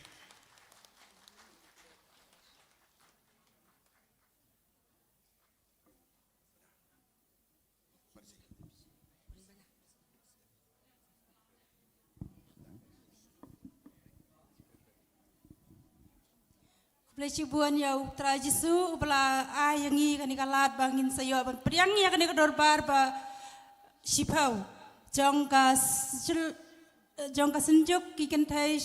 Pelecibuan yau trajisu bela ayangi kani kalat bangin sayo ban priangi kani kadorbar ba sipau jongka senjuk kiken thai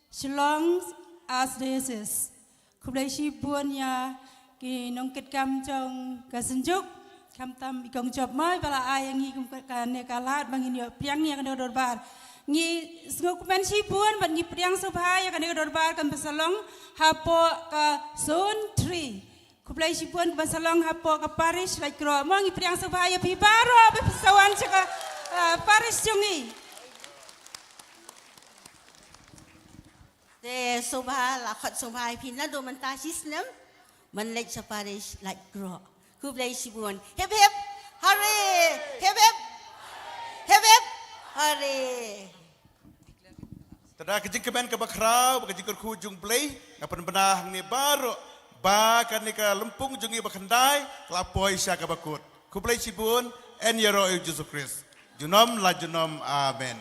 Shillong as deses pelecibuan ya ki nongket kam jong ka senjuk kam tam ikong job mai bela ayangi kani kalat bangin yo priangi kani kadorbar ngi ngokumen sibuan ban ngi priang subhaya kan ke dorbar kan basalong hapo ka zone 3 kuplai sibuan ke basalong hapo ka Paris like ro mo ngi priang subhaya pibaro be pesawan ka Paris jungi de subha la khat subha pin la do man ta sisnem man lek sa Paris like ro kuplai sibuan hep hep hare hep hep hep hep hare. Tada kejingkemen ke bakrau, kejingker ku jung play, ngapan benah ni baru, bahkan ni ke Lampung jungi bakandai, kelapoi sya ke bakut. Ku play sibun, en yero Yesus Kristus. Junom la junom, amen.